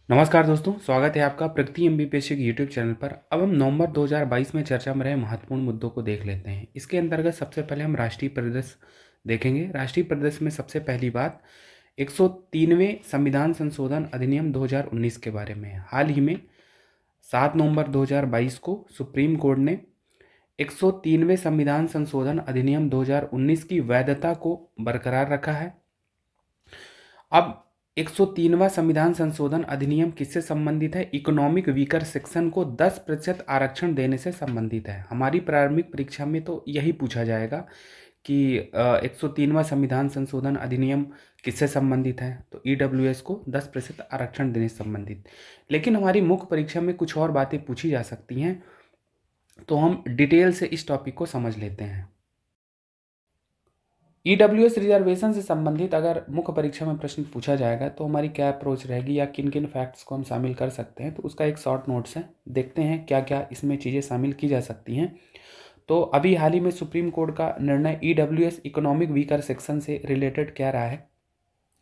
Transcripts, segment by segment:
नमस्कार दोस्तों, स्वागत है आपका प्रगति एमबीपीएससी के यूट्यूब चैनल पर। अब हम नवंबर 2022 में चर्चा में रहे महत्वपूर्ण मुद्दों को देख लेते हैं। इसके अंतर्गत सबसे पहले हम राष्ट्रीय परिदृश्य देखेंगे। राष्ट्रीय परिदृश्य में सबसे पहली बात 103वें संविधान संशोधन अधिनियम 2019 के बारे में है। हाल ही में 7 नवंबर 2022 को सुप्रीम कोर्ट ने 103वें संविधान संशोधन अधिनियम 2019 की वैधता को बरकरार रखा है। अब 103वां संविधान संशोधन अधिनियम किससे संबंधित है? इकोनॉमिक वीकर सेक्शन को 10% आरक्षण देने से संबंधित है। हमारी प्रारंभिक परीक्षा में तो यही पूछा जाएगा कि 103वां संविधान संशोधन अधिनियम किससे संबंधित है, तो ईडब्ल्यूएस को 10% आरक्षण देने से संबंधित। लेकिन हमारी मुख्य परीक्षा में कुछ और बातें पूछी जा सकती हैं, तो हम डिटेल से इस टॉपिक को समझ लेते हैं। ईडब्ल्यूएस रिजर्वेशन से संबंधित अगर मुख्य परीक्षा में प्रश्न पूछा जाएगा तो हमारी क्या अप्रोच रहेगी या किन किन फैक्ट्स को हम शामिल कर सकते हैं, तो उसका एक शॉर्ट नोट्स है। देखते हैं क्या क्या इसमें चीज़ें शामिल की जा सकती हैं। तो अभी हाल ही में सुप्रीम कोर्ट का निर्णय ईडब्ल्यूएस इकोनॉमिक वीकर सेक्शन से रिलेटेड क्या रहा है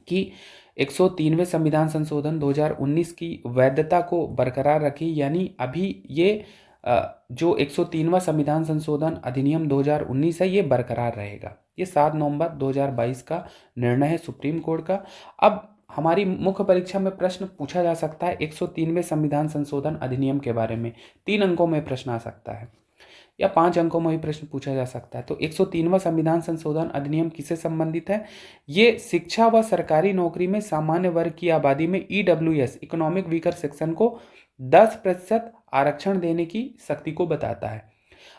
कि 103वें संविधान संशोधन 2019 की वैधता को बरकरार रखी, यानी अभी ये जो 103वां संविधान संशोधन अधिनियम 2019 है ये बरकरार रहेगा। ये 7 नवंबर 2022 का निर्णय है सुप्रीम कोर्ट का। अब हमारी मुख्य परीक्षा में प्रश्न पूछा जा सकता है 103वें संविधान संशोधन अधिनियम के बारे में। 3 अंकों में प्रश्न आ सकता है या 5 अंकों में भी प्रश्न पूछा जा सकता है। तो 103वां संविधान संशोधन अधिनियम किससे संबंधित है? ये शिक्षा व सरकारी नौकरी में सामान्य वर्ग की आबादी में ईडब्ल्यूएस इकोनॉमिक वीकर सेक्शन को 10% आरक्षण देने की शक्ति को बताता है।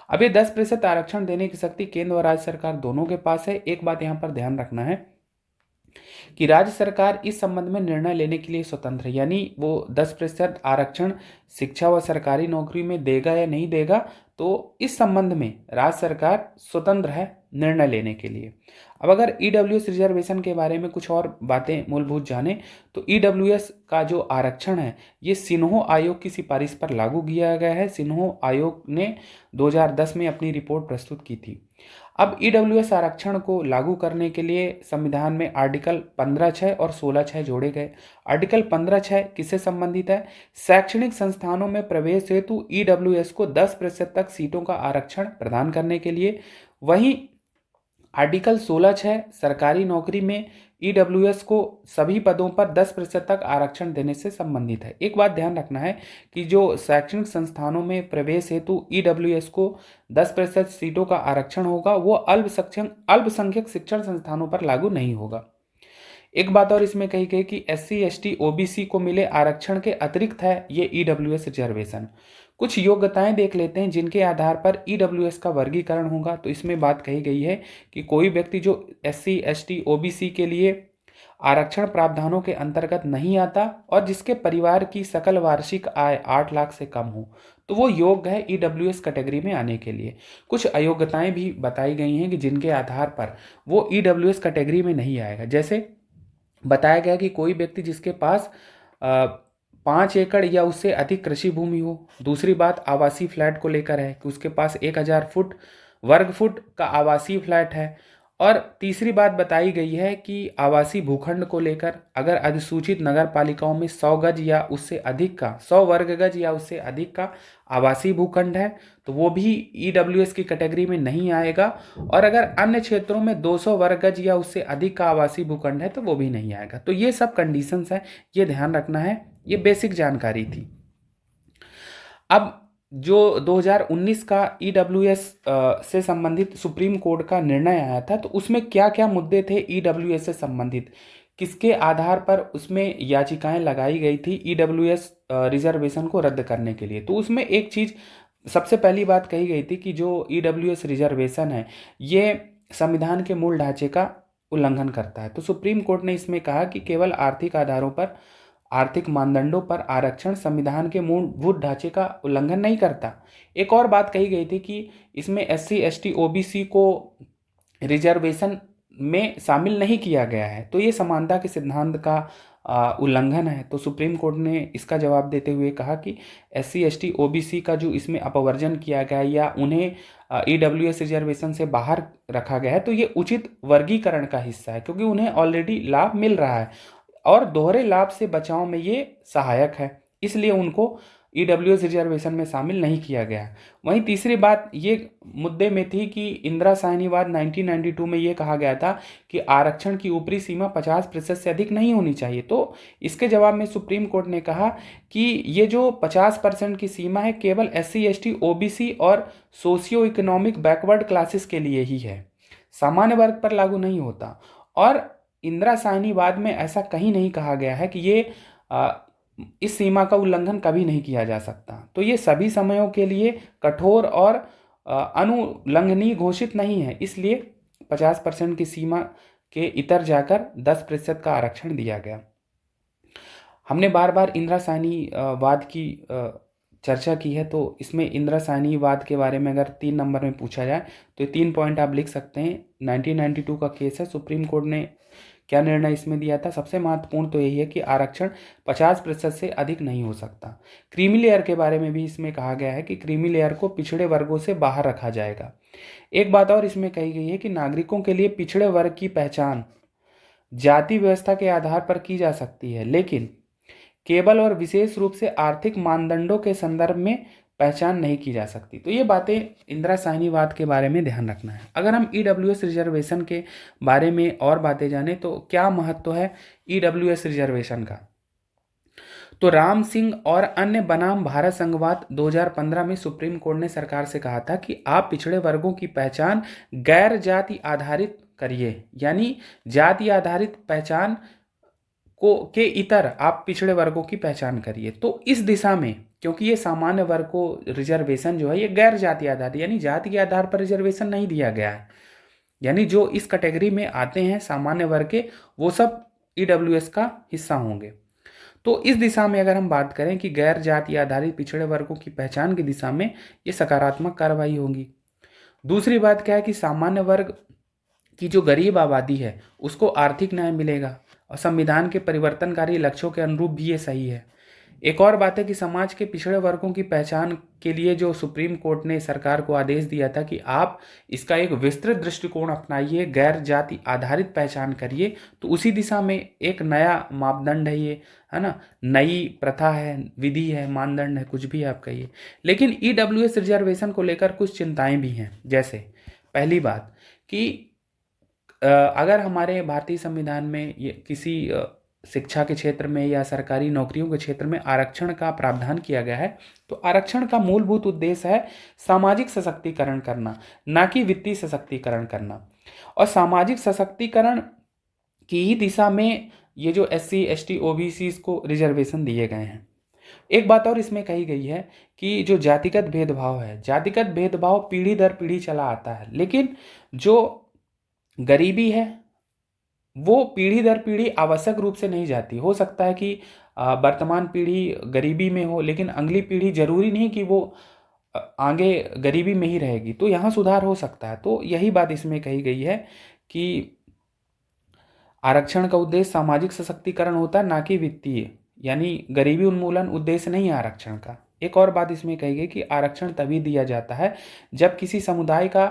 अब ये 10% आरक्षण देने की शक्ति केंद्र और राज्य सरकार दोनों के पास है। एक बात यहाँ पर ध्यान रखना है कि राज्य सरकार इस संबंध में निर्णय लेने के लिए स्वतंत्र है, यानी वो 10% आरक्षण शिक्षा व सरकारी नौकरी में देगा या नहीं देगा, तो इस संबंध में राज्य सरकार स्वतंत्र है निर्णय लेने के लिए। अब अगर ईडब्ल्यूएस रिजर्वेशन के बारे में कुछ और बातें मूलभूत जाने, तो ईडब्ल्यूएस का जो आरक्षण है ये सिन्हो आयोग की सिफारिश पर लागू किया गया है। सिन्हो आयोग ने 2010 में अपनी रिपोर्ट प्रस्तुत की थी। अब ईडब्ल्यूएस आरक्षण को लागू करने के लिए संविधान में आर्टिकल 15(6) और 16(6) जोड़े गए। आर्टिकल 15(6) किससे संबंधित है? शैक्षणिक संस्थानों में प्रवेश हेतु ईडब्ल्यूएस को 10% तक सीटों का आरक्षण प्रदान करने के लिए। वहीं आर्टिकल 16(6) सरकारी नौकरी में ईडब्ल्यूएस को सभी पदों पर 10% तक आरक्षण देने से संबंधित है। एक बात ध्यान रखना है कि जो शैक्षणिक संस्थानों में प्रवेश हेतु ईडब्ल्यूएस को 10% सीटों का आरक्षण होगा वो अल्पसंख्यक शिक्षण संस्थानों पर लागू नहीं होगा। एक बात और इसमें कही गई कि एससी एसटी ओबीसी को मिले आरक्षण के अतिरिक्त है ये ईडब्ल्यूएस रिजर्वेशन। कुछ योग्यताएं देख लेते हैं जिनके आधार पर ईडब्ल्यूएस का वर्गीकरण होगा। तो इसमें बात कही गई है कि कोई व्यक्ति जो एससी एसटी ओबीसी के लिए आरक्षण प्रावधानों के अंतर्गत नहीं आता और जिसके परिवार की सकल वार्षिक आय 8 लाख से कम हो, तो वो योग्य है ईडब्ल्यूएस कैटेगरी में आने के लिए। कुछ अयोग्यताएं भी बताई गई हैं कि जिनके आधार पर वो ईडब्ल्यूएस कैटेगरी में नहीं आएगा। जैसे बताया गया कि कोई व्यक्ति जिसके पास 5 एकड़ या उससे अधिक कृषि भूमि हो। दूसरी बात आवासीय फ्लैट को लेकर है कि उसके पास 1000 वर्ग फुट का आवासीय फ्लैट है। और तीसरी बात बताई गई है कि आवासीय भूखंड को लेकर अगर अधिसूचित नगर पालिकाओं में 100 गज या उससे अधिक का 100 वर्ग गज या उससे अधिक का आवासीय भूखंड है तो वो भी ईडब्ल्यूएस की कैटेगरी में नहीं आएगा। और अगर अन्य क्षेत्रों में 200 वर्ग गज या उससे अधिक का आवासीय भूखंड है तो वो भी नहीं आएगा। तो ये सब कंडीशंस हैं, ये ध्यान रखना है। ये बेसिक जानकारी थी। अब जो 2019 का ईडब्ल्यूएस से संबंधित सुप्रीम कोर्ट का निर्णय आया था तो उसमें क्या क्या मुद्दे थे ईडब्ल्यूएस से संबंधित, किसके आधार पर उसमें याचिकाएं लगाई गई थी ईडब्ल्यूएस रिजर्वेशन को रद्द करने के लिए। तो उसमें एक चीज़ सबसे पहली बात कही गई थी कि जो ईडब्ल्यूएस रिजर्वेशन है ये संविधान के मूल ढांचे का उल्लंघन करता है। तो सुप्रीम कोर्ट ने इसमें कहा कि केवल आर्थिक आधारों पर, आर्थिक मानदंडों पर आरक्षण संविधान के मूलभूत ढांचे का उल्लंघन नहीं करता। एक और बात कही गई थी कि इसमें एससी एसटी ओबीसी को रिजर्वेशन में शामिल नहीं किया गया है, तो ये समानता के सिद्धांत का उल्लंघन है। तो सुप्रीम कोर्ट ने इसका जवाब देते हुए कहा कि एससी एसटी ओबीसी का जो इसमें अपवर्जन किया गया है या उन्हें ईडब्ल्यूएस रिजर्वेशन से बाहर रखा गया है तो ये उचित वर्गीकरण का हिस्सा है, क्योंकि उन्हें ऑलरेडी लाभ मिल रहा है। और दोहरे लाभ से बचाव में ये सहायक है, इसलिए उनको ईडब्ल्यूएस रिजर्वेशन में शामिल नहीं किया गया। वहीं तीसरी बात ये मुद्दे में थी कि इंदिरा साहनीवाद 1992 में ये कहा गया था कि आरक्षण की ऊपरी सीमा 50% से अधिक नहीं होनी चाहिए। तो इसके जवाब में सुप्रीम कोर्ट ने कहा कि ये जो 50% की सीमा है केवल SC ST OBC और सोशियो इकोनॉमिक बैकवर्ड क्लासेस के लिए ही है, सामान्य वर्ग पर लागू नहीं होता। और इंदिरा साहनीवाद में ऐसा कहीं नहीं कहा गया है कि ये इस सीमा का उल्लंघन कभी नहीं किया जा सकता। तो ये सभी समयों के लिए कठोर और अनुलंघनीय घोषित नहीं है, इसलिए 50% की सीमा के इतर जाकर 10% का आरक्षण दिया गया। हमने बार बार इंदिरा साहनीवाद की चर्चा की है, तो इसमें इंदिरा साहनीवाद के बारे में अगर 3 नंबर में पूछा जाए तो ये 3 पॉइंट आप लिख सकते हैं। 1992 का केस है, सुप्रीम कोर्ट ने क्या निर्णय इसमें दिया था। सबसे महत्वपूर्ण तो यही है कि आरक्षण 50% से अधिक नहीं हो सकता। क्रीमी लेयर के बारे में भी इसमें कहा गया है कि क्रीमी लेयर को पिछड़े वर्गों से बाहर रखा जाएगा। एक बात और इसमें कही गई है कि नागरिकों के लिए पिछड़े वर्ग की पहचान जाति व्यवस्था के आधार पर की जा सकती है, लेकिन केवल और विशेष रूप से आर्थिक मानदंडों के संदर्भ में पहचान नहीं की जा सकती। तो ये बातें इंदिरा साहनीवाद के बारे में ध्यान रखना है। अगर हम ईडब्ल्यूएस रिजर्वेशन के बारे में और बातें जानें तो क्या महत्व है ईडब्ल्यूएस रिजर्वेशन का, तो राम सिंह और अन्य बनाम भारत संघवाद 2015 में सुप्रीम कोर्ट ने सरकार से कहा था कि आप पिछड़े वर्गों की पहचान गैर जाति आधारित करिए, यानी जाति आधारित पहचान के इतर आप पिछड़े वर्गों की पहचान करिए। तो इस दिशा में, क्योंकि ये सामान्य वर्ग को रिजर्वेशन जो है ये गैर जाति आधारित यानी जाति के आधार पर रिजर्वेशन नहीं दिया गया है, यानी जो इस कैटेगरी में आते हैं सामान्य वर्ग के वो सब ईडब्ल्यूएस का हिस्सा होंगे। तो इस दिशा में अगर हम बात करें कि गैर जाति आधारित पिछड़े वर्गों की पहचान की दिशा में ये सकारात्मक कार्रवाई होगी। दूसरी बात क्या है कि सामान्य वर्ग की जो गरीब आबादी है उसको आर्थिक न्याय मिलेगा और संविधान के परिवर्तनकारी लक्ष्यों के अनुरूप भी ये सही है। एक और बात है कि समाज के पिछड़े वर्गों की पहचान के लिए जो सुप्रीम कोर्ट ने सरकार को आदेश दिया था कि आप इसका एक विस्तृत दृष्टिकोण अपनाइए, गैर जाति आधारित पहचान करिए, तो उसी दिशा में एक नया मापदंड है ये, है ना, नई प्रथा है, विधि है, मानदंड है, कुछ भी आप कहिए। लेकिन ईडब्ल्यूएस रिजर्वेशन को लेकर कुछ चिंताएं भी हैं। जैसे पहली बात कि अगर हमारे भारतीय संविधान में ये किसी शिक्षा के क्षेत्र में या सरकारी नौकरियों के क्षेत्र में आरक्षण का प्रावधान किया गया है, तो आरक्षण का मूलभूत उद्देश्य है सामाजिक सशक्तिकरण करना, ना कि वित्तीय सशक्तिकरण करना। और सामाजिक सशक्तिकरण की ही दिशा में ये जो SC ST OBC को रिजर्वेशन दिए गए हैं। एक बात और इसमें कही गई है कि जो जातिगत भेदभाव है, जातिगत भेदभाव पीढ़ी दर पीढ़ी चला आता है, लेकिन जो गरीबी है वो पीढ़ी दर पीढ़ी आवश्यक रूप से नहीं जाती। हो सकता है कि वर्तमान पीढ़ी गरीबी में हो, लेकिन अगली पीढ़ी जरूरी नहीं कि वो आगे गरीबी में ही रहेगी, तो यहाँ सुधार हो सकता है। तो यही बात इसमें कही गई है कि आरक्षण का उद्देश्य सामाजिक सशक्तिकरण होता है, ना कि वित्तीय, यानी गरीबी उन्मूलन उद्देश्य नहीं है आरक्षण का। एक और बात इसमें कही गई कि आरक्षण तभी दिया जाता है जब किसी समुदाय का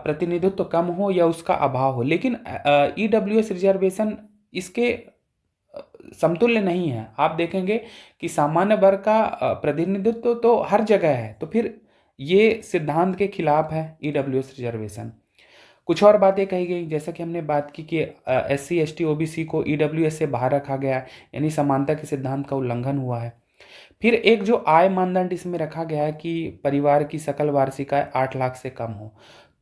प्रतिनिधित्व कम हो या उसका अभाव हो, लेकिन ईडब्ल्यूएस रिजर्वेशन इसके समतुल्य नहीं है। आप देखेंगे कि सामान्य वर्ग का प्रतिनिधित्व तो हर जगह है, तो फिर ये सिद्धांत के खिलाफ है ईडब्ल्यूएस रिजर्वेशन। कुछ और बातें कही गई, जैसा कि हमने बात की कि SC ST OBC को ईडब्ल्यूएस से बाहर रखा गया, यानी समानता के सिद्धांत का उल्लंघन हुआ है। फिर एक जो आय मानदंड इसमें रखा गया है कि परिवार की सकल वार्षिक आय 8 लाख से कम हो,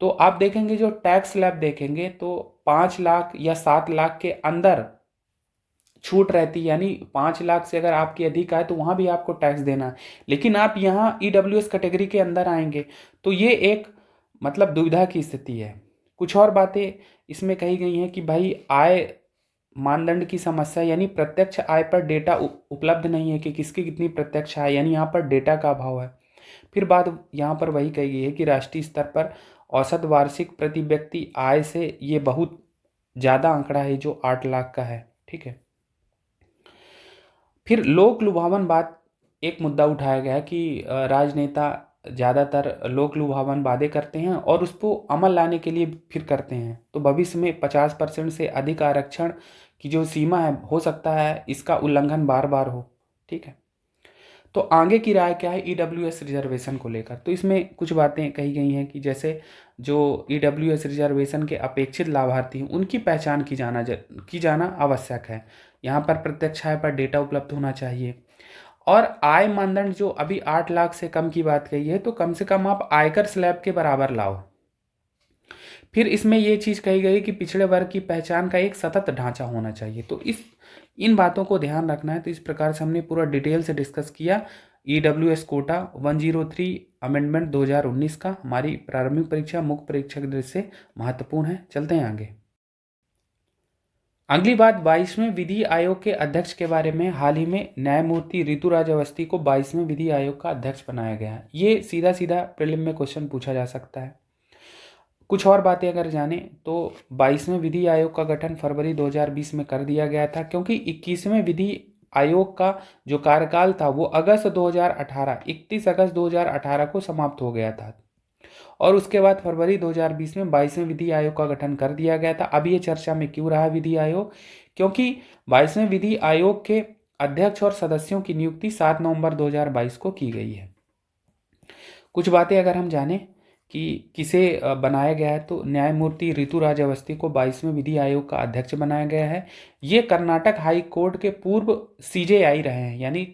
तो आप देखेंगे जो टैक्स स्लैब देखेंगे तो 5 लाख या 7 लाख के अंदर छूट रहती है, यानी 5 लाख से अगर आपकी अधिक आए तो वहाँ भी आपको टैक्स देना है। लेकिन आप यहाँ ईडब्ल्यूएस कैटेगरी के अंदर आएंगे तो ये एक मतलब दुविधा की स्थिति है। कुछ और बातें इसमें कही गई हैं कि भाई आय मानदंड की समस्या, यानी प्रत्यक्ष आय पर डेटा उपलब्ध नहीं है कि किसकी कितनी प्रत्यक्ष आय, यानी यहाँ पर डेटा का अभाव है। फिर बात यहाँ पर वही कही गई है कि राष्ट्रीय स्तर पर औसत वार्षिक प्रति व्यक्ति आय से ये बहुत ज़्यादा आंकड़ा है जो 8 लाख का है, ठीक है। फिर लोक लुभावन बात एक मुद्दा उठाया गया है कि राजनेता ज़्यादातर लोक लुभावन वादे करते हैं और उसको अमल लाने के लिए फिर करते हैं, तो भविष्य में 50% से अधिक आरक्षण की जो सीमा है हो सकता है इसका उल्लंघन बार बार हो। ठीक है, तो आगे की राय क्या है ईडब्ल्यूएस रिजर्वेशन को लेकर? तो इसमें कुछ बातें कही गई हैं कि जैसे जो ईडब्ल्यूएस रिजर्वेशन के अपेक्षित लाभार्थी हैं उनकी पहचान की जाना आवश्यक है। यहाँ पर प्रत्यक्ष आय पर डेटा उपलब्ध होना चाहिए और आय मानदंड जो अभी 8 लाख से कम की बात कही है, तो कम से कम आप आयकर स्लैब के बराबर लाओ। फिर इसमें ये चीज़ कही गई कि पिछड़े वर्ग की पहचान का एक सतत ढांचा होना चाहिए। तो इन बातों को ध्यान रखना है। तो इस प्रकार से हमने पूरा डिटेल से डिस्कस किया ईडब्ल्यूएस कोटा 103 अमेंडमेंट 2019 का। हमारी प्रारंभिक परीक्षा मुख्य परीक्षा की दृष्टि से महत्वपूर्ण है। चलते हैं आगे। अगली बात 22वें विधि आयोग के अध्यक्ष के बारे में। हाल ही में न्यायमूर्ति ऋतुराज अवस्थी को 22वें विधि आयोग का अध्यक्ष बनाया गया है। ये सीधा सीधा प्रीलिम में क्वेश्चन पूछा जा सकता है। कुछ और बातें अगर जाने तो 22वें विधि आयोग का गठन फरवरी 2020 में कर दिया गया था, क्योंकि 21वें विधि आयोग का जो कार्यकाल था वो 31 अगस्त 2018 को समाप्त हो गया था और उसके बाद फरवरी 2020 में 22वें विधि आयोग का गठन कर दिया गया था। अब ये चर्चा में क्यों रहा विधि आयोग? क्योंकि 22वें विधि आयोग के अध्यक्ष और सदस्यों की नियुक्ति 7 नवंबर 2022 को की गई है। कुछ बातें अगर हम जाने कि किसे बनाया गया है, तो न्यायमूर्ति ऋतुराज अवस्थी को 22वें विधि आयोग का अध्यक्ष बनाया गया है। ये कर्नाटक हाई कोर्ट के पूर्व सीजेआई रहे हैं, यानी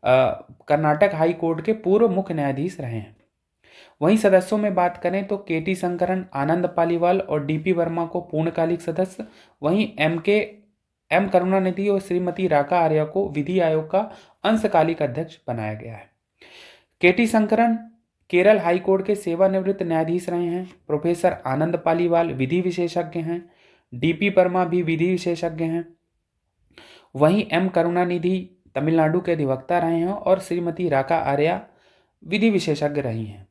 कर्नाटक हाई कोर्ट के पूर्व मुख्य न्यायाधीश रहे हैं। वहीं सदस्यों में बात करें तो केटी शंकरन, आनंद पालीवाल और डीपी वर्मा को पूर्णकालिक सदस्य, वहीं एम करुणानिधि और श्रीमती राका आर्या को विधि आयोग का अंशकालिक अध्यक्ष बनाया गया है। केटी शंकरन केरल हाई कोर्ट के सेवानिवृत्त न्यायाधीश रहे हैं। प्रोफेसर आनंद पालीवाल विधि विशेषज्ञ हैं। डीपी वर्मा भी विधि विशेषज्ञ हैं। वहीं एम करुणानिधि तमिलनाडु के अधिवक्ता रहे हैं और श्रीमती राका आर्या विधि विशेषज्ञ रही हैं।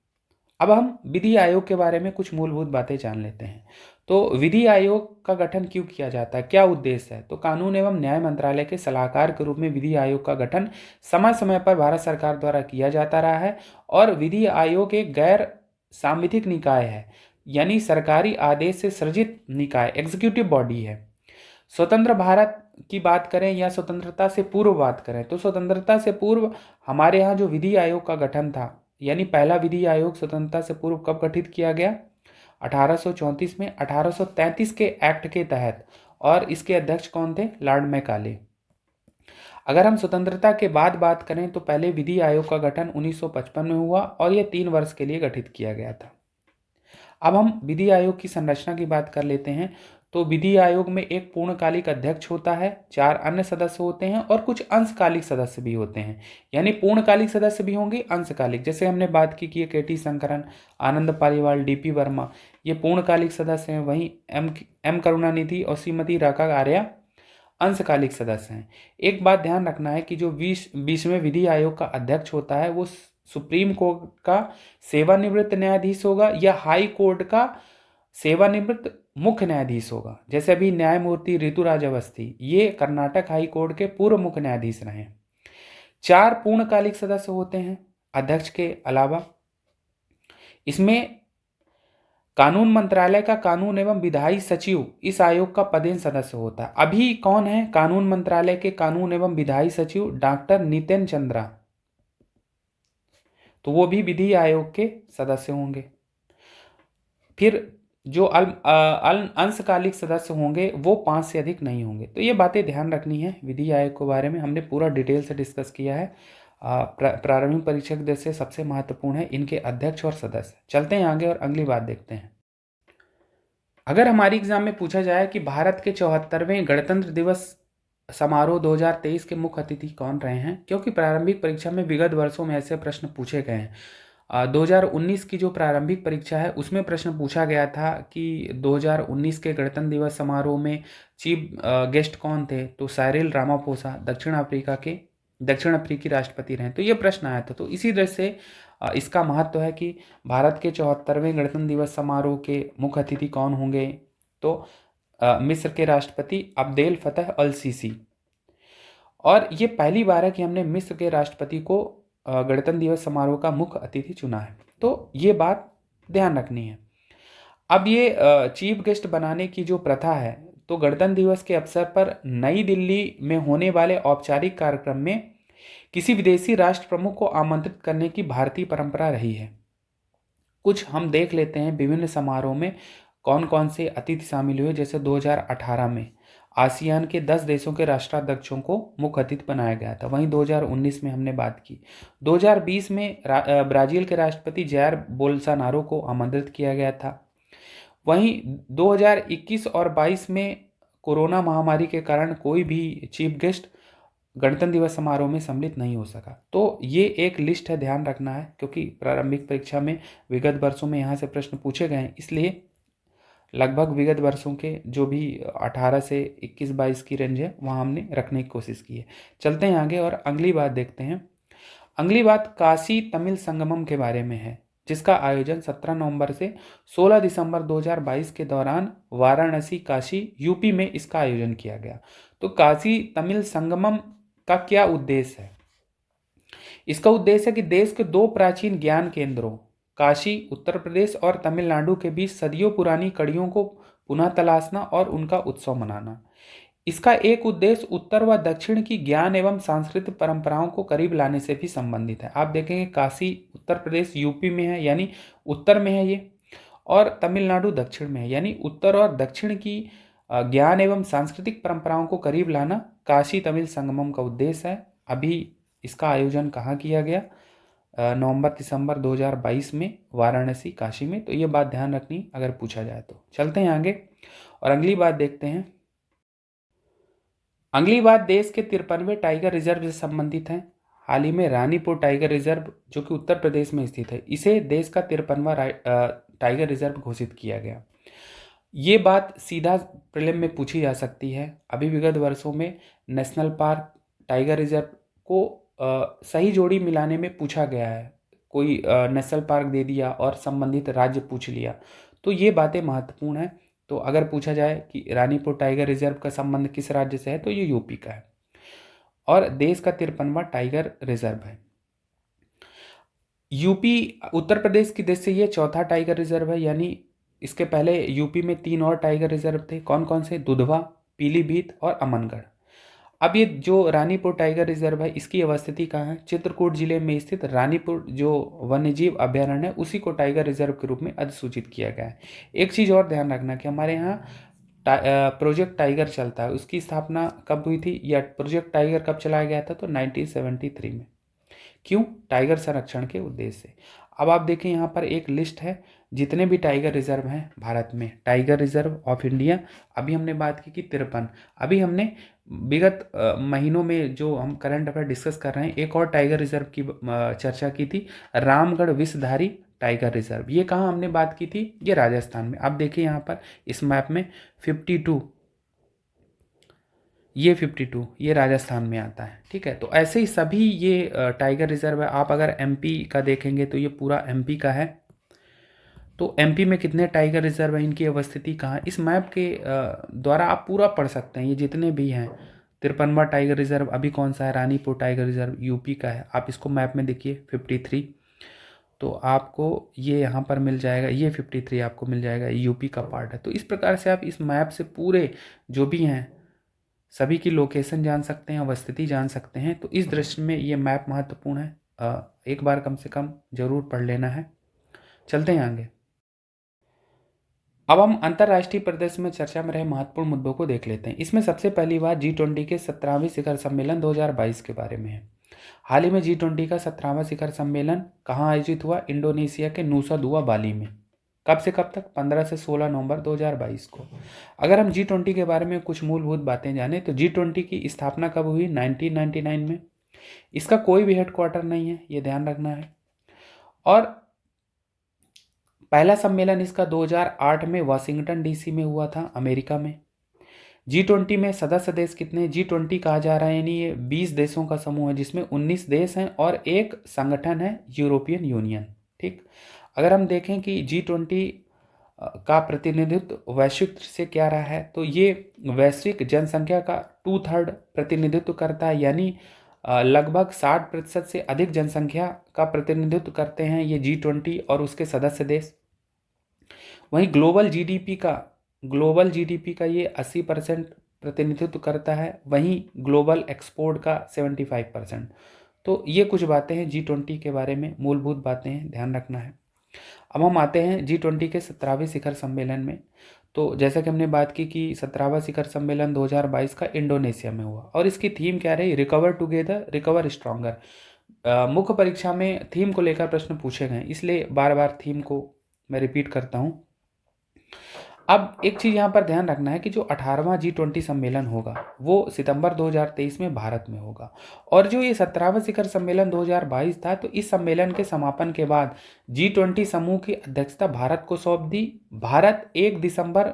अब हम विधि आयोग के बारे में कुछ मूलभूत बातें जान लेते हैं। तो विधि आयोग का गठन क्यों किया जाता है, क्या उद्देश्य है? तो कानून एवं न्याय मंत्रालय के सलाहकार के रूप में विधि आयोग का गठन समय समय पर भारत सरकार द्वारा किया जाता रहा है और विधि आयोग एक गैर सांविधिक निकाय है, यानी सरकारी आदेश से सृजित निकाय, एग्जीक्यूटिव बॉडी है। स्वतंत्र भारत की बात करें या स्वतंत्रता से पूर्व बात करें, तो स्वतंत्रता से पूर्व हमारे यहाँ जो विधि आयोग का गठन था, यानी पहला विधि आयोग स्वतंत्रता से पूर्व कब गठित किया गया? 1834 में 1833 के एक्ट के तहत, और इसके अध्यक्ष कौन थे? Lord Macaulay. अगर हम स्वतंत्रता के बाद बात करें तो पहले विधि आयोग का गठन 1955 में हुआ और यह 3 वर्ष के लिए गठित किया गया था। अब हम विधि आयोग की संरचना की बात कर लेते हैं। तो विधि आयोग में एक पूर्णकालिक अध्यक्ष होता है, 4 अन्य सदस्य होते हैं और कुछ अंशकालिक सदस्य भी होते हैं। यानी पूर्णकालिक सदस्य भी होंगे, अंशकालिक, जैसे हमने बात की कि केटी शंकरन, आनंद पालीवाल, डीपी वर्मा ये पूर्णकालिक सदस्य हैं। वहीं एम करुणानिधि और श्रीमती राका आर्या अंशकालिक सदस्य हैं। एक बात ध्यान रखना है कि जो 20वें विधि आयोग का अध्यक्ष होता है वो सुप्रीम कोर्ट का सेवानिवृत्त न्यायाधीश होगा या हाई कोर्ट का सेवानिवृत्त मुख्य न्यायाधीश होगा। जैसे अभी न्यायमूर्ति ऋतुराज अवस्थी ये कर्नाटक हाई कोर्ट के पूर्व मुख्य न्यायाधीश रहे हैं। 4 पूर्णकालिक सदस्य होते हैं अध्यक्ष के अलावा। इसमें कानून मंत्रालय का कानून एवं विधायी सचिव इस आयोग का पदेन सदस्य होता है। अभी कौन है कानून मंत्रालय के कानून एवं विधायी सचिव? डॉक्टर नितिन चंद्रा, तो वो भी विधि आयोग के सदस्य होंगे। फिर जो अंशकालिक सदस्य होंगे वो 5 से अधिक नहीं होंगे। तो ये बातें ध्यान रखनी है विधि आयोग के बारे में। हमने पूरा डिटेल से डिस्कस किया है। प्रारंभिक परीक्षा के दृष्टि से सबसे महत्वपूर्ण है इनके अध्यक्ष और सदस्य। चलते हैं आगे और अगली बात देखते हैं। अगर हमारी एग्जाम में पूछा जाए कि भारत के 74वें गणतंत्र दिवस समारोह 2023 के मुख्य अतिथि कौन रहे हैं, क्योंकि प्रारंभिक परीक्षा में विगत वर्षों में ऐसे प्रश्न पूछे गए हैं। 2019 की जो प्रारंभिक परीक्षा है उसमें प्रश्न पूछा गया था कि 2019 के गणतंत्र दिवस समारोह में चीफ गेस्ट कौन थे, तो साइरिल रामाफोसा दक्षिण अफ्रीकी राष्ट्रपति रहे। तो ये प्रश्न आया था। तो इसी तरह से इसका महत्व है कि भारत के 74वें गणतंत्र दिवस समारोह के मुख्य अतिथि कौन होंगे, तो मिस्र के राष्ट्रपति अब्देल फतह अल सीसी। और ये पहली बार है कि हमने मिस्र के राष्ट्रपति को गणतंत्र दिवस समारोह का मुख्य अतिथि चुना है। तो ये बात ध्यान रखनी है। अब ये चीफ गेस्ट बनाने की जो प्रथा है, तो गणतंत्र दिवस के अवसर पर नई दिल्ली में होने वाले औपचारिक कार्यक्रम में किसी विदेशी राष्ट्र प्रमुख को आमंत्रित करने की भारतीय परंपरा रही है। कुछ हम देख लेते हैं विभिन्न समारोह में कौन कौन से अतिथि शामिल हुए। जैसे 2018 में आसियान के 10 देशों के राष्ट्राध्यक्षों को मुख्य अतिथि बनाया गया था। वहीं 2019 में हमने बात की। 2020 में ब्राजील के राष्ट्रपति जायर बोल्सोनारो को आमंत्रित किया गया था। वहीं 2021 और 22 में कोरोना महामारी के कारण कोई भी चीफ गेस्ट गणतंत्र दिवस समारोह में सम्मिलित नहीं हो सका। तो ये एक लिस्ट है, ध्यान रखना है, क्योंकि प्रारंभिक परीक्षा में विगत वर्षों में यहाँ से प्रश्न पूछे गए हैं, इसलिए लगभग विगत वर्षों के जो भी 18 से 21-22 की रेंज है वहाँ हमने रखने की कोशिश की है। चलते हैं आगे और अगली बात देखते हैं। अगली बात काशी तमिल संगमम के बारे में है, जिसका आयोजन 17 नवंबर से 16 दिसंबर 2022 के दौरान वाराणसी काशी यूपी में इसका आयोजन किया गया। तो काशी तमिल संगमम का क्या उद्देश्य है? इसका उद्देश्य है कि देश के दो प्राचीन ज्ञान केंद्रों काशी उत्तर प्रदेश और तमिलनाडु के बीच सदियों पुरानी कड़ियों को पुनः तलाशना और उनका उत्सव मनाना। इसका एक उद्देश्य उत्तर व दक्षिण की ज्ञान एवं सांस्कृतिक परंपराओं को करीब लाने से भी संबंधित है। आप देखेंगे काशी उत्तर प्रदेश यूपी में है, यानी उत्तर में है ये, और तमिलनाडु दक्षिण में है, यानी उत्तर और दक्षिण की ज्ञान एवं सांस्कृतिक परंपराओं को करीब लाना काशी तमिल संगमम का उद्देश्य है। अभी इसका आयोजन कहाँ किया गया? नवंबर दिसंबर 2022 में वाराणसी काशी में। तो ये बात ध्यान रखनी अगर पूछा जाए तो। चलते हैं आगे और अगली बात देखते हैं। अगली बात देश के 53वें टाइगर रिजर्व से संबंधित है। हाल ही में रानीपुर टाइगर रिजर्व जो कि उत्तर प्रदेश में स्थित है, इसे देश का 53वां टाइगर रिजर्व घोषित किया गया। ये बात सीधा प्रीलिम में पूछी जा सकती है। अभी विगत वर्षों में नेशनल पार्क टाइगर रिजर्व को सही जोड़ी मिलाने में पूछा गया है। कोई नेशनल पार्क दे दिया और संबंधित राज्य पूछ लिया, तो ये बातें महत्वपूर्ण है। तो अगर पूछा जाए कि रानीपुर टाइगर रिजर्व का संबंध किस राज्य से है, तो ये यूपी का है और देश का 53वां टाइगर रिजर्व है। यूपी उत्तर प्रदेश की देश से ये चौथा टाइगर रिजर्व है, यानी इसके पहले यूपी में 3 और टाइगर रिजर्व थे। कौन कौन से? दुधवा, पीलीभीत और अमनगढ़। अब ये जो रानीपुर टाइगर रिजर्व है, इसकी अवस्थिति कहाँ है? चित्रकूट जिले में स्थित रानीपुर जो वन्यजीव अभ्यारण्य है, उसी को टाइगर रिजर्व के रूप में अधिसूचित किया गया है। एक चीज़ और ध्यान रखना कि हमारे यहाँ प्रोजेक्ट टाइगर चलता है। उसकी स्थापना कब हुई थी या प्रोजेक्ट टाइगर कब चलाया गया था? तो 1973 में। क्यों? टाइगर संरक्षण के उद्देश्य से। अब आप देखें यहाँ पर एक लिस्ट है जितने भी टाइगर रिजर्व हैं भारत में। टाइगर रिजर्व ऑफ इंडिया, अभी हमने बात की कि 53। अभी हमने विगत महीनों में जो हम करंट अफेयर डिस्कस कर रहे हैं, एक और टाइगर रिजर्व की चर्चा की थी, रामगढ़ विषधारी टाइगर रिजर्व। ये कहाँ हमने बात की थी? ये राजस्थान में। आप देखिए यहाँ पर इस मैप में 52, ये 52 ये राजस्थान में आता है। ठीक है, तो ऐसे ही सभी ये टाइगर रिजर्व है। आप अगर एमपी का देखेंगे तो ये पूरा एमपी का है। तो एमपी में कितने टाइगर रिजर्व है, इनकी अवस्थिति कहाँ है, इस मैप के द्वारा आप पूरा पढ़ सकते हैं। ये जितने भी हैं 53वां टाइगर रिजर्व अभी कौन सा है? रानीपुर टाइगर रिजर्व यूपी का है। आप इसको मैप में देखिए 53, तो आपको ये यहाँ पर मिल जाएगा। ये 53 आपको मिल जाएगा, यूपी का पार्ट है। तो इस प्रकार से आप इस मैप से पूरे जो भी हैं सभी की लोकेशन जान सकते हैं, अवस्थिति जान सकते हैं। तो इस दृष्टि में ये मैप महत्वपूर्ण है, एक बार कम से कम जरूर पढ़ लेना है। चलते हैं आगे। अब हम अंतर्राष्ट्रीय परिदृश्य में चर्चा में रहे महत्वपूर्ण मुद्दों को देख लेते हैं। इसमें सबसे पहली बात G20 के 17वें शिखर सम्मेलन 2022 के बारे में है। हाल ही में G20 का 17वां शिखर सम्मेलन कहाँ आयोजित हुआ? इंडोनेशिया के नूसा दुआ बाली में। कब से कब तक? 15 से 16 नवंबर 2022 को। अगर हम G20 के बारे में कुछ मूलभूत बातें जाने तो G20 की स्थापना कब हुई? 1999 में। इसका कोई भी हेडक्वार्टर नहीं है, ये ध्यान रखना है। और पहला सम्मेलन इसका 2008 में वाशिंगटन डीसी में हुआ था, अमेरिका में। G20 में सदस्य देश कितने? G20 कहा जा रहा है यानी ये 20 देशों का समूह है, जिसमें 19 देश हैं और एक संगठन है यूरोपियन यूनियन। ठीक, अगर हम देखें कि G20 का प्रतिनिधित्व वैश्विक से क्या रहा है, तो ये वैश्विक जनसंख्या का 2/3 प्रतिनिधित्व करता है, यानी लगभग 60% से अधिक जनसंख्या का प्रतिनिधित्व करते हैं ये G20 और उसके सदस्य देश। वहीं ग्लोबल जीडीपी का ये 80% प्रतिनिधित्व करता है, वहीं ग्लोबल एक्सपोर्ट का 75%। तो ये कुछ बातें हैं G20 के बारे में, मूलभूत बातें हैं, ध्यान रखना है। अब हम आते हैं G20 के 17वें शिखर सम्मेलन में। तो जैसा कि हमने बात की कि 17वां शिखर सम्मेलन 2022 का इंडोनेशिया में हुआ और इसकी थीम क्या रही? Recover together recover stronger. मुख्य परीक्षा में थीम को लेकर प्रश्न पूछे गए, इसलिए बार बार थीम को मैं रिपीट करता हूँ। अब एक चीज़ यहाँ पर ध्यान रखना है कि जो 18वां G20 सम्मेलन होगा वो सितंबर 2023 में भारत में होगा, और जो ये 17वां शिखर सम्मेलन 2022 था, तो इस सम्मेलन के समापन के बाद G20 समूह की अध्यक्षता भारत को सौंप दी। भारत 1 दिसंबर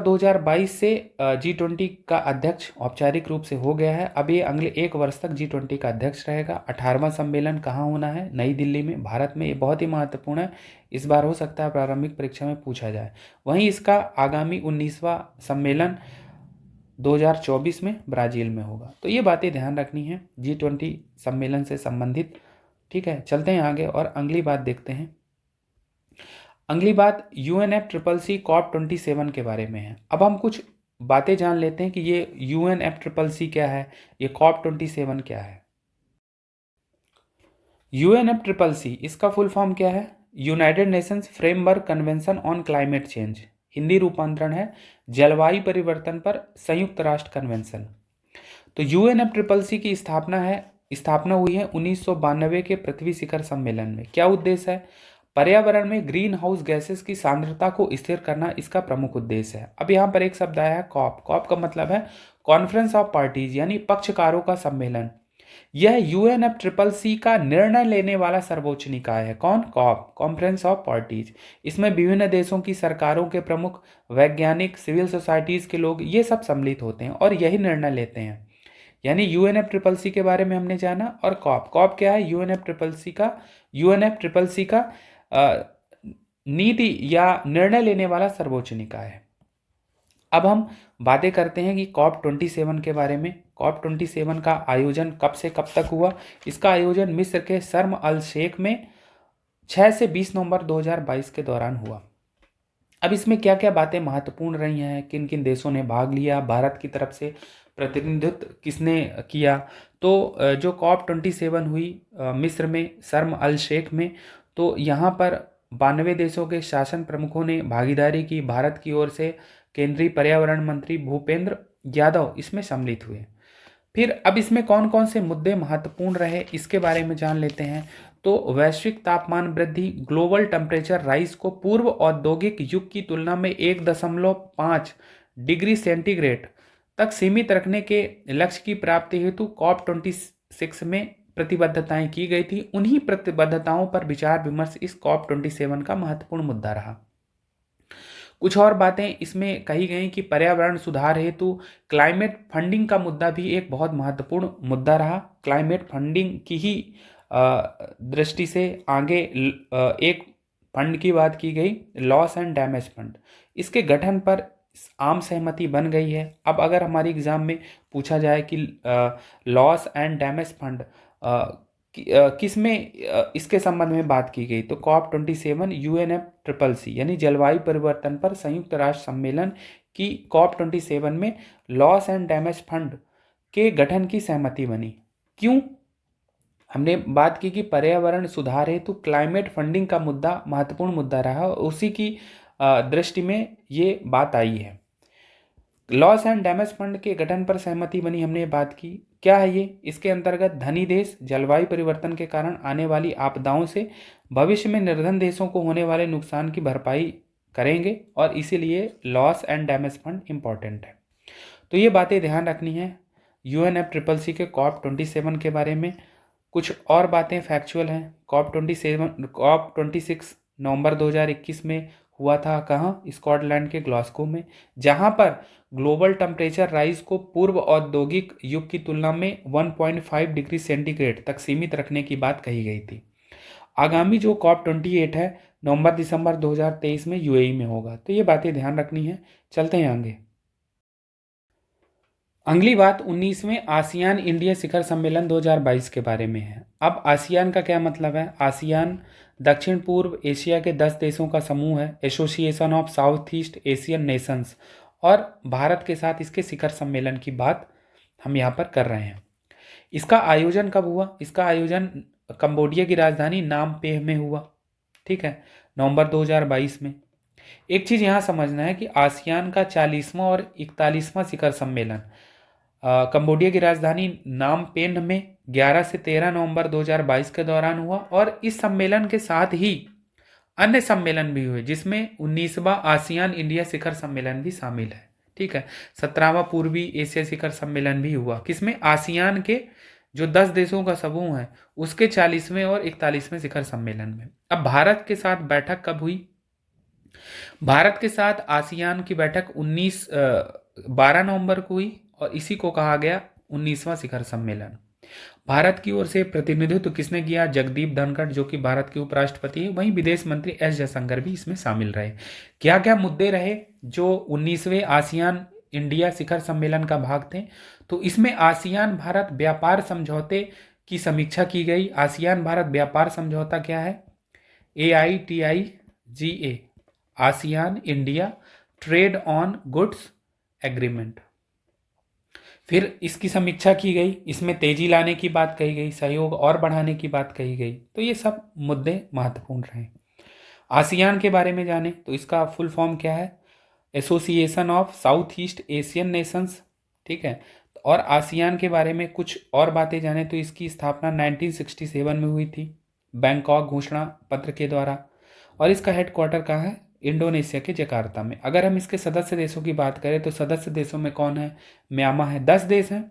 2022 से G20 का अध्यक्ष औपचारिक रूप से हो गया है। अब ये अगले 1 वर्ष तक G20 का अध्यक्ष रहेगा। 18वां सम्मेलन कहाँ होना है? नई दिल्ली में, भारत में। ये बहुत ही महत्वपूर्ण है, इस बार हो सकता है प्रारंभिक परीक्षा में पूछा जाए। वहीं इसका आगामी 19वां सम्मेलन 2024 में ब्राज़ील में होगा। तो ये बातें ध्यान रखनी है G20 सम्मेलन से संबंधित। ठीक है, चलते हैं आगे और अगली बात देखते हैं। अगली बात UNFCCC COP27 के बारे में है। अब हम कुछ बातें जान लेते हैं कि ये UNFCCC क्या है, ये COP27 क्या है। UNFCCC इसका फुल फॉर्म क्या है? United Nations framework convention on climate change. Hindi रूपांतरण है जलवायु परिवर्तन पर संयुक्त राष्ट्र कन्वेंशन। तो UNFCCC की स्थापना हुई है 1992 के पृथ्वी शिखर सम्मेलन में। क्या उद्देश्य है? पर्यावरण में ग्रीन हाउस गैसेस की सांद्रता को स्थिर करना इसका प्रमुख उद्देश्य है। अब यहाँ पर एक शब्द आया है कॉप। कॉप का मतलब है कॉन्फ्रेंस ऑफ पार्टीज, यानी पक्षकारों का सम्मेलन। यह UNFCCC का निर्णय लेने वाला सर्वोच्च निकाय है। कौन? COP, conference of parties. इसमें विभिन्न देशों की सरकारों के प्रमुख, वैज्ञानिक, सिविल सोसाइटीज के लोग, ये सब सम्मिलित होते हैं और यही निर्णय लेते हैं। यानी UNFCCC के बारे में हमने जाना। और कॉप क्या है? यूएनएफसीसीसी का नीति या निर्णय लेने वाला सर्वोच्च निकाय है। अब हम बातें करते हैं कि COP27 के बारे में। COP27 का आयोजन कब से कब तक हुआ? इसका आयोजन मिस्र के शर्म अल शेख में 6 से 20 नवंबर 2022 के दौरान हुआ। अब इसमें क्या क्या बातें महत्वपूर्ण रही हैं, किन किन देशों ने भाग लिया, भारत की तरफ से प्रतिनिधित्व किसने किया? तो जो COP27 हुई मिस्र में शर्म अल शेख में, तो यहाँ पर 92 देशों के शासन प्रमुखों ने भागीदारी की। भारत की ओर से केंद्रीय पर्यावरण मंत्री भूपेंद्र यादव इसमें सम्मिलित हुए। फिर अब इसमें कौन कौन से मुद्दे महत्वपूर्ण रहे, इसके बारे में जान लेते हैं। तो वैश्विक तापमान वृद्धि, ग्लोबल टेम्परेचर राइज को पूर्व औद्योगिक युग की तुलना में 1.5 डिग्री सेंटीग्रेड तक सीमित रखने के लक्ष्य की प्राप्ति हेतु COP26 में प्रतिबद्धताएं की गई थी। उन्हीं प्रतिबद्धताओं पर विचार विमर्श इस COP27 का महत्वपूर्ण मुद्दा रहा। कुछ और बातें इसमें कही गई कि पर्यावरण सुधार हेतु क्लाइमेट फंडिंग का मुद्दा भी एक बहुत महत्वपूर्ण मुद्दा रहा। क्लाइमेट फंडिंग की ही दृष्टि से आगे एक फंड की बात की गई, लॉस एंड डैमेज फंड। इसके गठन पर आम सहमति बन गई है। अब अगर हमारी एग्जाम में पूछा जाए कि लॉस एंड डैमेज फंड किस में इसके संबंध में बात की गई, तो COP27 UNFCCC यानी जलवायु परिवर्तन पर संयुक्त राष्ट्र सम्मेलन की COP27 में लॉस एंड डैमेज फंड के गठन की सहमति बनी। क्यों? हमने बात की कि पर्यावरण सुधार हेतु क्लाइमेट फंडिंग का मुद्दा महत्वपूर्ण मुद्दा रहा, उसी की दृष्टि में ये बात आई है। लॉस एंड डैमेज फंड के गठन पर सहमति बनी, हमने बात की। क्या है ये? इसके अंतर्गत धनी देश जलवायु परिवर्तन के कारण आने वाली आपदाओं से भविष्य में निर्धन देशों को होने वाले नुकसान की भरपाई करेंगे, और इसीलिए loss and damage fund important है। तो ये बातें ध्यान रखनी है UNFCCC के COP27 के बारे में। कुछ और बातें फैक्चुअल हैं। COP26 नवंबर 2021 में हुआ था। कहाँ? स्कॉटलैंड के ग्लासगो में, जहाँ पर ग्लोबल टेम्परेचर राइज को पूर्व औद्योगिक युग की तुलना में 1.5 डिग्री सेंटीग्रेड तक सीमित रखने की बात कही गई थी। आगामी जो COP28 है नवंबर दिसंबर 2023 में UAE में होगा। तो ये बातें ध्यान रखनी है। चलते हैं आगे। अगली बात 19वें आसियान इंडिया शिखर सम्मेलन 2022 के बारे में है। अब आसियान का क्या मतलब है? आसियान दक्षिण पूर्व एशिया के 10 देशों का समूह है, association of south east Asian Nations, और भारत के साथ इसके शिखर सम्मेलन की बात हम यहाँ पर कर रहे हैं। इसका आयोजन कब हुआ? इसका आयोजन कंबोडिया की राजधानी नामपेह में हुआ, ठीक है, नवंबर 2022 में। एक चीज़ यहाँ समझना है कि आसियान का 40वां और 41वां शिखर सम्मेलन कंबोडिया की राजधानी नामपेन में 11 से 13 नवंबर 2022 के दौरान हुआ, और इस सम्मेलन के साथ ही अन्य सम्मेलन भी हुए जिसमें 19वां आसियान इंडिया शिखर सम्मेलन भी शामिल है, ठीक है। 17वां पूर्वी एशिया शिखर सम्मेलन भी हुआ, किसमें? आसियान के जो 10 देशों का समूह है उसके 40वें और 41वें शिखर सम्मेलन में। अब भारत के साथ बैठक कब हुई? भारत के साथ आसियान की बैठक 12 नवंबर को हुई, और इसी को कहा गया 19वां शिखर सम्मेलन। भारत की ओर से प्रतिनिधित्व किसने किया? जगदीप धनखड़, जो कि भारत के उपराष्ट्रपति है। वहीं विदेश मंत्री एस जयशंकर भी इसमें शामिल रहे। क्या क्या मुद्दे रहे जो 19वें आसियान इंडिया शिखर सम्मेलन का भाग थे? तो इसमें आसियान भारत व्यापार समझौते की समीक्षा की गई। आसियान भारत व्यापार समझौता क्या है? AITIGA, ASEAN India trade on goods agreement. फिर इसकी समीक्षा की गई, इसमें तेजी लाने की बात कही गई, सहयोग और बढ़ाने की बात कही गई। तो ये सब मुद्दे महत्वपूर्ण रहे। आसियान के बारे में जाने तो इसका फुल फॉर्म क्या है? Association of south east Asian Nations, ठीक है। और आसियान के बारे में कुछ और बातें जाने तो इसकी स्थापना 1967 में हुई थी बैंकॉक घोषणा पत्र के द्वारा, और इसका हेडक्वार्टर कहाँ है? इंडोनेशिया के जकार्ता में। अगर हम इसके सदस्य देशों की बात करें तो सदस्य देशों में कौन है? म्यांमार है, 10 देश हैं।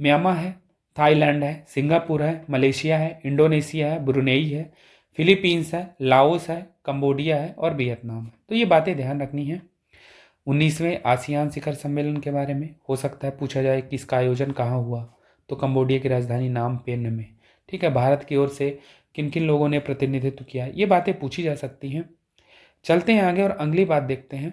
म्यांमार है, थाईलैंड है, सिंगापुर है, मलेशिया है, इंडोनेशिया है, ब्रुनेई है, फिलीपींस है, लाओस है, कंबोडिया है और वियतनाम है। तो ये बातें ध्यान रखनी है। 19वें आसियान शिखर सम्मेलन के बारे में हो सकता है पूछा जाए कि इसका आयोजन कहाँ हुआ, तो कंबोडिया की राजधानी नामपेन में, ठीक है। भारत की ओर से किन किन लोगों ने प्रतिनिधित्व किया, ये बातें पूछी जा सकती हैं। चलते हैं आगे और अगली बात देखते हैं।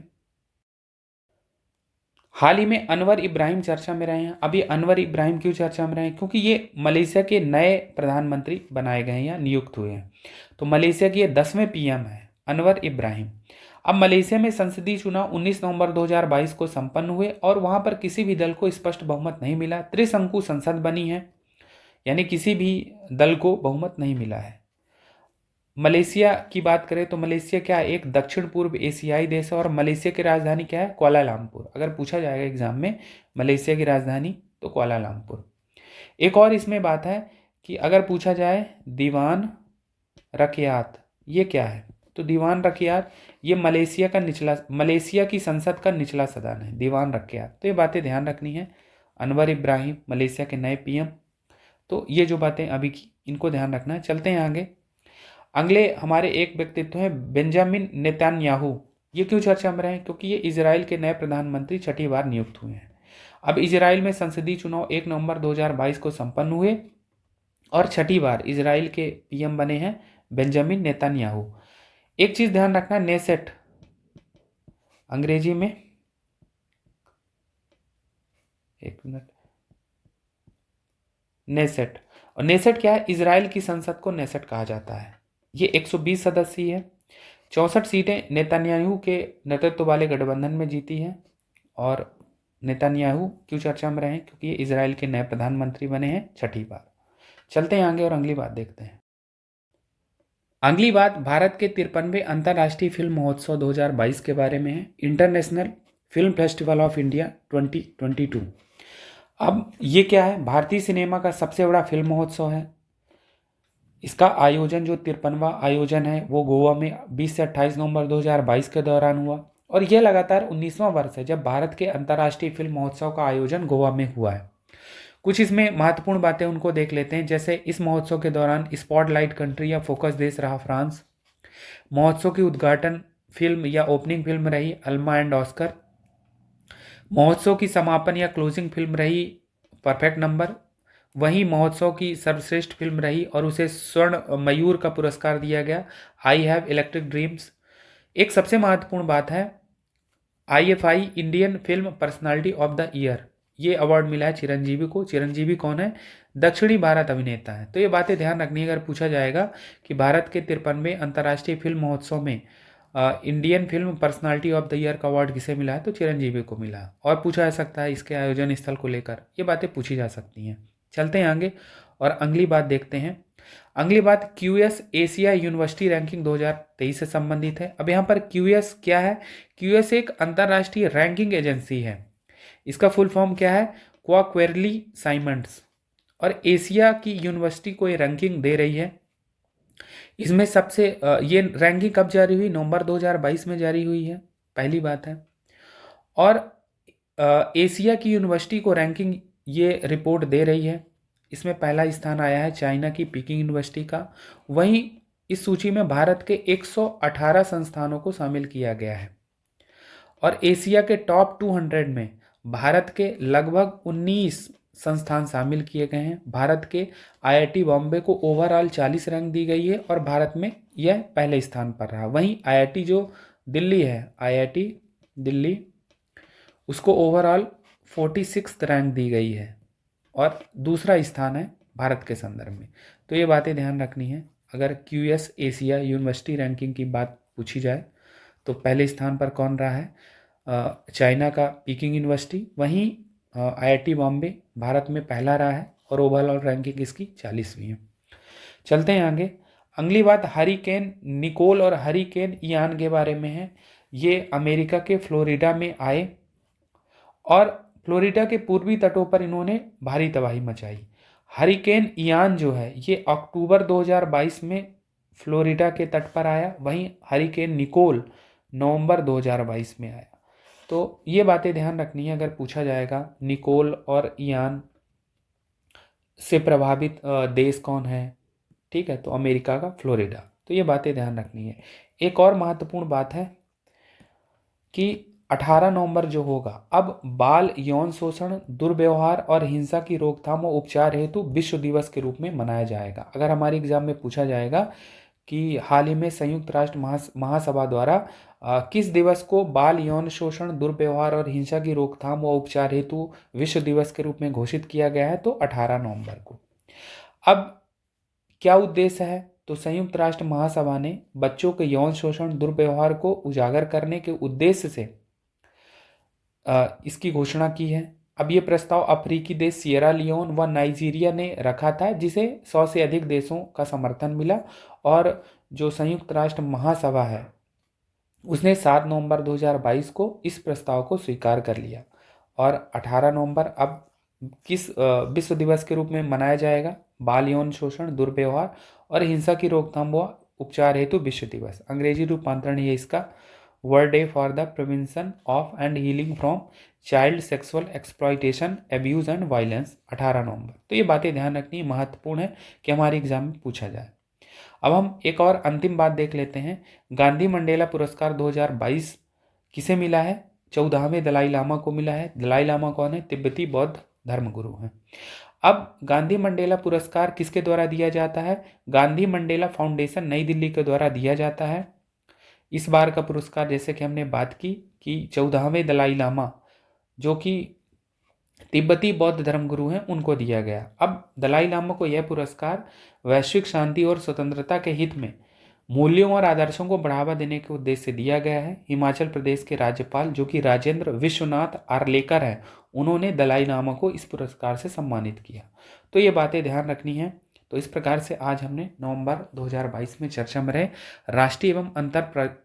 हाल ही में अनवर इब्राहिम चर्चा में रहे हैं। अब ये अनवर इब्राहिम क्यों चर्चा में रहे हैं? क्योंकि ये मलेशिया के नए प्रधानमंत्री बनाए गए हैं या नियुक्त हुए हैं। तो मलेशिया के ये 10वें PM है अनवर इब्राहिम। अब मलेशिया में संसदीय चुनाव 19 नवंबर 2022 को संपन्न हुए, और वहां पर किसी भी दल को स्पष्ट बहुमत नहीं मिला। त्रिशंकु संसद बनी है, यानी किसी भी दल को बहुमत नहीं मिला है। मलेशिया की बात करें तो मलेशिया क्या है? एक दक्षिण पूर्व एशियाई देश है, और मलेशिया की राजधानी क्या है? कुआलालंपुर। अगर पूछा जाएगा एग्जाम में मलेशिया की राजधानी तो कुआलालंपुर। एक और इसमें बात है कि अगर पूछा जाए दीवान रकियात, ये क्या है? तो दीवान रकियात ये मलेशिया की संसद का निचला सदन है, दीवान रकियात। तो ये बातें ध्यान रखनी है। अनवर इब्राहिम मलेशिया के नए PM, तो ये जो बातें अभी की इनको ध्यान रखना है। चलते हैं आगे। अगले हमारे एक व्यक्तित्व हैं बेंजामिन नेतन्याहू। ये क्यों चर्चा में रहे? क्योंकि ये इजराइल के नए प्रधानमंत्री छठी बार नियुक्त हुए हैं। अब इजराइल में संसदीय चुनाव 1 नवंबर 2022 को संपन्न हुए, और छठी बार इजराइल के PM बने हैं बेंजामिन नेतन्याहू। एक चीज ध्यान रखना, नेसेट अंग्रेजी में, एक मिनट, नेसेट। और नेसेट क्या है? इजराइल की संसद को नेसेट कहा जाता है। ये 120 सदस्यीय है। 64 सीटें नेतन्याहू के नेतृत्व वाले गठबंधन में जीती है। और नेतन्याहू क्यों चर्चा में रहे? क्योंकि ये इजराइल के नए प्रधानमंत्री बने हैं छठी बार। चलते हैं आगे और अगली बात देखते हैं। अगली बात भारत के 53वें अंतर्राष्ट्रीय फिल्म महोत्सव 2022 के बारे में है, international film festival of India 2022। अब ये क्या है? भारतीय सिनेमा का सबसे बड़ा फिल्म महोत्सव है। इसका आयोजन जो 53वां आयोजन है वो गोवा में 20 से 28 नवंबर 2022 के दौरान हुआ, और यह लगातार 19वां वर्ष है जब भारत के अंतर्राष्ट्रीय फिल्म महोत्सव का आयोजन गोवा में हुआ है। कुछ इसमें महत्वपूर्ण बातें उनको देख लेते हैं। जैसे इस महोत्सव के दौरान स्पॉटलाइट कंट्री या फोकस देश रहा फ्रांस। महोत्सव की उद्घाटन फिल्म या ओपनिंग फिल्म रही अल्मा एंड ऑस्कर। महोत्सव की समापन या क्लोजिंग फिल्म रही परफेक्ट नंबर। वहीं महोत्सव की सर्वश्रेष्ठ फिल्म रही और उसे स्वर्ण मयूर का पुरस्कार दिया गया, आई हैव इलेक्ट्रिक ड्रीम्स। एक सबसे महत्वपूर्ण बात है IFI Indian film personality of the year, ये अवार्ड मिला है चिरंजीवी को। चिरंजीवी कौन है? दक्षिणी भारत अभिनेता है। तो ये बातें ध्यान रखनी है अगर पूछा जाएगा कि भारत के 53वें अंतर्राष्ट्रीय फिल्म महोत्सव में Indian film personality of the year का अवार्ड किसे मिला है? तो चिरंजीवी को मिला है। और पूछा जा सकता है इसके आयोजन स्थल को लेकर, ये बातें पूछी जा सकती हैं। चलते हैं आगे और अगली बात देखते हैं। अगली बात QS एशिया यूनिवर्सिटी रैंकिंग 2023 से संबंधित है। अब यहाँ पर QS क्या है? QS एक अंतर्राष्ट्रीय रैंकिंग एजेंसी है। इसका फुल फॉर्म क्या है? क्वाक्वेरली साइमंड्स। और एशिया की यूनिवर्सिटी को ये रैंकिंग दे रही है। इसमें सबसे ये रैंकिंग कब जारी हुई? नवंबर 2022 में जारी हुई है, पहली बात है। और एशिया की यूनिवर्सिटी को रैंकिंग ये रिपोर्ट दे रही है। इसमें पहला स्थान आया है चाइना की पीकिंग यूनिवर्सिटी का। वहीं इस सूची में भारत के 118 संस्थानों को शामिल किया गया है। और एशिया के टॉप 200 में भारत के लगभग 19 संस्थान शामिल किए गए हैं। भारत के IIT बॉम्बे को ओवरऑल 40 रैंक दी गई है और भारत में यह पहले स्थान पर रहा। वहीं IIT जो दिल्ली है, IIT दिल्ली, उसको ओवरऑल 46 रैंक दी गई है और दूसरा स्थान है भारत के संदर्भ में। तो ये बातें ध्यान रखनी है अगर QS एशिया यूनिवर्सिटी रैंकिंग की बात पूछी जाए। तो पहले स्थान पर कौन रहा है? चाइना का पीकिंग यूनिवर्सिटी। वहीं IIT बॉम्बे भारत में पहला रहा है और ओवरऑल रैंकिंग इसकी 40वीं है। चलते हैं आगे। अगली बात हरिकेन निकोल और हरिकेन इयान के बारे में है। ये अमेरिका के फ्लोरिडा में आए और फ्लोरिडा के पूर्वी तटों पर इन्होंने भारी तबाही मचाई। हरिकेन इयान जो है ये अक्टूबर 2022 में फ्लोरिडा के तट पर आया। वहीं हरिकेन निकोल नवंबर 2022 में आया। तो ये बातें ध्यान रखनी है अगर पूछा जाएगा निकोल और इयान से प्रभावित देश कौन है, ठीक है, तो अमेरिका का फ्लोरिडा। तो ये बातें ध्यान रखनी है। एक और महत्वपूर्ण बात है कि 18 नवंबर जो होगा, अब बाल यौन शोषण, दुर्व्यवहार और हिंसा की रोकथाम और उपचार हेतु विश्व दिवस के रूप में मनाया जाएगा। अगर हमारे एग्जाम में पूछा जाएगा कि हाल ही में संयुक्त राष्ट्र महासभा द्वारा किस दिवस को बाल यौन शोषण, दुर्व्यवहार और हिंसा की रोकथाम व उपचार हेतु विश्व दिवस के रूप में घोषित किया गया है, तो 18 नवंबर को। अब क्या उद्देश्य है? तो संयुक्त राष्ट्र महासभा ने बच्चों के यौन शोषण, दुर्व्यवहार को उजागर करने के उद्देश्य से इसकी घोषणा की है। अब ये प्रस्ताव अफ्रीकी देश सिएरा लियोन व नाइजीरिया ने रखा था, जिसे 100 से अधिक देशों का समर्थन मिला। और जो संयुक्त राष्ट्र महासभा है उसने 7 नवंबर 2022 को इस प्रस्ताव को स्वीकार कर लिया। और 18 नवंबर अब किस विश्व दिवस के रूप में मनाया जाएगा? बाल यौन शोषण, दुर्व्यवहार और हिंसा की रोकथाम व उपचार हेतु विश्व दिवस। अंग्रेजी रूपांतरण ये इसका world day for the prevention of and healing from child sexual exploitation, abuse and violence, 18 नवंबर। तो ये बातें ध्यान रखनी महत्वपूर्ण है कि हमारे एग्जाम में पूछा जाए। अब हम एक और अंतिम बात देख लेते हैं। गांधी मंडेला पुरस्कार 2022 किसे मिला है? 14वें दलाई लामा को मिला है। दलाई लामा कौन है? तिब्बती बौद्ध धर्मगुरु हैं। अब गांधी मंडेला पुरस्कार किसके द्वारा दिया जाता है? गांधी मंडेला फाउंडेशन नई दिल्ली के द्वारा दिया जाता है। इस बार का पुरस्कार जैसे कि हमने बात की कि 14वें दलाई लामा जो कि तिब्बती बौद्ध धर्मगुरु हैं उनको दिया गया। अब दलाई लामा को यह पुरस्कार वैश्विक शांति और स्वतंत्रता के हित में मूल्यों और आदर्शों को बढ़ावा देने के उद्देश्य से दिया गया है। हिमाचल प्रदेश के राज्यपाल जो कि राजेंद्र विश्वनाथ आर्लेकर हैं, उन्होंने दलाई लामा को इस पुरस्कार से सम्मानित किया। तो ये बातें ध्यान रखनी है। तो इस प्रकार से आज हमने नवंबर 2022 में चर्चा में रहे राष्ट्रीय एवं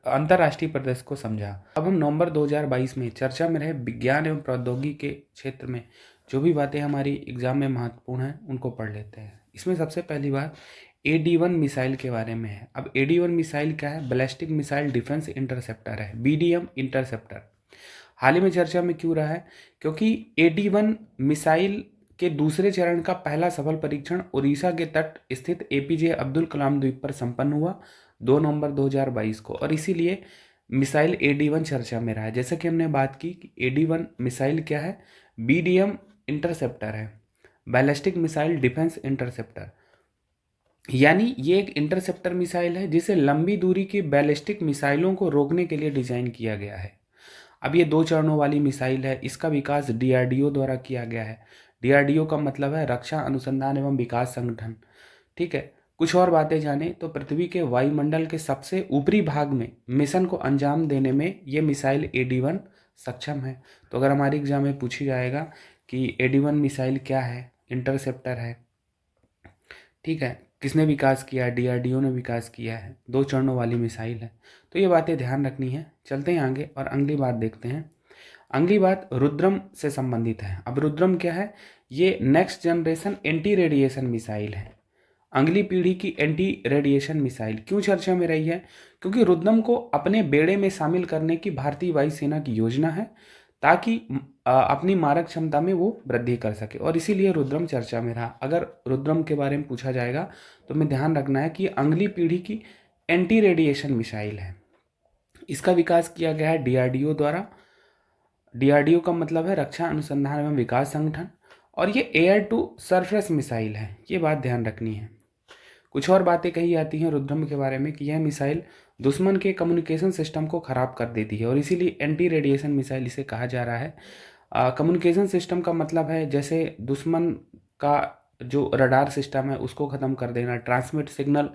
अंतर्राष्ट्रीय प्रदेश को समझा। अब हम नवंबर 2022 में चर्चा में रहे विज्ञान एवं प्रौद्योगिकी के क्षेत्र में जो भी बातें हमारी एग्जाम में महत्वपूर्ण हैं उनको पढ़ लेते हैं। इसमें सबसे पहली बात AD-1 मिसाइल के बारे में है। अब AD-1 मिसाइल क्या है? बैलिस्टिक मिसाइल डिफेंस इंटरसेप्टर है, BDM इंटरसेप्टर। हाल ही में चर्चा में क्यों रहा है? क्योंकि AD-1 मिसाइल के दूसरे चरण का पहला सफल परीक्षण उड़ीसा के तट स्थित APJ अब्दुल कलाम द्वीप पर संपन्न हुआ 2 नवंबर 2022 को, और इसीलिए मिसाइल AD-1 चर्चा में रहा है। जैसे कि हमने बात की कि AD-1 मिसाइल क्या है? BDM इंटरसेप्टर है, बैलिस्टिक मिसाइल डिफेंस इंटरसेप्टर। यानी ये एक इंटरसेप्टर मिसाइल है जिसे लंबी दूरी की बैलिस्टिक मिसाइलों को रोकने के लिए डिजाइन किया गया है। अब ये 2 चरणों वाली मिसाइल है, इसका विकास डीआरडीओ द्वारा किया गया है। डीआरडीओ का मतलब है रक्षा अनुसंधान एवं विकास संगठन, ठीक है। कुछ और बातें जाने तो पृथ्वी के वायुमंडल के सबसे ऊपरी भाग में मिशन को अंजाम देने में ये मिसाइल AD-1 सक्षम है। तो अगर हमारे एग्जाम में पूछी जाएगा कि AD-1 मिसाइल क्या है, इंटरसेप्टर है, ठीक है, किसने विकास किया है, डीआरडीओ ने विकास किया है, 2 चरणों वाली मिसाइल है। तो ये बातें ध्यान रखनी है। चलते हैं आगे और अगली बात देखते हैं। अगली बात रुद्रम से संबंधित है। अब रुद्रम क्या है? ये next generation anti radiation missile है, अगली पीढ़ी की एंटी रेडिएशन मिसाइल। क्यों चर्चा में रही है? क्योंकि रुद्रम को अपने बेड़े में शामिल करने की भारतीय वायुसेना की योजना है, ताकि अपनी मारक क्षमता में वो वृद्धि कर सके, और इसीलिए रुद्रम चर्चा में रहा। अगर रुद्रम के बारे में पूछा जाएगा तो हमें ध्यान रखना है कि अगली पीढ़ी की एंटी रेडिएशन मिसाइल है। इसका विकास किया गया है डीआरडीओ द्वारा। डीआरडीओ का मतलब है रक्षा अनुसंधान एवं विकास संगठन, और ये एयर टू सरफेस मिसाइल है, ये बात ध्यान रखनी है। कुछ और बातें कही जाती हैं रुद्रम के बारे में कि यह मिसाइल दुश्मन के कम्युनिकेशन सिस्टम को खराब कर देती है, और इसीलिए एंटी रेडिएशन मिसाइल इसे कहा जा रहा है। कम्युनिकेशन सिस्टम का मतलब है जैसे दुश्मन का जो रडार सिस्टम है उसको ख़त्म कर देना, ट्रांसमिट सिग्नल,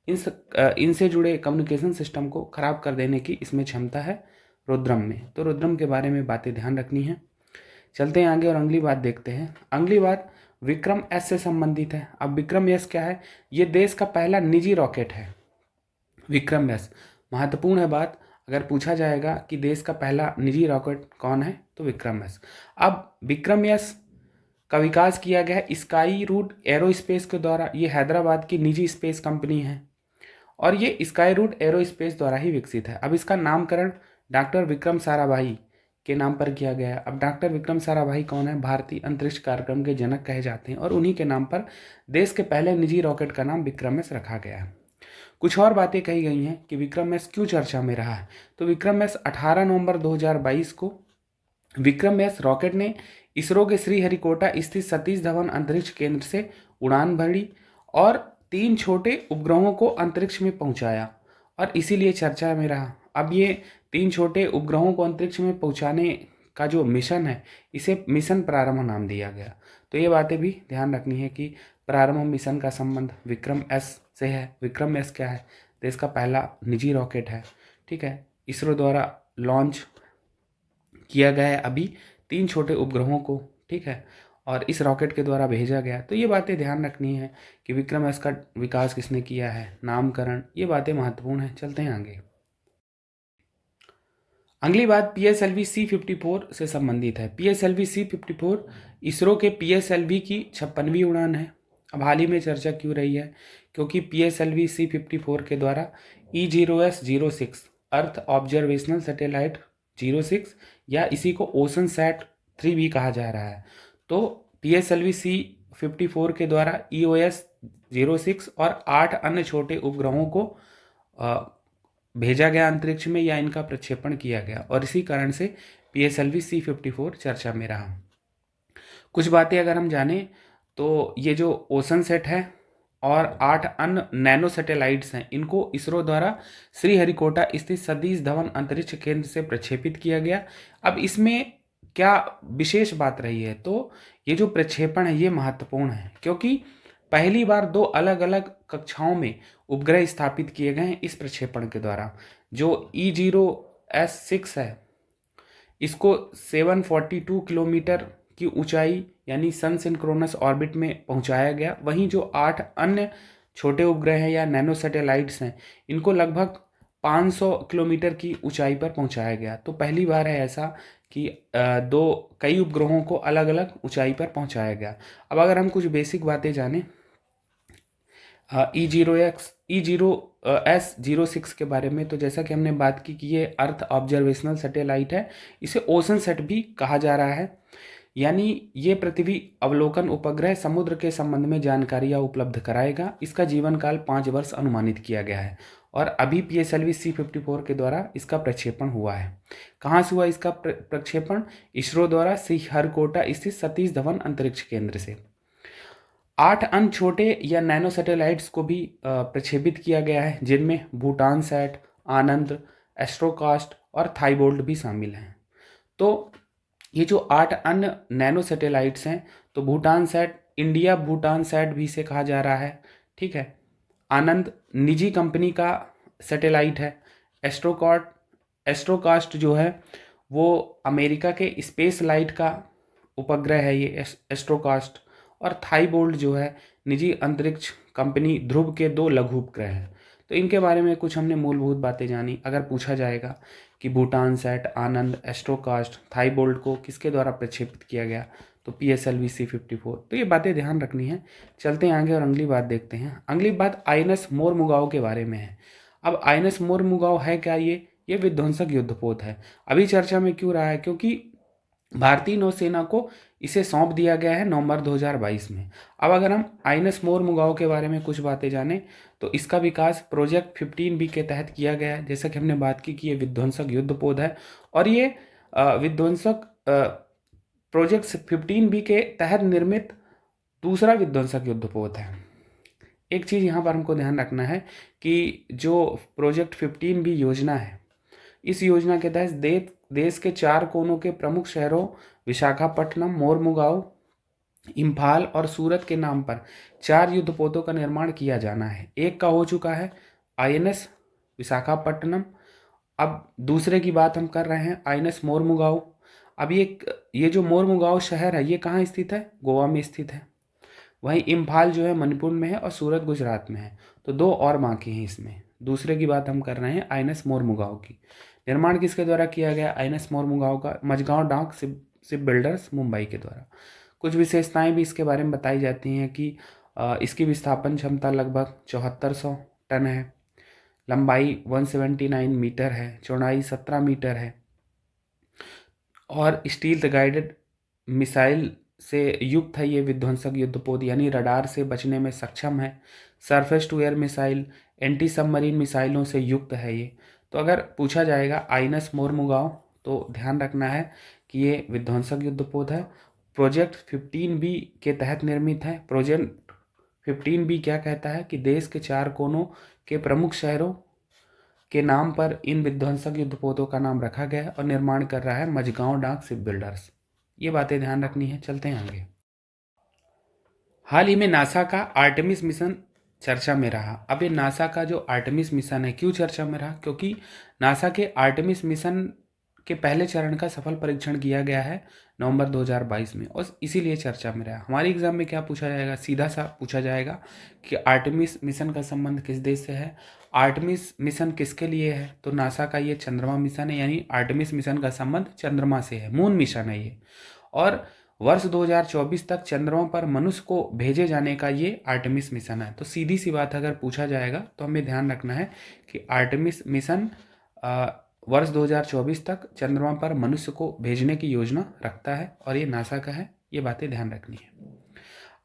इनसे जुड़े कम्युनिकेशन सिस्टम को ख़राब कर देने की इसमें क्षमता है रुद्रम में। तो रुद्रम के बारे में बातें ध्यान रखनी है। चलते हैं आगे और अगली बात देखते हैं। अगली बात विक्रम एस से संबंधित है। अब विक्रम एस क्या है? ये देश का पहला निजी रॉकेट है। विक्रम एस महत्वपूर्ण है बात, अगर पूछा जाएगा कि देश का पहला निजी रॉकेट कौन है तो विक्रम एस। अब विक्रम एस का विकास किया गया है स्काई रूट एरोस्पेस के द्वारा। ये हैदराबाद की निजी स्पेस कंपनी है और ये स्काई रूट एरोस्पेस द्वारा ही विकसित है। अब इसका नामकरण डॉक्टर विक्रम साराभाई के नाम पर किया गया है। अब डॉक्टर विक्रम साराभाई कौन है? भारतीय अंतरिक्ष कार्यक्रम के जनक कहे जाते हैं, और उन्हीं के नाम पर देश के पहले निजी रॉकेट का नाम विक्रम एस रखा गया है। कुछ और बातें कही गई हैं कि विक्रम एस क्यों चर्चा में रहा है। तो विक्रम एस 18 नवंबर 2022 को विक्रम एस रॉकेट ने इसरो के श्रीहरिकोटा स्थित सतीश धवन अंतरिक्ष केंद्र से उड़ान भरी और 3 छोटे उपग्रहों को अंतरिक्ष में पहुंचाया, और इसीलिए चर्चा में रहा। अब ये 3 छोटे उपग्रहों को अंतरिक्ष में पहुंचाने का जो मिशन है, इसे मिशन प्रारंभ नाम दिया गया। तो ये बातें भी ध्यान रखनी है कि प्रारंभ मिशन का संबंध विक्रम एस से है। विक्रम एस क्या है? देश का पहला निजी रॉकेट है, ठीक है, इसरो द्वारा लॉन्च किया गया है अभी 3 छोटे उपग्रहों को, ठीक है, और इस रॉकेट के द्वारा भेजा गया। तो ये बातें ध्यान रखनी है कि विक्रम एस का विकास किसने किया है, नामकरण, ये बातें महत्वपूर्ण है। चलते हैं आगे। अगली बात PSLV C-54 से संबंधित है। PSLV C-54 इसरो के PSLV की 56वीं उड़ान है। अब हाल ही में चर्चा क्यों रही है? क्योंकि PSLV C-54 के द्वारा E0S-06 अर्थ ऑब्जर्वेशनल सैटेलाइट 06 या इसी को ओशन सैट 3 भी कहा जा रहा है। तो PSLV C-54 के द्वारा EOS-06 और 8 अन्य छोटे उपग्रहों को भेजा गया अंतरिक्ष में या इनका प्रक्षेपण किया गया, और इसी कारण से PSLV C-54 चर्चा में रहा। कुछ बातें अगर हम जानें तो ये जो ओशन सेट है और 8 अन्य नैनो सैटेलाइट्स हैं, इनको इसरो द्वारा श्रीहरिकोटा स्थित सतीश धवन अंतरिक्ष केंद्र से प्रक्षेपित किया गया। अब इसमें क्या विशेष बात रही है? तो ये जो प्रक्षेपण है ये महत्वपूर्ण है, क्योंकि पहली बार 2 अलग अलग कक्षाओं में उपग्रह स्थापित किए गए हैं इस प्रक्षेपण के द्वारा। जो E0S-6 है, इसको 742 किलोमीटर की ऊंचाई यानी सन सिंक्रोनस ऑर्बिट में पहुंचाया गया। वहीं जो 8 अन्य छोटे उपग्रह हैं या नैनो सैटेलाइट्स हैं, इनको लगभग 500 किलोमीटर की ऊंचाई पर पहुंचाया गया। तो पहली बार है ऐसा कि कई उपग्रहों को अलग अलग ऊंचाई पर पहुंचाया गया। अब अगर हम कुछ बेसिक बातें जानें E0S-06 के बारे में, तो जैसा कि हमने बात की कि ये अर्थ ऑब्जर्वेशनल सैटेलाइट है, इसे ओशन सेट भी कहा जा रहा है। यानी ये पृथ्वी अवलोकन उपग्रह समुद्र के संबंध में जानकारियाँ उपलब्ध कराएगा। इसका जीवन काल 5 वर्ष अनुमानित किया गया है, और अभी PSLV C-54 के द्वारा इसका प्रक्षेपण हुआ है। कहाँ से हुआ इसका प्रक्षेपण? इसरो द्वारा श्रीहरिकोटा स्थित सतीश धवन अंतरिक्ष केंद्र से। 8 अन्य छोटे या नैनो सैटेलाइट्स को भी प्रक्षेपित किया गया है, जिनमें भूटान सैट, आनंद, एस्ट्रोकास्ट और थाईबोल्ट भी शामिल हैं। तो ये जो 8 अन्य नैनो सैटेलाइट्स हैं, तो Bhutan sat, India Bhutan sat भी इसे कहा जा रहा है, ठीक है। आनंद निजी कंपनी का सैटेलाइट है। एस्ट्रोकास्ट जो है वो अमेरिका के स्पेस लाइट का उपग्रह है ये एस्ट्रोकास्ट। और थाईबोल्ट जो है निजी अंतरिक्ष कंपनी ध्रुव के 2 लघु उपग्रह हैं। तो इनके बारे में कुछ हमने मूलभूत बातें जानी। अगर पूछा जाएगा कि भूटान सैट, आनंद, एस्ट्रोकास्ट, थाईबोल्ट को किसके द्वारा प्रक्षेपित किया गया, तो PSLV C-54। तो ये बातें ध्यान रखनी है। चलते हैं आगे और अगली बात देखते हैं। अगली बात INS मोरमुगाओ के बारे में है। अब INS मोरमुगाओ है क्या? ये विध्वंसक युद्धपोत है। अभी चर्चा में क्यों रहा है? क्योंकि भारतीय नौसेना को इसे सौंप दिया गया है नवंबर 2022 में। अब अगर हम INS मोरमुगाओ के बारे में कुछ बातें जानें, तो इसका विकास प्रोजेक्ट 15B के तहत किया गया है। जैसा कि हमने बात की कि ये विध्वंसक युद्धपोत है, और ये विध्वंसक प्रोजेक्ट 15B के तहत निर्मित दूसरा विध्वंसक युद्धपोत है। एक चीज़ यहाँ पर हमको ध्यान रखना है कि जो प्रोजेक्ट 15B योजना है, इस योजना के तहत देश के 4 कोनों के प्रमुख शहरों विशाखापट्टनम, मोरमुगाओ, इम्फाल और सूरत के नाम पर 4 युद्धपोतों का निर्माण किया जाना है। एक का हो चुका है INS विशाखापट्टनम। अब दूसरे की बात हम कर रहे हैं INS मोरमुगाओ। अब ये जो मोरमुगाओ शहर है ये कहाँ स्थित है? गोवा में स्थित है। वहीं इम्फाल जो है मणिपुर में है और सूरत गुजरात में है। तो 2 और बाकी हैं इसमें। दूसरे की बात हम कर रहे हैं INS मोरमुगाओ की। निर्माण किसके द्वारा किया गया? INS मोरमुगाओ का मझगांव डाक शिप बिल्डर्स मुंबई के द्वारा। कुछ विशेषताएं भी इसके बारे में बताई जाती हैं कि इसकी विस्थापन क्षमता लगभग 7400 टन है, लंबाई 179 मीटर है, चौड़ाई 17 मीटर है, और स्टील गाइडेड मिसाइल से युक्त है ये विध्वंसक युद्धपोत, यानी रडार से बचने में सक्षम है। Surface to air missile, anti submarine मिसाइलों से युक्त है ये। तो अगर पूछा जाएगा INS मोरमुगाओ, तो ध्यान रखना है कि ये विध्वंसक युद्धपोत है, प्रोजेक्ट 15B के तहत निर्मित है। प्रोजेक्ट 15B क्या कहता है कि देश के 4 कोनों के प्रमुख शहरों के नाम पर इन विध्वंसक युद्धपोतों का नाम रखा गया है और निर्माण कर रहा है मझगांव डाक शिप बिल्डर्स। ये बातें ध्यान रखनी है। चलते हैं आगे। हाल ही में नासा का आर्टेमिस मिशन चर्चा में रहा। अब ये नासा का जो आर्टेमिस मिशन है क्यों चर्चा में रहा? क्योंकि नासा के आर्टेमिस मिशन के पहले चरण का सफल परीक्षण किया गया है नवंबर 2022 में, और इसीलिए चर्चा में रहा। हमारे एग्जाम में क्या पूछा जाएगा? सीधा सा पूछा जाएगा कि आर्टेमिस मिशन का संबंध किस देश से है, आर्टेमिस मिशन किसके लिए है? तो नासा का ये चंद्रमा मिशन है, यानी आर्टेमिस मिशन का संबंध चंद्रमा से है, मून मिशन है ये। और वर्ष 2024 तक चंद्रमा पर मनुष्य को भेजे जाने का ये आर्टेमिस मिशन है। तो सीधी सी बात अगर पूछा जाएगा तो हमें ध्यान रखना है कि आर्टेमिस मिशन वर्ष 2024 तक चंद्रमा पर मनुष्य को भेजने की योजना रखता है, और ये नासा का है। ये बातें ध्यान रखनी है।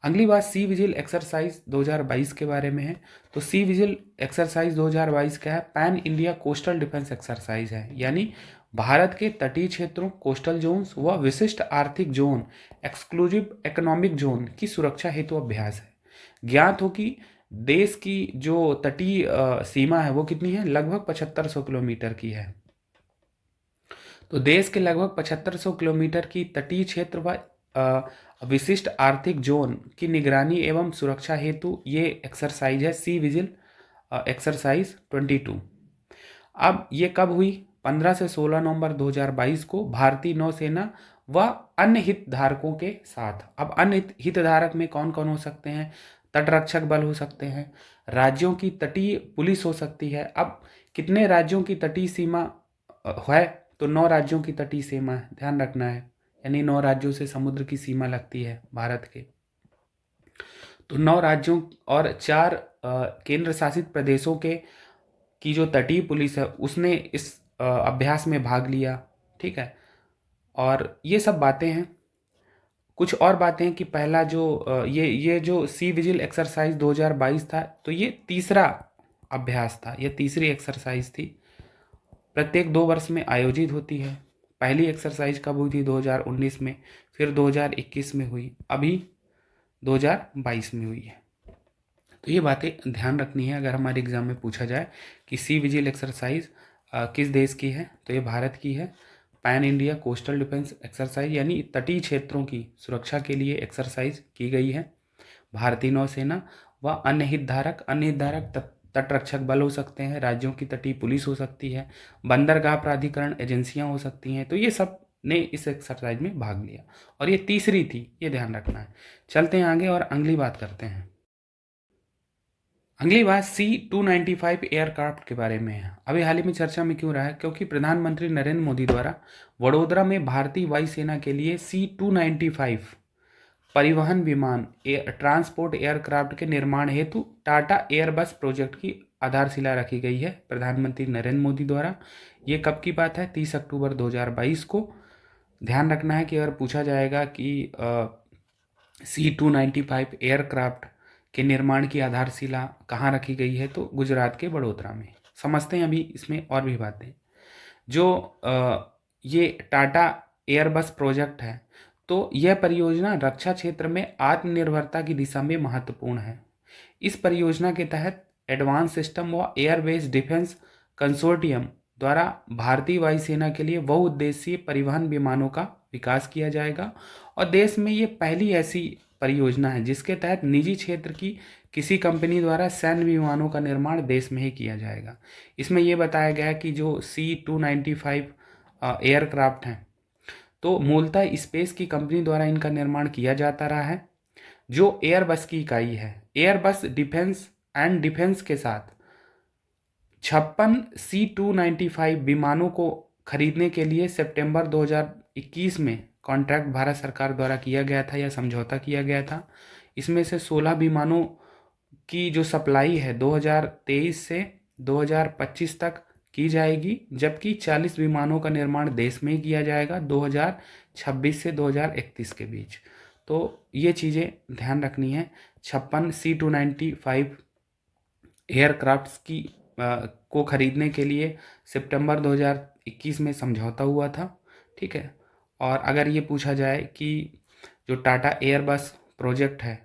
अगली बात सी विजिल एक्सरसाइज 2022 के बारे में है। तो सी विजिल एक्सरसाइज 2022 क्या है? Pan India coastal defence exercise है, यानी भारत के तटीय क्षेत्रों, कोस्टल जोन्स व विशिष्ट आर्थिक जोन, एक्सक्लूसिव इकोनॉमिक जोन की सुरक्षा हेतु अभ्यास है। ज्ञात हो कि देश की जो तटीय सीमा है वो कितनी है? लगभग 7500 किलोमीटर की है। तो देश के लगभग 7500 किलोमीटर की तटीय क्षेत्र व विशिष्ट आर्थिक जोन की निगरानी एवं सुरक्षा हेतु ये एक्सरसाइज है सी विजिल एक्सरसाइज 22। अब ये कब हुई? 15 से 16 नवंबर 2022 को भारतीय नौसेना व अन्य हितधारकों के साथ। अब अन्य हितधारक में कौन कौन हो सकते हैं? तटरक्षक बल हो सकते हैं, राज्यों की तटीय पुलिस हो सकती है। अब कितने राज्यों की तटीय सीमा है? तो 9 राज्यों की तटीय सीमा है, ध्यान रखना है, यानी 9 राज्यों से समुद्र की सीमा लगती है भारत के। तो 9 राज्यों और 4 केंद्र शासित प्रदेशों के की जो तटीय पुलिस है उसने इस अभ्यास में भाग लिया, ठीक है। और ये सब बातें हैं। कुछ और बातें हैं कि पहला जो ये जो सी विजिल एक्सरसाइज 2022 था, तो ये तीसरा अभ्यास था, ये तीसरी एक्सरसाइज थी। प्रत्येक 2 वर्ष में आयोजित होती है। पहली एक्सरसाइज कब हुई थी? 2019 में, फिर 2021 में हुई, अभी 2022 में हुई है। तो ये बातें ध्यान रखनी है अगर हमारे एग्जाम में पूछा जाए कि सी विजिल एक्सरसाइज किस देश की है, तो ये भारत की है। Pan India coastal defence exercise यानी तटीय क्षेत्रों की सुरक्षा के लिए एक्सरसाइज की गई है। भारतीय नौसेना व अन्य हितधारक तटरक्षक बल हो सकते हैं, राज्यों की तटीय पुलिस हो सकती है, बंदरगाह प्राधिकरण एजेंसियां हो सकती हैं। तो ये सब ने इस एक्सरसाइज में भाग लिया और ये तीसरी थी, ये ध्यान रखना है। चलते हैं आगे और अगली बात करते हैं। अगली बात C-295 एयरक्राफ्ट के बारे में है। अभी हाल ही में चर्चा में क्यों रहा है? क्योंकि प्रधानमंत्री नरेंद्र मोदी द्वारा वडोदरा में भारतीय वायुसेना के लिए C-295 परिवहन विमान ट्रांसपोर्ट एयरक्राफ्ट के निर्माण हेतु टाटा एयरबस प्रोजेक्ट की आधारशिला रखी गई है प्रधानमंत्री नरेंद्र मोदी द्वारा। ये कब की बात है? 30 अक्टूबर 2022 को। ध्यान रखना है कि अगर पूछा जाएगा कि C-295 एयरक्राफ्ट के निर्माण की आधारशिला कहाँ रखी गई है, तो गुजरात के बड़ोदरा में। समझते हैं अभी इसमें और भी बातें। जो ये टाटा एयरबस प्रोजेक्ट है, तो यह परियोजना रक्षा क्षेत्र में आत्मनिर्भरता की दिशा में महत्वपूर्ण है। इस परियोजना के तहत एडवांस सिस्टम व एयरबेस डिफेंस कंसोर्टियम द्वारा भारतीय वायुसेना के लिए बहुउद्देशीय परिवहन विमानों का विकास किया जाएगा और देश में ये पहली ऐसी परियोजना है जिसके तहत निजी क्षेत्र की किसी कंपनी द्वारा सैन्य विमानों का निर्माण देश में ही किया जाएगा। इसमें यह बताया गया है कि जो C-295 एयरक्राफ्ट हैं, तो मूलतः स्पेस की कंपनी द्वारा इनका निर्माण किया जाता रहा है, जो एयरबस की इकाई है। एयरबस डिफेंस के साथ 56 C-295 विमानों को खरीदने के लिए सितंबर 2021 में कॉन्ट्रैक्ट भारत सरकार द्वारा किया गया था या समझौता किया गया था। इसमें से 16 विमानों की जो सप्लाई है 2023 से 2025 तक की जाएगी, जबकि 40 विमानों का निर्माण देश में ही किया जाएगा 2026 से 2031 के बीच। तो ये चीज़ें ध्यान रखनी है। 56 C-295 एयरक्राफ्ट्स की को खरीदने के लिए सितंबर 2021 में समझौता हुआ था, ठीक है। और अगर ये पूछा जाए कि जो टाटा एयरबस प्रोजेक्ट है,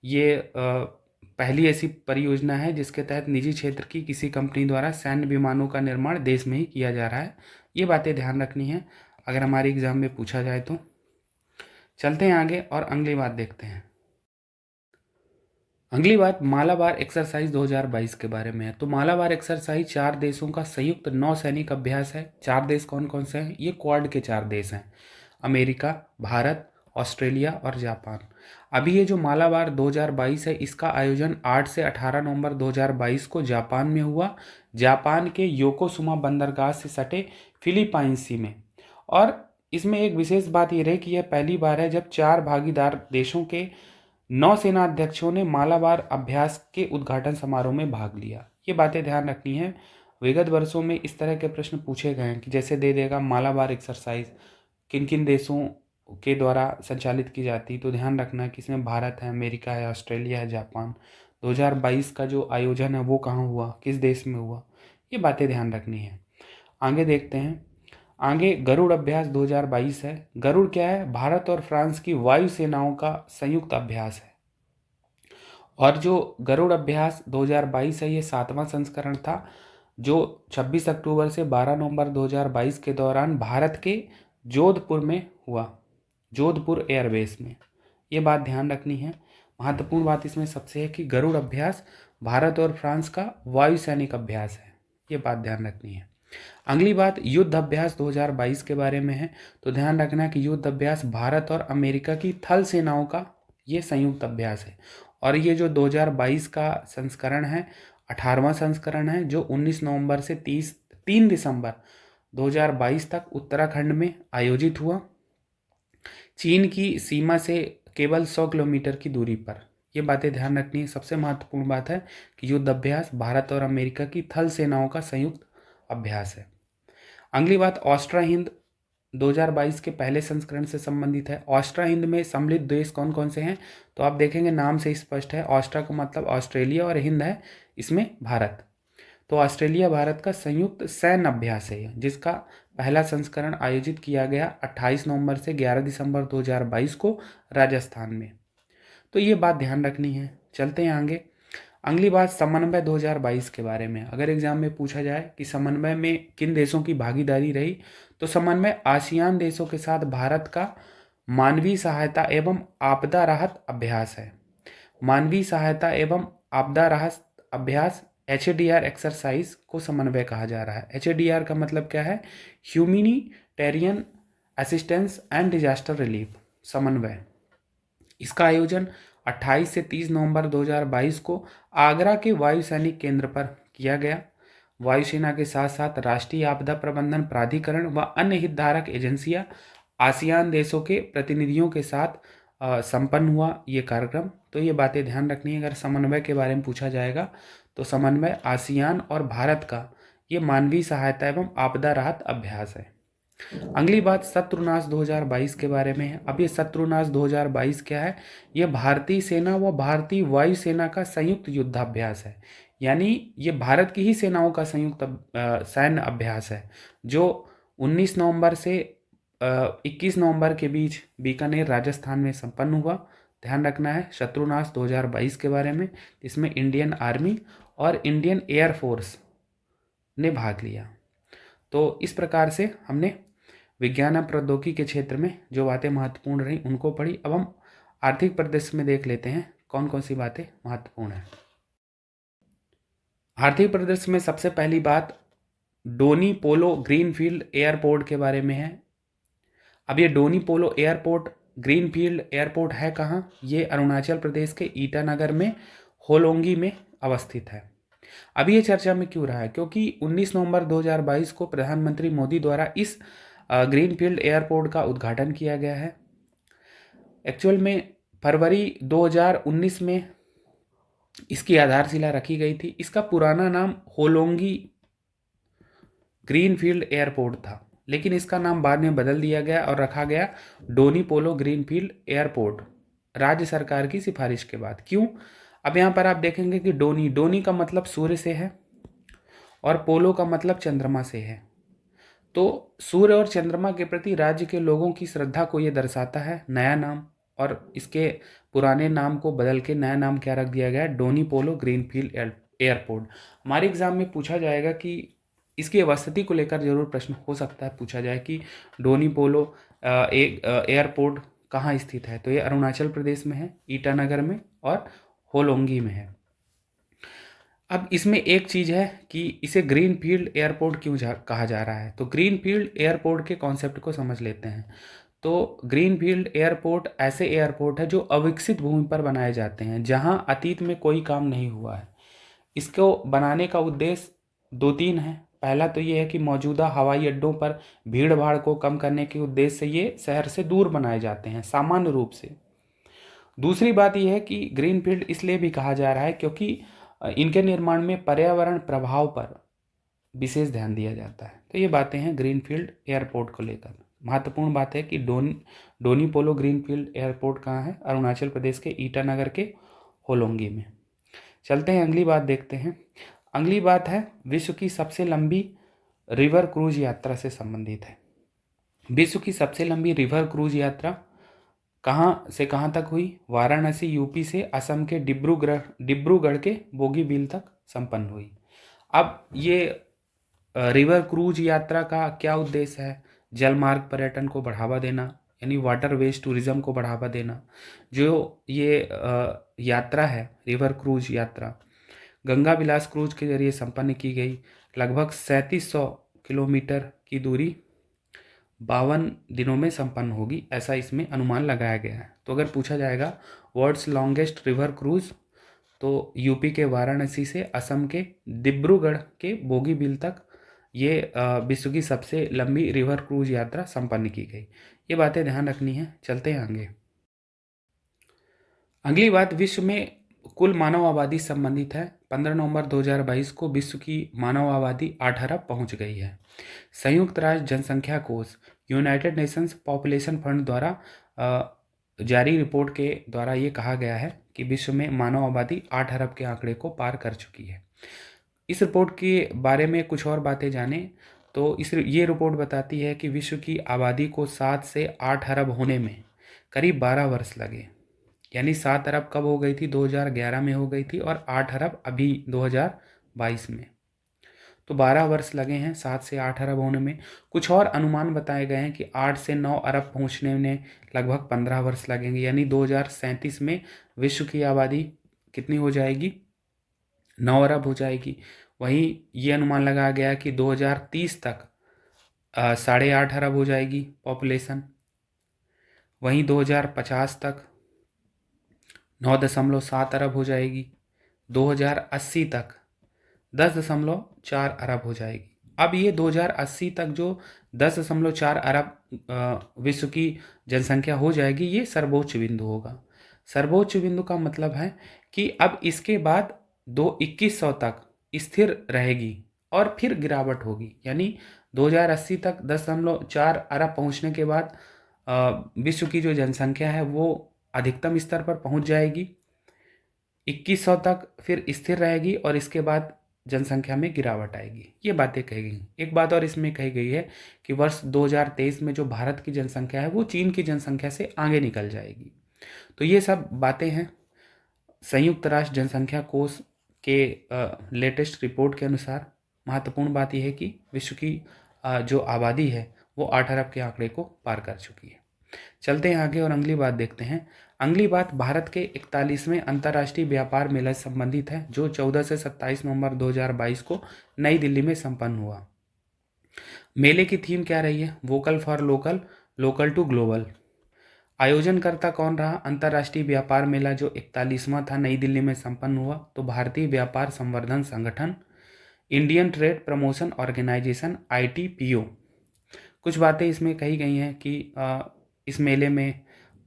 ये पहली ऐसी परियोजना है जिसके तहत निजी क्षेत्र की किसी कंपनी द्वारा सैन्य विमानों का निर्माण देश में ही किया जा रहा है। ये बातें ध्यान रखनी है अगर हमारे एग्जाम में पूछा जाए तो। चलते हैं आगे और अगली बात देखते हैं। अगली बात मालाबार एक्सरसाइज 2022 के बारे में है। तो मालाबार एक्सरसाइज 4 देशों का संयुक्त नौसैनिक अभ्यास है। 4 देश कौन कौन से हैं? ये क्वाड के 4 देश हैं, अमेरिका, भारत, ऑस्ट्रेलिया और जापान। अभी ये जो मालाबार 2022 है, इसका आयोजन 8 से 18 नवंबर 2022 को जापान में हुआ, जापान के योकोसुमा बंदरगाह से सटे फिलीपाइंस सी में। और इसमें एक विशेष बात ये रही कि यह पहली बार है जब 4 भागीदार देशों के नौसेना अध्यक्षों ने मालाबार अभ्यास के उद्घाटन समारोह में भाग लिया। ये बातें ध्यान रखनी है। विगत वर्षों में इस तरह के प्रश्न पूछे गए हैं कि जैसे दे देगा मालाबार एक्सरसाइज किन किन देशों के द्वारा संचालित की जाती, तो ध्यान रखना कि इसमें भारत है, अमेरिका है, ऑस्ट्रेलिया है, जापान। 2022 का जो आयोजन है वो कहाँ हुआ, किस देश में हुआ, ये बातें ध्यान रखनी है। आगे देखते हैं। आगे गरुड़ अभ्यास 2022 है। गरुड़ क्या है? भारत और फ्रांस की वायु सेनाओं का संयुक्त अभ्यास है। और जो गरुड़ अभ्यास 2022 है, ये 7वां संस्करण था, जो 26 अक्टूबर से 12 नवंबर 2022 के दौरान भारत के जोधपुर में हुआ, जोधपुर एयरबेस में। ये बात ध्यान रखनी है। महत्वपूर्ण बात इसमें सबसे है कि गरुड़ अभ्यास भारत और फ्रांस का वायुसैनिक अभ्यास है। ये बात ध्यान रखनी है। अगली बात युद्ध अभ्यास 2022 के बारे में है। तो ध्यान रखना कि युद्ध अभ्यास भारत और अमेरिका की थल सेनाओं का ये संयुक्त अभ्यास है। और ये जो 2022 का संस्करण है, 18वां संस्करण है, जो 19 नवंबर से 3 दिसंबर 2022 तक उत्तराखंड में आयोजित हुआ, चीन की सीमा से केवल 100 किलोमीटर की दूरी पर। ये बातें ध्यान रखनी है। सबसे महत्वपूर्ण बात है कि युद्ध अभ्यास भारत और अमेरिका की थल सेनाओं का संयुक्त अभ्यास है। अगली बात ऑस्ट्रा हिंद 2022 के पहले संस्करण से संबंधित है। ऑस्ट्रा हिंद में सम्मिलित देश कौन कौन से हैं? तो आप देखेंगे नाम से स्पष्ट है। ऑस्ट्रा का मतलब ऑस्ट्रेलिया और हिंद है इसमें भारत। तो ऑस्ट्रेलिया भारत का संयुक्त सैन्य अभ्यास है, जिसका पहला संस्करण आयोजित किया गया 28 नवंबर से 11 दिसंबर 2022 को राजस्थान में। तो ये बात ध्यान रखनी है। चलते हैं आगे। अगली बात समन्वय 2022 के बारे में। अगर एग्जाम में पूछा जाए कि समन्वय में किन देशों की भागीदारी रही, तो समन्वय आसियान देशों के साथ भारत का मानवीय सहायता एवं आपदा राहत अभ्यास है। मानवीय सहायता एवं आपदा राहत अभ्यास HADR एक्सरसाइज को समन्वय कहा जा रहा है। HADR का मतलब क्या है? Humanitarian assistance and disaster relief समन्वय। इसका आयोजन 28 से 30 नवंबर 2022 को आगरा के वायु सैनिक केंद्र पर किया गया। वायुसेना के साथ साथ राष्ट्रीय आपदा प्रबंधन प्राधिकरण व अन्य हितधारक एजेंसियां, आसियान देशों के प्रतिनिधियों के साथ संपन्न हुआ ये कार्यक्रम। तो ये बातें ध्यान रखनी है। अगर समन्वय के बारे में पूछा जाएगा तो समन्वय आसियान और भारत का ये मानवीय सहायता एवं आपदा राहत अभ्यास है। अगली बात शत्रुनाश 2022 के बारे में है। अब ये शत्रुनाश 2022 क्या है? ये भारतीय सेना व भारतीय वायुसेना का संयुक्त युद्धाभ्यास है। यानी ये भारत की ही सेनाओं का संयुक्त सैन्य अभ्यास है, जो 19 नवंबर से 21 नवंबर के बीच बीकानेर राजस्थान में संपन्न हुआ। ध्यान रखना है शत्रुनाश 2022 के बारे में। इसमें इंडियन आर्मी और इंडियन एयरफोर्स ने भाग लिया। तो इस प्रकार से हमने विज्ञान और प्रौद्योगिकी के क्षेत्र में जो बातें महत्वपूर्ण रही उनको पढ़ी। अब हम आर्थिक परिदृश्य में देख लेते हैं कौन कौन सी बातें महत्वपूर्ण हैं। आर्थिक परिदृश्य में सबसे पहली बात डोनी पोलो ग्रीनफील्ड एयरपोर्ट के बारे में है। अब ये डोनी पोलो एयरपोर्ट ग्रीनफील्ड एयरपोर्ट है कहाँ? ये अरुणाचल प्रदेश के ईटानगर में होलोंगी में अवस्थित है। अब ये चर्चा में क्यों रहा है? क्योंकि 19 नवंबर 2022 को प्रधानमंत्री मोदी द्वारा इस ग्रीनफील्ड एयरपोर्ट का उद्घाटन किया गया है। एक्चुअल में फरवरी 2019 में इसकी आधारशिला रखी गई थी। इसका पुराना नाम होलोंगी ग्रीनफील्ड एयरपोर्ट था, लेकिन इसका नाम बाद में बदल दिया गया और रखा गया डोनी पोलो ग्रीनफील्ड एयरपोर्ट, राज्य सरकार की सिफारिश के बाद। क्यों? अब यहाँ पर आप देखेंगे कि डोनी का मतलब सूर्य से है और पोलो का मतलब चंद्रमा से है। तो सूर्य और चंद्रमा के प्रति राज्य के लोगों की श्रद्धा को ये दर्शाता है नया नाम, और इसके पुराने नाम को बदल के नया नाम क्या रख दिया गया? डोनी पोलो ग्रीनफील्ड एयरपोर्ट। हमारे एग्जाम में पूछा जाएगा कि इसकी अवस्थिति को लेकर जरूर प्रश्न हो सकता है, पूछा जाए कि डोनी पोलो एयरपोर्ट कहाँ स्थित है? तो ये अरुणाचल प्रदेश में है, ईटानगर में और होलोंगी में है। अब इसमें एक चीज़ है कि इसे ग्रीनफील्ड एयरपोर्ट क्यों कहा जा रहा है। तो ग्रीनफील्ड एयरपोर्ट के कॉन्सेप्ट को समझ लेते हैं। तो ग्रीनफील्ड एयरपोर्ट ऐसे एयरपोर्ट है जो अविकसित भूमि पर बनाए जाते हैं, जहां अतीत में कोई काम नहीं हुआ है। इसको बनाने का उद्देश्य दो तीन है। पहला तो ये है कि मौजूदा हवाई अड्डों पर भीड़ भाड़ को कम करने के उद्देश्य से ये शहर से दूर बनाए जाते हैं सामान्य रूप से। दूसरी बात यह है कि ग्रीनफील्ड इसलिए भी कहा जा रहा है क्योंकि इनके निर्माण में पर्यावरण प्रभाव पर विशेष ध्यान दिया जाता है। तो ये बातें हैं ग्रीनफील्ड एयरपोर्ट को लेकर। महत्वपूर्ण बात है कि डोनी पोलो ग्रीनफील्ड एयरपोर्ट कहाँ है? अरुणाचल प्रदेश के ईटानगर के होलोंगी में। चलते हैं अगली बात देखते हैं। अगली बात है विश्व की सबसे लंबी रिवर क्रूज यात्रा से संबंधित है। विश्व की सबसे लंबी रिवर क्रूज यात्रा कहाँ से कहाँ तक हुई? वाराणसी यूपी से असम के डिब्रूगढ़ के बोगीबील तक संपन्न हुई। अब ये रिवर क्रूज यात्रा का क्या उद्देश्य है? जलमार्ग पर्यटन को बढ़ावा देना, यानी वाटर वेज टूरिज्म को बढ़ावा देना। जो ये यात्रा है रिवर क्रूज यात्रा गंगा विलास क्रूज के जरिए संपन्न की गई। लगभग 3700 किलोमीटर की दूरी 52 दिनों में संपन्न होगी, ऐसा इसमें अनुमान लगाया गया है। तो अगर पूछा जाएगा वर्ल्ड्स लॉन्गेस्ट रिवर क्रूज, तो यूपी के वाराणसी से असम के डिब्रूगढ़ के बोगीबील तक ये विश्व की सबसे लंबी रिवर क्रूज यात्रा संपन्न की गई। ये बातें ध्यान रखनी है। चलते हैं आगे। अगली बात विश्व में कुल मानव आबादी संबंधित है। 15 नवंबर 2022 को विश्व की मानव आबादी 8 अरब पहुंच गई है। संयुक्त राष्ट्र जनसंख्या कोष यूनाइटेड नेशंस पॉपुलेशन फंड द्वारा जारी रिपोर्ट के द्वारा ये कहा गया है कि विश्व में मानव आबादी 8 अरब के आंकड़े को पार कर चुकी है। इस रिपोर्ट के बारे में कुछ और बातें जानें तो ये रिपोर्ट बताती है कि विश्व की आबादी को 7 से 8 अरब होने में करीब 12 वर्ष लगे। यानी 7 अरब कब हो गई थी? 2011 में हो गई थी, और 8 अरब अभी 2022 में। तो 12 वर्ष लगे हैं 7 से 8 अरब होने में। कुछ और अनुमान बताए गए हैं कि 8 से 9 अरब पहुंचने में लगभग 15 वर्ष लगेंगे, यानी 2037 में विश्व की आबादी कितनी हो जाएगी? 9 अरब हो जाएगी। वहीं ये अनुमान लगाया गया कि 2030 तक 8.5 अरब हो जाएगी पॉपुलेशन। वहीं 2050 तक 9.7 अरब हो जाएगी। 2080 तक 10.4 अरब हो जाएगी। अब ये 2080 तक जो 10.4 अरब विश्व की जनसंख्या हो जाएगी, ये सर्वोच्च बिंदु होगा। सर्वोच्च बिंदु का मतलब है कि अब इसके बाद 2100 तक स्थिर रहेगी और फिर गिरावट होगी, यानी 2080 तक 10.4 अरब पहुंचने के बाद विश्व की जो जनसंख्या है वो अधिकतम स्तर पर पहुंच जाएगी। 2100 तक फिर स्थिर रहेगी और इसके बाद जनसंख्या में गिरावट आएगी। ये बातें कही गई। एक बात और इसमें कही गई है कि वर्ष 2023 में जो भारत की जनसंख्या है वो चीन की जनसंख्या से आगे निकल जाएगी। तो ये सब बातें हैं। संयुक्त राष्ट्र जनसंख्या कोष के लेटेस्ट रिपोर्ट के अनुसार महत्वपूर्ण बात यह है कि विश्व की जो आबादी है वो 8 अरब के आंकड़े को पार कर चुकी है। चलते हैं आगे और अगली बात देखते हैं। अगली बात भारत के 41वें अंतर्राष्ट्रीय व्यापार मेला से संबंधित है, जो 14 से 27 नवंबर 2022 को नई दिल्ली में संपन्न हुआ। मेले की थीम क्या रही है? Vocal for local, local to global. आयोजनकर्ता कौन रहा? अंतर्राष्ट्रीय व्यापार मेला जो 41वां था, नई दिल्ली में संपन्न हुआ, तो भारतीय व्यापार संवर्धन संगठन, Indian trade promotion organisation, ITPO। कुछ बातें इसमें कही गई हैं कि इस मेले में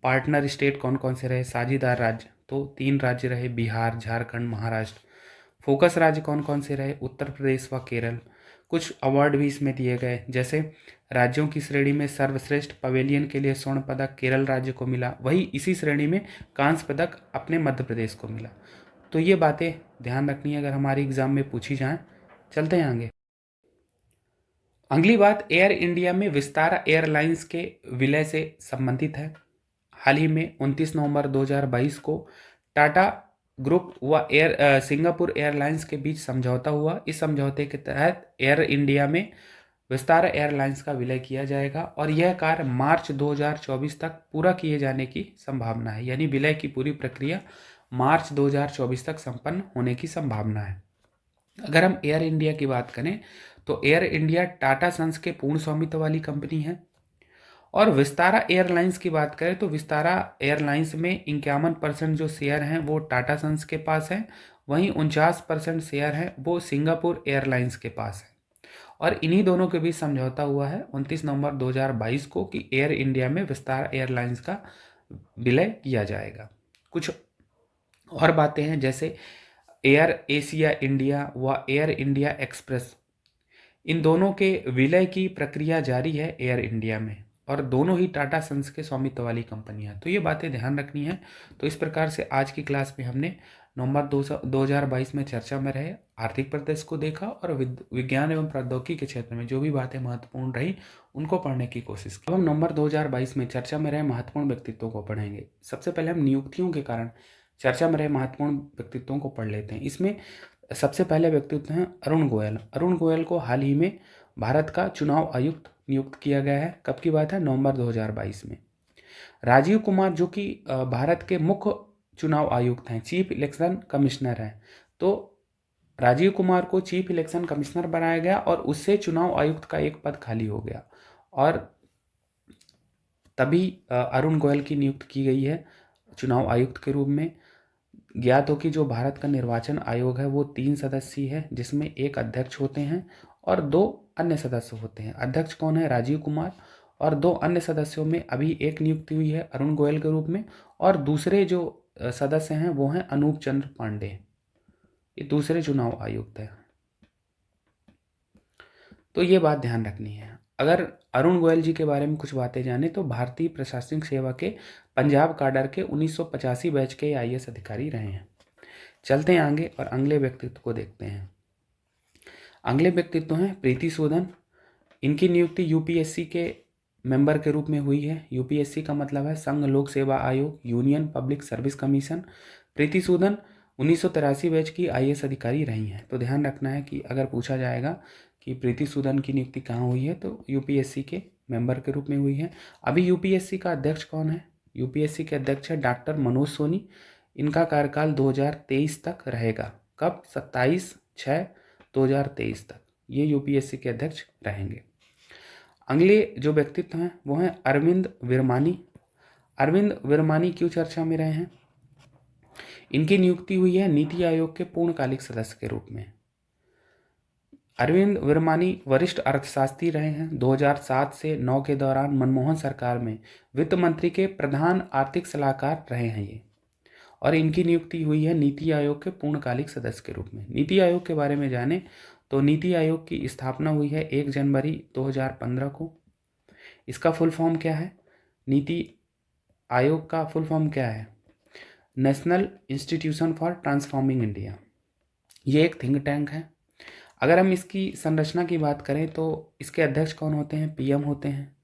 पार्टनर स्टेट कौन कौन से रहे, साझेदार राज्य, तो 3 राज्य रहे, बिहार, झारखंड, महाराष्ट्र। फोकस राज्य कौन कौन से रहे? उत्तर प्रदेश व केरल। कुछ अवार्ड भी इसमें दिए गए, जैसे राज्यों की श्रेणी में सर्वश्रेष्ठ पवेलियन के लिए स्वर्ण पदक केरल राज्य को मिला, वही इसी श्रेणी में कांस्य पदक अपने मध्य प्रदेश को मिला। तो ये बातें ध्यान रखनी है अगर हमारी एग्जाम में पूछी जाए। चलते हैं आगे। अगली बात एयर इंडिया में विस्तारा एयरलाइंस के विलय से संबंधित है। हाल ही में 29 नवंबर 2022 को टाटा ग्रुप व सिंगापुर एयरलाइंस के बीच समझौता हुआ। इस समझौते के तहत एयर इंडिया में विस्तारा एयरलाइंस का विलय किया जाएगा और यह कार्य मार्च 2024 तक पूरा किए जाने की संभावना है, यानी विलय की पूरी प्रक्रिया मार्च 2024 तक संपन्न होने की संभावना है। अगर हम एयर इंडिया की बात करें तो एयर इंडिया टाटा सन्स के पूर्ण स्वामित्व वाली कंपनी है। और विस्तारा एयरलाइंस की बात करें तो विस्तारा एयरलाइंस में 51% जो शेयर हैं वो टाटा सन्स के पास हैं, वहीं 49% शेयर हैं वो सिंगापुर एयरलाइंस के पास है। और इन्हीं दोनों के बीच समझौता हुआ है 29 नवंबर 2022 को कि एयर इंडिया में विस्तारा एयरलाइंस का विलय किया जाएगा। कुछ और बातें हैं, जैसे एयर एशिया इंडिया व एयर इंडिया एक्सप्रेस, इन दोनों के विलय की प्रक्रिया जारी है एयर इंडिया में, और दोनों ही टाटा सन्स के स्वामित्व वाली कंपनियां। तो ये बातें ध्यान रखनी है। तो इस प्रकार से आज की क्लास में हमने नवंबर 2022 में चर्चा में रहे आर्थिक परिदृश्य को देखा और विज्ञान एवं प्रौद्योगिकी के क्षेत्र में जो भी बातें महत्वपूर्ण रही उनको पढ़ने की कोशिश की। अब हम नवंबर 2022 में चर्चा में रहे महत्वपूर्ण व्यक्तित्वों को पढ़ेंगे। सबसे पहले हम नियुक्तियों के कारण चर्चा में रहे महत्वपूर्ण व्यक्तित्वों को पढ़ लेते हैं। इसमें सबसे पहले व्यक्तित्व हैं अरुण गोयल। अरुण गोयल को हाल ही में भारत का चुनाव आयुक्त नियुक्त किया गया है। कब की बात है? नवंबर 2022 में। राजीव कुमार जो कि भारत के मुख्य चुनाव आयुक्त हैं, चीफ इलेक्शन कमिश्नर हैं, तो राजीव कुमार को चीफ इलेक्शन कमिश्नर बनाया गया और उससे चुनाव आयुक्त का एक पद खाली हो गया और तभी अरुण गोयल की नियुक्ति की गई है चुनाव आयुक्त के रूप में। ज्ञात हो कि जो भारत का निर्वाचन आयोग है वो 3 सदस्यीय है, जिसमें एक अध्यक्ष होते हैं और 2 अन्य सदस्य होते हैं। अध्यक्ष कौन है? राजीव कुमार। और 2 अन्य सदस्यों में अभी एक नियुक्ति हुई है अरुण गोयल के रूप में, और दूसरे जो सदस्य हैं वो हैं अनूप चंद्र पांडे, ये दूसरे चुनाव आयुक्त हैं। तो ये बात ध्यान रखनी है। अगर अरुण गोयल जी के बारे में कुछ बातें जाने तो भारतीय प्रशासनिक सेवा के पंजाब काडर के 1985 बैच के IAS अधिकारी रहे हैं। चलते हैं आगे और अगले व्यक्तित्व को देखते हैं। अगले व्यक्तित्व हैं प्रीति सूदन। इनकी नियुक्ति UPSC के मेंबर के रूप में हुई है। यूपीएससी का मतलब है संघ लोक सेवा आयोग, union public service commission. Preeti Sudan 1983 batch की आईएएस अधिकारी रही हैं। तो ध्यान रखना है कि अगर पूछा जाएगा कि प्रीति सूदन की नियुक्ति कहाँ हुई है तो यूपीएससी के मेंबर के रूप में हुई है। अभी यूपीएससी का अध्यक्ष कौन है? यूपीएससी के अध्यक्ष है डॉक्टर मनोज सोनी। इनका कार्यकाल 2023 तक रहेगा। कब? 27/6/2023 तक ये यूपीएससी के अध्यक्ष रहेंगे। अगले जो व्यक्तित्व हैं वो हैं अरविंद विरमानी। अरविंद विरमानी क्यों चर्चा में रहे हैं? इनकी नियुक्ति हुई है नीति आयोग के पूर्णकालिक सदस्य के रूप में। अरविंद विरमानी वरिष्ठ अर्थशास्त्री रहे हैं। 2007 से 9 के दौरान मनमोहन सरकार में वित्त मंत्री के प्रधान आर्थिक सलाहकार रहे हैं ये, और इनकी नियुक्ति हुई है नीति आयोग के पूर्णकालिक सदस्य के रूप में। नीति आयोग के बारे में जाने तो नीति आयोग की स्थापना हुई है 1 जनवरी 2015 को। इसका फुल फॉर्म क्या है? नीति आयोग का फुल फॉर्म क्या है? National institution for transforming India. ये एक थिंक टैंक है। अगर हम इसकी संरचना की बात करें तो इसके अध्यक्ष कौन होते हैं? पीएम होते हैं।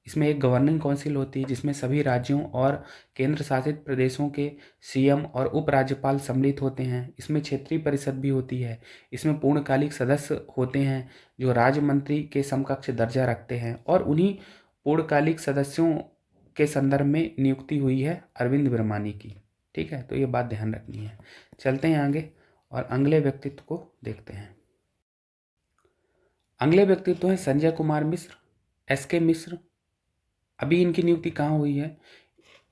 इसमें एक गवर्निंग काउंसिल होती है जिसमें सभी राज्यों और केंद्र शासित प्रदेशों के सीएम और उपराज्यपाल सम्मिलित होते हैं। इसमें क्षेत्रीय परिषद भी होती है। इसमें पूर्णकालिक सदस्य होते हैं जो राज्य मंत्री के समकक्ष दर्जा रखते हैं, और उन्हीं पूर्णकालिक सदस्यों के संदर्भ में नियुक्ति हुई है अरविंद विरमानी की। ठीक है, तो ये बात ध्यान रखनी है। चलते हैं आगे और अगले व्यक्तित्व को देखते हैं। अगले व्यक्तित्व हैं संजय कुमार मिश्र, एसके मिश्र। अभी इनकी नियुक्ति कहाँ हुई है?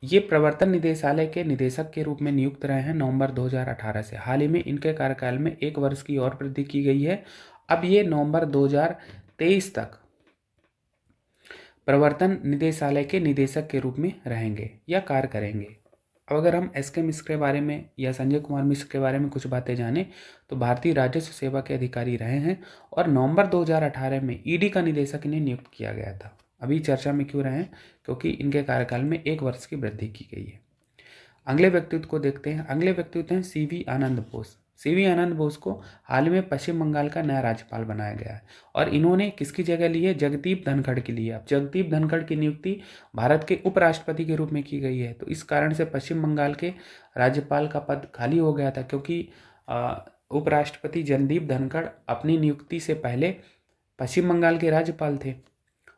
ये प्रवर्तन निदेशालय के निदेशक के रूप में नियुक्त रहे हैं नवंबर 2018 से। हाल ही में इनके कार्यकाल में 1 वर्ष की और वृद्धि की गई है। अब ये नवंबर 2023 तक प्रवर्तन निदेशालय के निदेशक के रूप में रहेंगे या कार्य करेंगे। अब अगर हम एसके मिश्र के बारे में या संजय कुमार मिश्र के बारे में कुछ बातें जानें तो भारतीय राजस्व सेवा के अधिकारी रहे हैं, और नवंबर 2018 में ईडी का निदेशक इन्हें नियुक्त किया गया था। अभी चर्चा में क्यों रहे हैं? क्योंकि इनके कार्यकाल में 1 वर्ष की वृद्धि की गई है। अगले व्यक्तित्व को देखते हैं। अगले व्यक्तित्व हैं सीवी आनंद बोस। सीवी आनंद बोस को हाल में पश्चिम बंगाल का नया राज्यपाल बनाया गया है, और इन्होंने किसकी जगह ली है? जगदीप धनखड़ की ली है। अब जगदीप धनखड़ की नियुक्ति भारत के उपराष्ट्रपति के रूप में की गई है, तो इस कारण से पश्चिम बंगाल के राज्यपाल का पद खाली हो गया था, क्योंकि उपराष्ट्रपति जगदीप धनखड़ अपनी नियुक्ति से पहले पश्चिम बंगाल के राज्यपाल थे।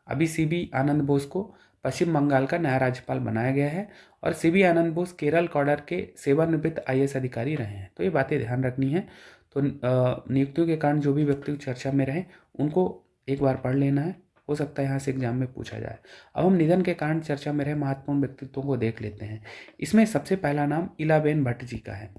अभी सीवी आनंद बोस को पश्चिम बंगाल का नया राज्यपाल बनाया गया है, और सीवी आनंद बोस केरल कैडर के सेवानिवृत्त आईएएस अधिकारी रहे हैं। तो ये बातें ध्यान रखनी है। तो नियुक्तियों के कारण जो भी व्यक्ति चर्चा में रहे उनको एक बार पढ़ लेना है, हो सकता है यहाँ से एग्जाम में पूछा जाए। अब हम निधन के कारण चर्चा में रहे महत्वपूर्ण व्यक्तित्वों को देख लेते हैं। इसमें सबसे पहला नाम इलाबेन भट्ट जी का है।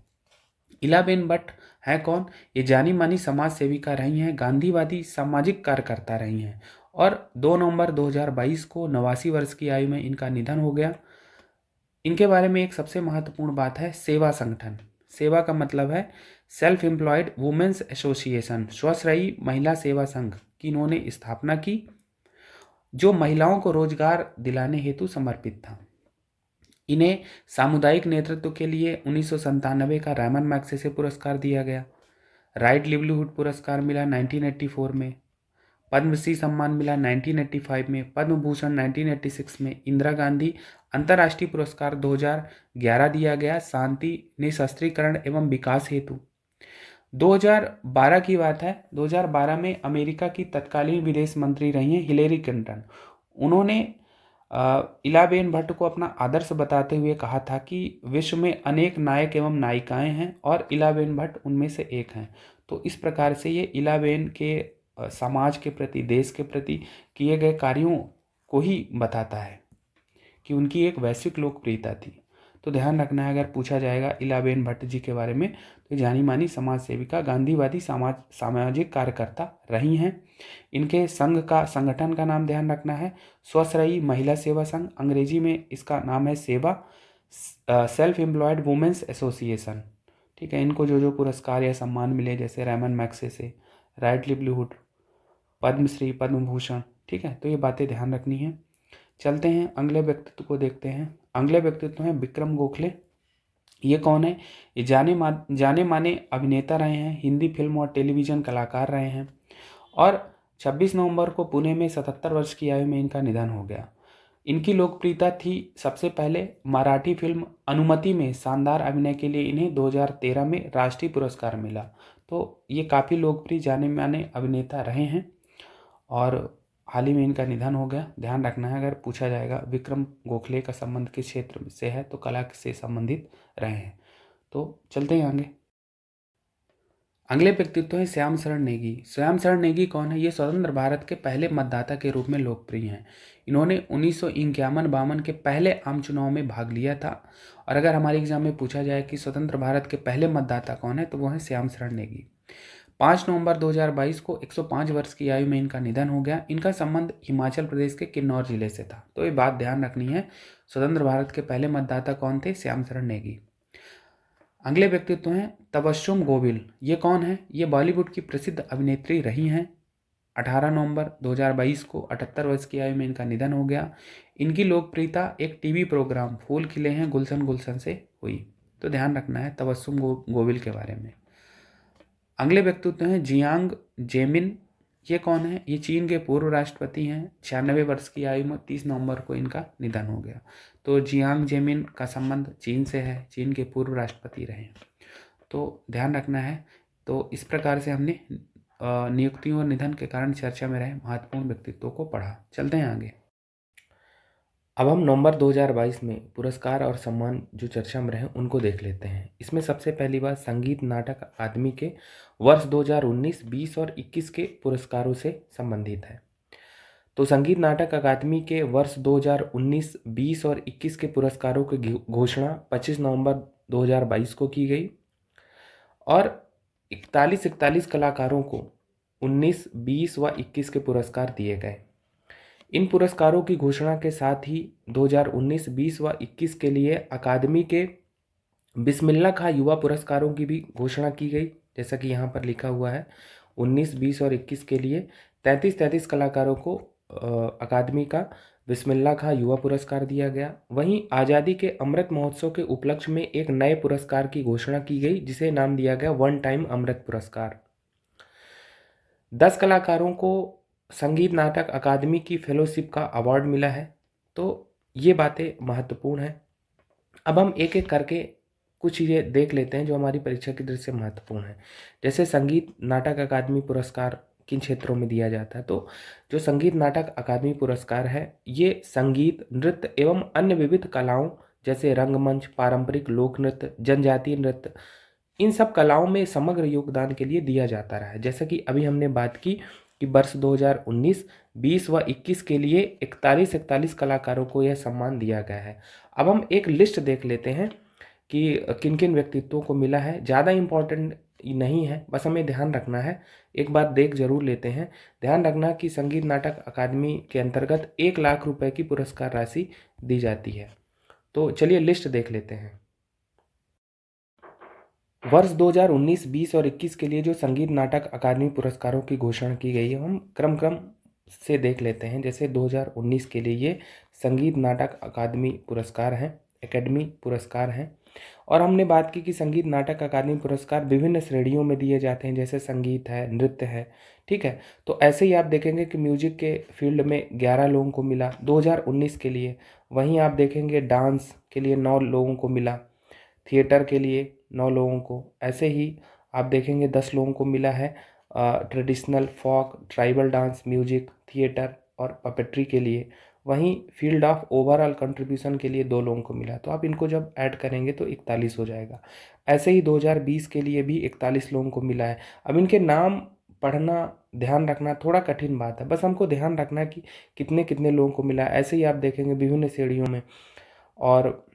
इलाबेन भट्ट है कौन? ये जानी मानी समाज सेविका रही हैं, गांधीवादी सामाजिक कार्यकर्ता रही हैं, और 2 नवंबर 2022 को 89 वर्ष की आयु में इनका निधन हो गया। इनके बारे में एक सबसे महत्वपूर्ण बात है सेवा संगठन। सेवा का मतलब है सेल्फ एम्प्लॉयड वुमेन्स एसोसिएशन, स्वश्रयी महिला सेवा संघ की इन्होंने स्थापना की, जो महिलाओं को रोजगार दिलाने हेतु समर्पित था। इन्हें सामुदायिक नेतृत्व के लिए 1997 का रैमन मैग्सेसे पुरस्कार दिया गया। राइट लिवलीहुड पुरस्कार मिला 1984 में, पद्मश्री सम्मान मिला 1985 में, पद्म भूषण 1986 में, इंदिरा गांधी अंतर्राष्ट्रीय पुरस्कार 2011 दिया गया शांति निशस्त्रीकरण एवं विकास हेतु। 2012 की बात है, 2012 में अमेरिका की तत्कालीन विदेश मंत्री रही हैं हिलेरी क्लिंटन। उन्होंने इलाबेन भट्ट को अपना आदर्श बताते हुए कहा था कि विश्व में अनेक नायक एवं नायिकाएं हैं और इलाबेन भट्ट उनमें से एक हैं। तो इस प्रकार से ये इलाबेन के समाज के प्रति, देश के प्रति किए गए कार्यों को ही बताता है कि उनकी एक वैश्विक लोकप्रियता थी। तो ध्यान रखना है, अगर पूछा जाएगा इलाबेन भट्ट जी के बारे में तो जानी मानी समाज सेविका, गांधीवादी सामाजिक कार्यकर्ता रही हैं। इनके संगठन का नाम ध्यान रखना है स्वश्रयी महिला सेवा संघ, अंग्रेजी में इसका नाम है सेवा, सेल्फ एम्प्लॉयड वुमेन्स एसोसिएशन। ठीक है, इनको जो जो पुरस्कार या सम्मान मिले जैसे Ramon Magsaysay, Right Livelihood, Padma Shri, Padma Bhushan, ठीक है, तो ये बातें ध्यान रखनी है। चलते हैं अगले व्यक्तित्व को देखते हैं। अगले व्यक्तित्व हैं विक्रम गोखले। ये कौन है? ये जाने माने अभिनेता रहे हैं, हिंदी फिल्म और टेलीविज़न कलाकार रहे हैं, और 26 नवंबर को पुणे में 77 वर्ष की आयु में इनका निधन हो गया। इनकी लोकप्रियता थी सबसे पहले मराठी फिल्म अनुमति में शानदार अभिनय के लिए इन्हें 2013 में राष्ट्रीय पुरस्कार मिला। तो ये काफ़ी लोकप्रिय जाने माने अभिनेता रहे हैं और हाल ही में इनका निधन हो गया। ध्यान रखना है, अगर पूछा जाएगा विक्रम गोखले का संबंध किस क्षेत्र से है तो कला से संबंधित रहे हैं। तो चलते हैं आगे। अगले व्यक्तित्व है श्याम शरण नेगी। श्याम शरण नेगी कौन है? ये स्वतंत्र भारत के पहले मतदाता के रूप में लोकप्रिय हैं। इन्होंने 1951-52 के पहले आम चुनाव में भाग लिया था। और अगर हमारे एग्जाम में पूछा जाए कि स्वतंत्र भारत के पहले मतदाता कौन है तो वो है श्याम शरण नेगी। 5 नवंबर 2022 को 105 वर्ष की आयु में इनका निधन हो गया। इनका संबंध हिमाचल प्रदेश के किन्नौर जिले से था। तो ये बात ध्यान रखनी है, स्वतंत्र भारत के पहले मतदाता कौन थे? श्याम शरण नेगी। अगले व्यक्तित्व हैं तबस्सुम गोविल। ये कौन है? ये बॉलीवुड की प्रसिद्ध अभिनेत्री रही हैं। 18 नवंबर 2022 को 78 वर्ष की आयु में इनका निधन हो गया। इनकी लोकप्रियता एक टीवी प्रोग्राम फूल खिले हैं गुलशन गुलशन से हुई। तो ध्यान रखना है तबस्सुम गोविल के बारे में। अगले व्यक्तित्व हैं जियांग जेमिन। ये कौन है? ये चीन के पूर्व राष्ट्रपति हैं। 96 वर्ष की आयु में 30 नवंबर को इनका निधन हो गया। तो जियांग जेमिन का संबंध चीन से है, चीन के पूर्व राष्ट्रपति रहे। तो ध्यान रखना है। तो इस प्रकार से हमने नियुक्तियों और निधन के कारण चर्चा में रहे महत्वपूर्ण व्यक्तित्वों को पढ़ा। चलते हैं आगे। अब हम नवंबर 2022 में पुरस्कार और सम्मान जो चर्चा में रहे उनको देख लेते हैं। इसमें सबसे पहली बात संगीत नाटक अकादमी के वर्ष 2019, 20 और 21 के पुरस्कारों से संबंधित है। तो संगीत नाटक अकादमी के वर्ष 2019, 20 और 21 के पुरस्कारों की घोषणा 25 नवंबर 2022 को की गई और 41 कलाकारों को 19, 20 व 21 के पुरस्कार दिए गए। इन पुरस्कारों की घोषणा के साथ ही 2019, 20 व 21 के लिए अकादमी के बिस्मिल्लाह खां युवा पुरस्कारों की भी घोषणा की गई। जैसा कि यहाँ पर लिखा हुआ है 19, 20 और 21 के लिए 33 कलाकारों को अकादमी का बिस्मिल्लाह खां युवा पुरस्कार दिया गया। वहीं आज़ादी के अमृत महोत्सव के उपलक्ष्य में एक नए पुरस्कार की घोषणा की गई जिसे नाम दिया गया वन टाइम अमृत पुरस्कार। 10 कलाकारों को संगीत नाटक अकादमी की फेलोशिप का अवार्ड मिला है। तो ये बातें महत्वपूर्ण हैं। अब हम एक एक करके कुछ चीज़ें देख लेते हैं जो हमारी परीक्षा की दृष्टि से महत्वपूर्ण है। जैसे संगीत नाटक अकादमी पुरस्कार किन क्षेत्रों में दिया जाता है? तो जो संगीत नाटक अकादमी पुरस्कार है ये संगीत, नृत्य एवं अन्य विविध कलाओं जैसे रंगमंच, पारंपरिक लोक नृत्य, जनजातीय नृत्य, इन सब कलाओं में समग्र योगदान के लिए दिया जाता रहा है। जैसा कि अभी हमने बात की कि वर्ष 2019, 20 व 21 के लिए 41 कलाकारों को यह सम्मान दिया गया है। अब हम एक लिस्ट देख लेते हैं कि किन किन व्यक्तित्वों को मिला है। ज़्यादा इम्पोर्टेंट नहीं है, बस हमें ध्यान रखना है। एक बात देख जरूर लेते हैं। ध्यान रखना कि संगीत नाटक अकादमी के अंतर्गत 1 लाख रुपए की पुरस्कार राशि दी जाती है। तो चलिए लिस्ट देख लेते हैं। वर्ष 2019, 20 और 21 के लिए जो संगीत नाटक अकादमी पुरस्कारों की घोषणा की गई है हम क्रम से देख लेते हैं। जैसे 2019 के लिए ये संगीत नाटक अकादमी पुरस्कार हैं, एकेडमी पुरस्कार हैं। और हमने बात की कि संगीत नाटक अकादमी पुरस्कार विभिन्न श्रेणियों में दिए जाते हैं, जैसे संगीत है, नृत्य है, ठीक है। तो ऐसे ही आप देखेंगे कि म्यूजिक के फील्ड में 11 लोगों को मिला 2019 के लिए। वहीं आप देखेंगे डांस के लिए 9 लोगों को मिला, थिएटर के लिए 9 लोगों को। ऐसे ही आप देखेंगे 10 लोगों को मिला है ट्रेडिशनल, फोक, ट्राइबल डांस, म्यूजिक, थिएटर और पपेट्री के लिए। वहीं फील्ड ऑफ ओवरऑल कंट्रीब्यूशन के लिए 2 लोगों को मिला। तो आप इनको जब ऐड करेंगे तो 41 हो जाएगा। ऐसे ही 2020 के लिए भी 41 लोगों को मिला है। अब इनके नाम पढ़ना, ध्यान रखना थोड़ा कठिन बात है, बस हमको ध्यान रखना है कि कितने कितने लोगों को मिला है। ऐसे ही आप देखेंगे विभिन्न श्रेणियों में। और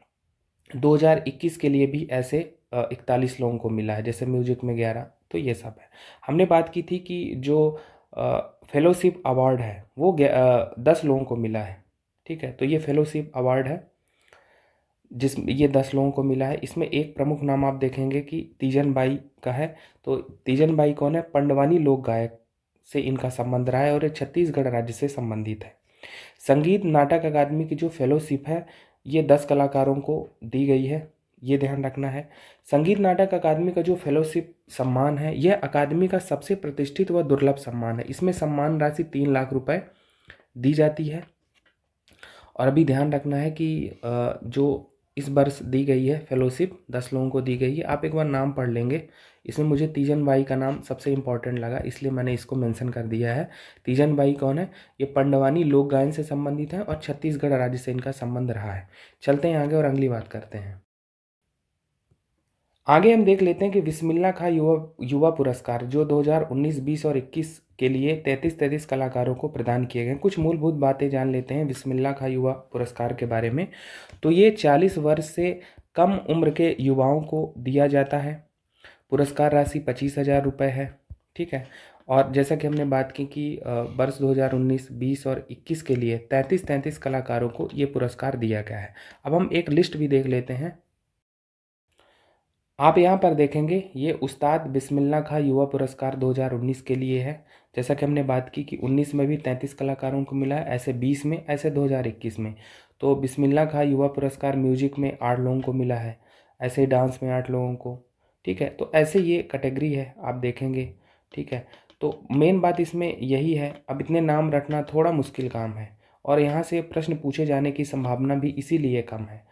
2021 के लिए भी ऐसे 41 लोगों को मिला है, जैसे म्यूजिक में 11। तो ये सब है। हमने बात की थी कि जो फेलोशिप अवार्ड है वो 10 लोगों को मिला है, ठीक है। तो ये फेलोशिप अवार्ड है जिसमें ये 10 लोगों को मिला है। इसमें एक प्रमुख नाम आप देखेंगे कि तीजन बाई का है। तो तीजन बाई कौन है? पंडवानी लोक गायक से इनका संबंध रहा है और ये छत्तीसगढ़ राज्य से संबंधित है। संगीत नाटक अकादमी की जो फेलोशिप है ये 10 कलाकारों को दी गई है ये ध्यान रखना है। संगीत नाटक अकादमी का जो फेलोशिप सम्मान है, यह अकादमी का सबसे प्रतिष्ठित व दुर्लभ सम्मान है। इसमें सम्मान राशि 3 लाख रुपए दी जाती है। और अभी ध्यान रखना है कि जो इस वर्ष दी गई है फेलोशिप 10 लोगों को दी गई है। आप एक बार नाम पढ़ लेंगे। इसमें मुझे तीजन बाई का नाम सबसे इम्पोर्टेंट लगा, इसलिए मैंने इसको मेंशन कर दिया है। तीजन बाई कौन है? ये पंडवानी लोक गायन से संबंधित है और छत्तीसगढ़ राज्य से इनका संबंध रहा है। चलते हैं आगे और अगली बात करते हैं। आगे हम देख लेते हैं कि बिस्मिल्लाह खां युवा युवा पुरस्कार जो 2019, 20 और 21 के लिए 33 कलाकारों को प्रदान किए गए। कुछ मूलभूत बातें जान लेते हैं बिस्मिल्लाह खां युवा पुरस्कार के बारे में। तो ये 40 वर्ष से कम उम्र के युवाओं को दिया जाता है। पुरस्कार राशि 25,000 रुपये है। ठीक है। और जैसा कि हमने बात की कि वर्ष 2019, 20 और 21 के लिए 33 कलाकारों को ये पुरस्कार दिया गया है। अब हम एक लिस्ट भी देख लेते हैं। आप यहाँ पर देखेंगे ये उस्ताद बिस्मिल्लाह खां युवा पुरस्कार 2019 के लिए है। जैसा कि हमने बात की कि 19 में भी 33 कलाकारों को मिला है, ऐसे 20 में, ऐसे 2021 में। तो बिस्मिल्लाह खां युवा पुरस्कार म्यूजिक में 8 लोगों को मिला है, ऐसे डांस में 8 लोगों को। ठीक है। तो ऐसे ये कैटेगरी है, आप देखेंगे। ठीक है। तो मेन बात इसमें यही है। अब इतने नाम रखना थोड़ा मुश्किल काम है और यहाँ से प्रश्न पूछे जाने की संभावना भी इसीलिए कम है।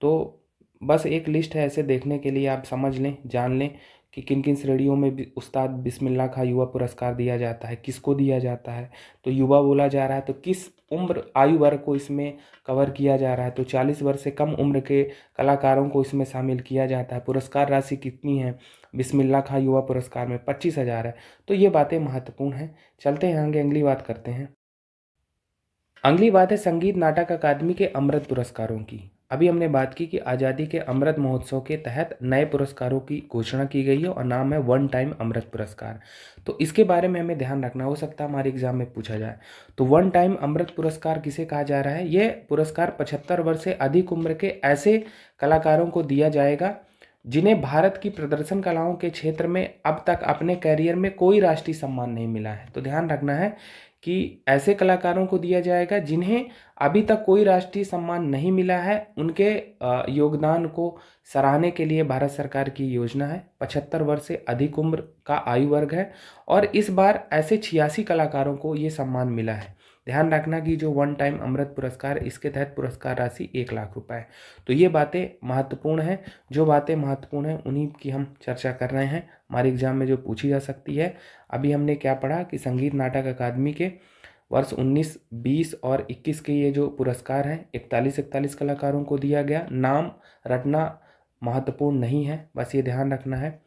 तो बस एक लिस्ट है, ऐसे देखने के लिए आप समझ लें, जान लें कि किन किन श्रेणियों में भी उस्ताद बिस्मिल्लाह खां युवा पुरस्कार दिया जाता है, किसको दिया जाता है। तो युवा बोला जा रहा है तो किस उम्र आयु वर्ग को इसमें कवर किया जा रहा है। तो 40 वर्ष से कम उम्र के कलाकारों को इसमें शामिल किया जाता है। पुरस्कार राशि कितनी है बिस्मिल्लाह खां युवा पुरस्कार में? 25,000 है। तो ये बातें महत्वपूर्ण हैं। चलते हैं आगे, अगली बात करते हैं। अगली बात है संगीत नाटक अकादमी के अमृत पुरस्कारों की। अभी हमने बात की कि आज़ादी के अमृत महोत्सव के तहत नए पुरस्कारों की घोषणा की गई है और नाम है वन टाइम अमृत पुरस्कार। तो इसके बारे में हमें ध्यान रखना, हो सकता है हमारे एग्जाम में पूछा जाए। तो वन टाइम अमृत पुरस्कार किसे कहा जा रहा है? यह पुरस्कार 75 वर्ष से अधिक उम्र के ऐसे कलाकारों को दिया जाएगा जिन्हें भारत की प्रदर्शन कलाओं के क्षेत्र में अब तक अपने कैरियर में कोई राष्ट्रीय सम्मान नहीं मिला है। तो ध्यान रखना है कि ऐसे कलाकारों को दिया जाएगा जिन्हें अभी तक कोई राष्ट्रीय सम्मान नहीं मिला है। उनके योगदान को सराहने के लिए भारत सरकार की योजना है। 75 वर्ष से अधिक उम्र का आयु वर्ग है और इस बार ऐसे 86 कलाकारों को ये सम्मान मिला है। ध्यान रखना कि जो वन टाइम अमृत पुरस्कार, इसके तहत पुरस्कार राशि 1 लाख रुपए है। तो ये बातें महत्वपूर्ण हैं। जो बातें महत्वपूर्ण हैं उन्हीं की हम चर्चा कर रहे हैं, हमारे एग्जाम में जो पूछी जा सकती है। अभी हमने क्या पढ़ा कि संगीत नाटक अकादमी के वर्ष 19, 20 और 21 के ये जो पुरस्कार हैं 41 कलाकारों को दिया गया। नाम रटना महत्वपूर्ण नहीं है, बस ये ध्यान रखना है।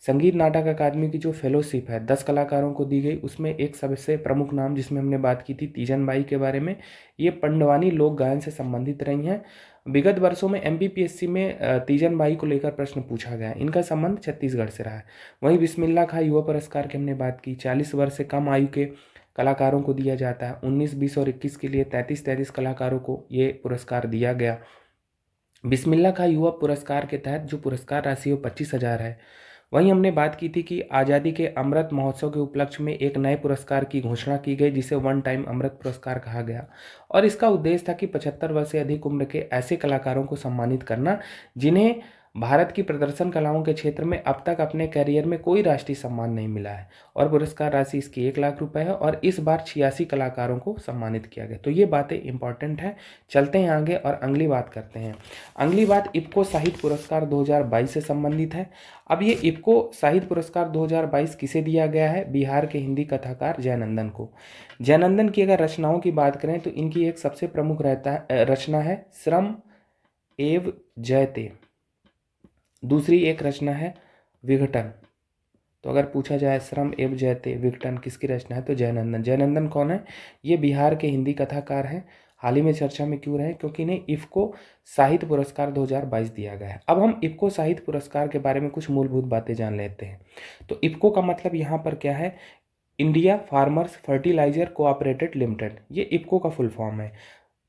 संगीत नाटक अकादमी की जो फेलोशिप है 10 कलाकारों को दी गई, उसमें एक सबसे प्रमुख नाम जिसमें हमने बात की थी तीजन बाई के बारे में, ये पंडवानी लोक गायन से संबंधित रही हैं। विगत वर्षों में एमपीपीएससी में तीजन बाई को लेकर प्रश्न पूछा गया, इनका संबंध छत्तीसगढ़ से रहा है। वहीं बिस्मिल्लाह खां युवा पुरस्कार की हमने बात की, 40 वर्ष से कम आयु के कलाकारों को दिया जाता है। 19, 20 और 21 के लिए 33 कलाकारों को ये पुरस्कार दिया गया। बिस्मिल्लाह खां युवा पुरस्कार के तहत जो पुरस्कार राशि है 25,000 है। वहीं हमने बात की थी कि आज़ादी के अमृत महोत्सव के उपलक्ष्य में एक नए पुरस्कार की घोषणा की गई जिसे वन टाइम अमृत पुरस्कार कहा गया और इसका उद्देश्य था कि 75 वर्ष से अधिक उम्र के ऐसे कलाकारों को सम्मानित करना जिन्हें भारत की प्रदर्शन कलाओं के क्षेत्र में अब तक अपने करियर में कोई राष्ट्रीय सम्मान नहीं मिला है। और पुरस्कार राशि इसकी 1 लाख रुपए है और इस बार 86 कलाकारों को सम्मानित किया गया। तो ये बातें इंपॉर्टेंट हैं। चलते हैं आगे और अगली बात करते हैं। अगली बात इफ्को साहित्य पुरस्कार 2022 से संबंधित है। अब ये इफ्को साहित्य पुरस्कार 2022 किसे दिया गया है? बिहार के हिंदी कथाकार जयनंदन को। जयनंदन की अगर रचनाओं की बात करें तो इनकी एक सबसे प्रमुख रचना है श्रम एव जयते। दूसरी एक रचना है विघटन। तो अगर पूछा जाए श्रम एव जयते विघटन किसकी रचना है तो जयनंदन। जयनंदन कौन है? ये बिहार के हिंदी कथाकार हैं। हाल ही में चर्चा में क्यों रहे? क्योंकि इन्हें इफ्को साहित्य पुरस्कार 2022 दिया गया है। अब हम इफ्को साहित्य पुरस्कार के बारे में कुछ मूलभूत बातें जान लेते हैं। तो इफ्को का मतलब यहाँ पर क्या है? India farmers fertiliser cooperative limited, ये इफ्को का फुल फॉर्म है।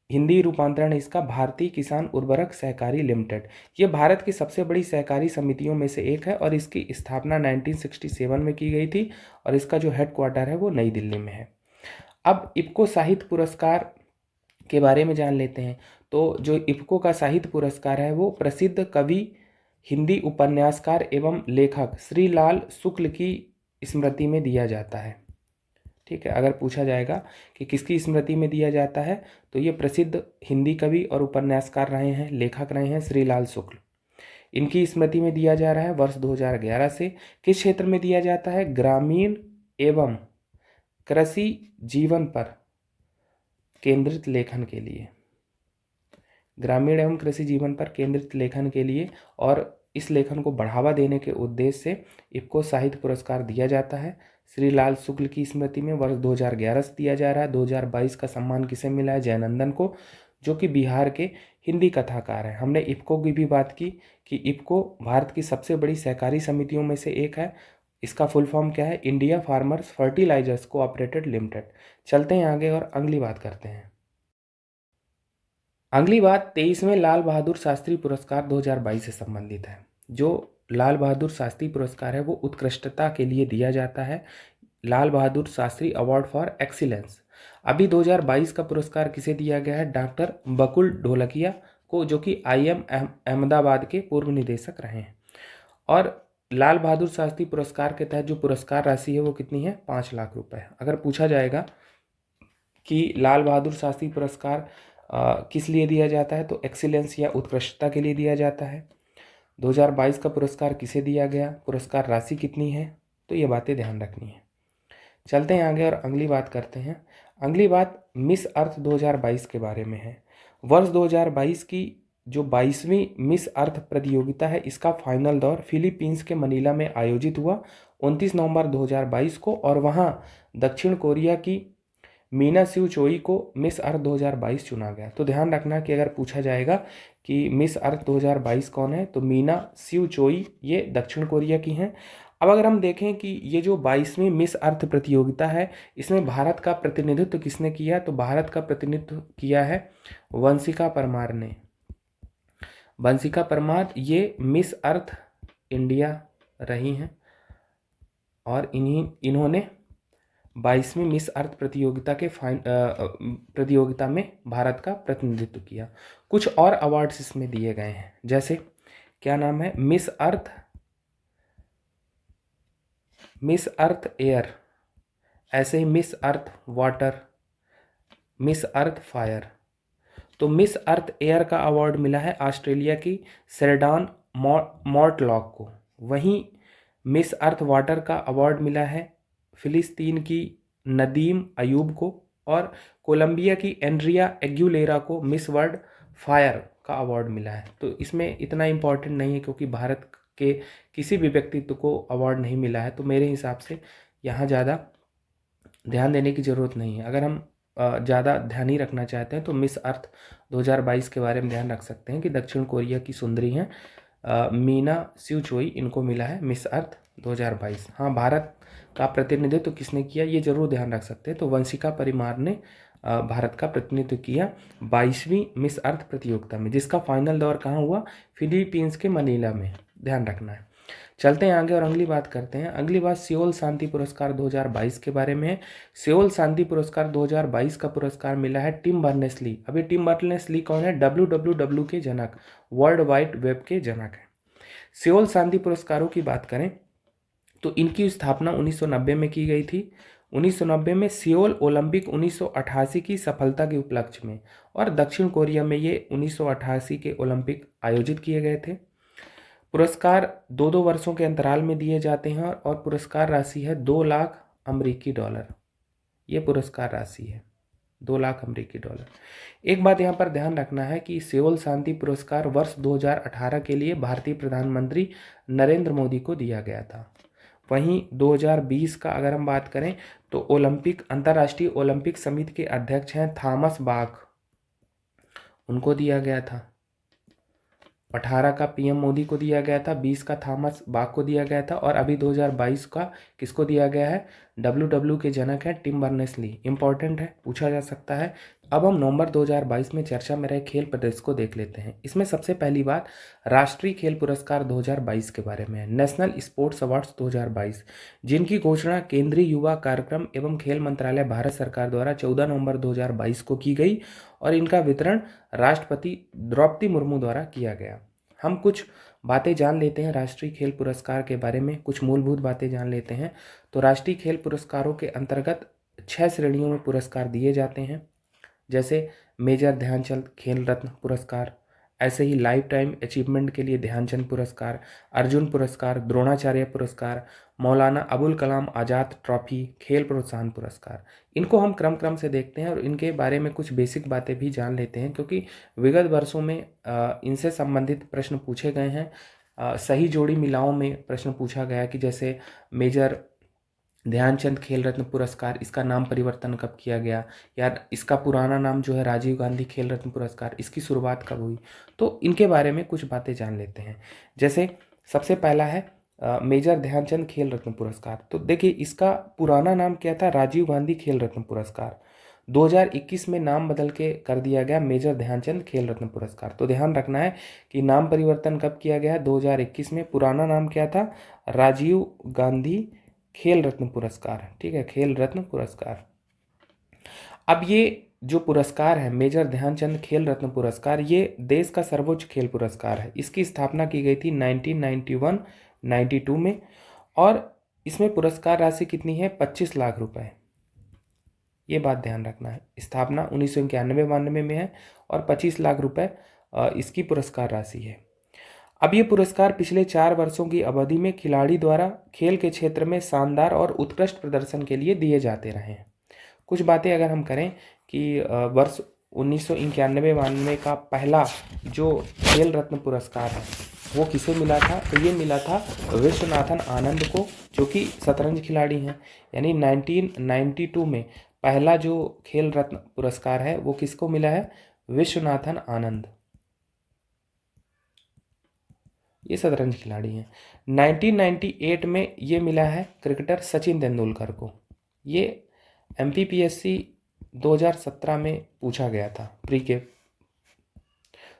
हिंदी रूपांतरण है इसका भारतीय किसान उर्वरक सहकारी लिमिटेड। ये भारत की सबसे बड़ी सहकारी समितियों में से एक है और इसकी स्थापना 1967 में की गई थी और इसका जो हेडक्वार्टर है वो नई दिल्ली में है। अब इफ्को साहित्य पुरस्कार के बारे में जान लेते हैं। तो जो इफ्को का साहित्य पुरस्कार है वो प्रसिद्ध कवि हिंदी उपन्यासकार एवं लेखक श्री लाल शुक्ल की स्मृति में दिया जाता है। ठीक है, अगर पूछा जाएगा कि किसकी स्मृति में दिया जाता है तो ये प्रसिद्ध हिंदी कवि और उपन्यासकार रहे हैं, लेखक रहे हैं श्री लाल शुक्ल। इनकी स्मृति में दिया जा रहा है वर्ष 2011 से। किस क्षेत्र में दिया जाता है? ग्रामीण एवं कृषि जीवन पर केंद्रित लेखन के लिए, ग्रामीण एवं कृषि जीवन पर केंद्रित लेखन के लिए, और इस लेखन को बढ़ावा देने के उद्देश्य से इफ्को साहित्य पुरस्कार दिया जाता है। श्री लाल शुक्ल की स्मृति में वर्ष 2011 से दिया जा रहा है। 2022 का सम्मान किसे मिला है? जयनंदन को, जो कि बिहार के हिंदी कथाकार हैं। हमने इफ्को की भी बात की कि इफ्को भारत की सबसे बड़ी सहकारी समितियों में से एक है। इसका फुल फॉर्म क्या है? India farmers fertilisers cooperative limited. चलते हैं आगे और अगली बात करते हैं। अगली बात 23वें लाल बहादुर शास्त्री पुरस्कार 2022 से संबंधित है। जो लाल बहादुर शास्त्री पुरस्कार है वो उत्कृष्टता के लिए दिया जाता है, Lal Bahadur Shastri award for excellence. अभी 2022 का पुरस्कार किसे दिया गया है? डॉक्टर बकुल ढोलकिया को, जो कि IIM अहमदाबाद के पूर्व निदेशक रहे हैं। और लाल बहादुर शास्त्री पुरस्कार के तहत जो पुरस्कार राशि है वो कितनी है? 5 लाख रुपए। अगर पूछा जाएगा कि लाल बहादुर शास्त्री पुरस्कार किस लिए दिया जाता है तो एक्सीलेंस या उत्कृष्टता के लिए दिया जाता है। 2022 का पुरस्कार किसे दिया गया, पुरस्कार राशि कितनी है, तो ये बातें ध्यान रखनी है। चलते हैं आगे और अगली बात करते हैं। अगली बात मिस अर्थ 2022 के बारे में है। वर्ष 2022 की जो 22वीं मिस अर्थ प्रतियोगिता है इसका फाइनल दौर फिलीपींस के मनीला में आयोजित हुआ 29 नवंबर 2022 को, और वहाँ दक्षिण कोरिया की मीना सिउ चोई को मिस अर्थ 2022 चुना गया। तो ध्यान रखना कि अगर पूछा जाएगा कि मिस अर्थ 2022 कौन है तो मीना सिउ चोई ये दक्षिण कोरिया की हैं। अब अगर हम देखें कि ये जो 22वीं मिस अर्थ प्रतियोगिता है इसमें भारत का प्रतिनिधित्व किसने किया, तो भारत का प्रतिनिधित्व किया है वंशिका परमार ने। वंशिका परमार ये मिस अर्थ इंडिया रही हैं और इन्होंने 22वीं मिस अर्थ प्रतियोगिता में भारत का प्रतिनिधित्व किया। कुछ और अवार्ड्स इसमें दिए गए हैं, जैसे क्या नाम है? मिस अर्थ एयर, ऐसे ही Miss earth water, Miss Earth fire. तो मिस अर्थ एयर का अवार्ड मिला है ऑस्ट्रेलिया की शेरडॉन मॉर्टलॉक को। वहीं मिस अर्थ वाटर का अवार्ड मिला है फिलिस्तीन की नदीम अयूब को, और कोलंबिया की एंड्रिया एग्यूलेरा को मिस वर्ल्ड फायर का अवार्ड मिला है। तो इसमें इतना इम्पोर्टेंट नहीं है क्योंकि भारत के किसी भी व्यक्तित्व को अवार्ड नहीं मिला है, तो मेरे हिसाब से यहाँ ज़्यादा ध्यान देने की ज़रूरत नहीं है। अगर हम ज़्यादा ध्यान ही रखना चाहते हैं तो मिस अर्थ 2022 के बारे में ध्यान रख सकते हैं कि दक्षिण कोरिया की सुंदरी हैं मीना सिउ चोई, इनको मिला है मिस अर्थ 2022। हाँ, भारत का प्रतिनिधित्व किसने किया ये जरूर ध्यान रख सकते हैं, तो वंशिका परिमार ने भारत का प्रतिनिधित्व किया 22वीं मिस अर्थ प्रतियोगिता में, जिसका फाइनल दौर कहाँ हुआ? फिलीपींस के मनीला में। ध्यान रखना है। चलते हैं आगे और अगली बात करते हैं। अगली बात सियोल शांति पुरस्कार 2022 के बारे में है। सियोल शांति पुरस्कार 2022 का पुरस्कार मिला है टिम बर्नेस-ली। अभी टिम बर्नेस-ली कौन है? WWW के जनक, वर्ल्ड वाइड वेब के जनक है। सियोल शांति पुरस्कारों की बात करें तो इनकी स्थापना 1990 में की गई थी। 1990 में सियोल ओलंपिक 1988 की सफलता के उपलक्ष्य में, और दक्षिण कोरिया में ये 1988 के ओलंपिक आयोजित किए गए थे। पुरस्कार 2-2 वर्षों के अंतराल में दिए जाते हैं और पुरस्कार राशि है 2 लाख अमेरिकी डॉलर। ये पुरस्कार राशि है 2 लाख अमेरिकी डॉलर। एक बात यहाँ पर ध्यान रखना है कि सियोल शांति पुरस्कार वर्ष 2018 के लिए भारतीय प्रधानमंत्री नरेंद्र मोदी को दिया गया था। वहीं 2020 का अगर हम बात करें तो अंतर्राष्ट्रीय ओलंपिक समिति के अध्यक्ष हैं थॉमस बाख, उनको दिया गया था। 18 का PM मोदी को दिया गया था, 20 का थॉमस बाख को दिया गया था, और अभी 2022 का किसको दिया गया है? WW के जनक है टिम बर्नेस-ली। इंपॉर्टेंट है, पूछा जा सकता है। अब हम नवंबर 2022 में चर्चा में रहे खेल प्रदर्शन को देख लेते हैं। इसमें सबसे पहली बात राष्ट्रीय खेल पुरस्कार 2022 के बारे में है। नेशनल स्पोर्ट्स अवार्ड्स 2022, जिनकी घोषणा केंद्रीय युवा कार्यक्रम एवं खेल मंत्रालय भारत सरकार द्वारा 14 नवंबर 2022 को की गई, और इनका वितरण राष्ट्रपति द्रौपदी मुर्मू द्वारा किया गया। हम कुछ बातें जान लेते हैं राष्ट्रीय खेल पुरस्कार के बारे में, कुछ मूलभूत बातें जान लेते हैं। तो राष्ट्रीय खेल पुरस्कारों के अंतर्गत 6 श्रेणियों में पुरस्कार दिए जाते हैं, जैसे मेजर ध्यानचंद खेल रत्न पुरस्कार, ऐसे ही लाइफ टाइम अचीवमेंट के लिए ध्यानचंद पुरस्कार, अर्जुन पुरस्कार, द्रोणाचार्य पुरस्कार, मौलाना अबुल कलाम आज़ाद ट्रॉफी, खेल प्रोत्साहन पुरस्कार। इनको हम क्रम क्रम से देखते हैं और इनके बारे में कुछ बेसिक बातें भी जान लेते हैं, क्योंकि विगत वर्षों में इनसे संबंधित प्रश्न पूछे गए हैं। सही जोड़ी मिलाओं में प्रश्न पूछा गया कि जैसे मेजर ध्यानचंद खेल रत्न पुरस्कार, इसका नाम परिवर्तन कब किया गया, या इसका पुराना नाम जो है राजीव गांधी खेल रत्न पुरस्कार, इसकी शुरुआत कब हुई। तो इनके बारे में कुछ बातें जान लेते हैं। जैसे सबसे पहला है मेजर ध्यानचंद खेल रत्न पुरस्कार। तो देखिए, इसका पुराना नाम क्या था, राजीव गांधी खेल रत्न पुरस्कार। 2021 में नाम बदल के कर दिया गया मेजर ध्यानचंद खेल रत्न पुरस्कार। तो ध्यान रखना है कि नाम परिवर्तन कब किया गया, 2021 में। पुराना नाम क्या था, राजीव गांधी खेल रत्न पुरस्कार। ठीक है, खेल रत्न पुरस्कार। अब ये जो पुरस्कार है मेजर ध्यानचंद खेल रत्न पुरस्कार, ये देश का सर्वोच्च खेल पुरस्कार है। इसकी स्थापना की गई थी 1991-92 में, और इसमें पुरस्कार राशि कितनी है, 25 लाख रुपए। ये बात ध्यान रखना है। स्थापना 1991-92 में है और 25 लाख रुपए इसकी पुरस्कार राशि है। अब ये पुरस्कार पिछले 4 वर्षों की अवधि में खिलाड़ी द्वारा खेल के क्षेत्र में शानदार और उत्कृष्ट प्रदर्शन के लिए दिए जाते रहे हैं। कुछ बातें अगर हम करें कि वर्ष 1991-92 का पहला जो खेल रत्न पुरस्कार है वो किसे मिला था, तो ये मिला था विश्वनाथन आनंद को, जो कि शतरंज खिलाड़ी हैं। यानी 1992 में पहला जो खेल रत्न पुरस्कार है वो किसको मिला है, विश्वनाथन आनंद, ये शतरंज खिलाड़ी हैं। 1998 में ये मिला है क्रिकेटर सचिन तेंदुलकर को। ये MPPSC 2017 में पूछा गया था प्री के।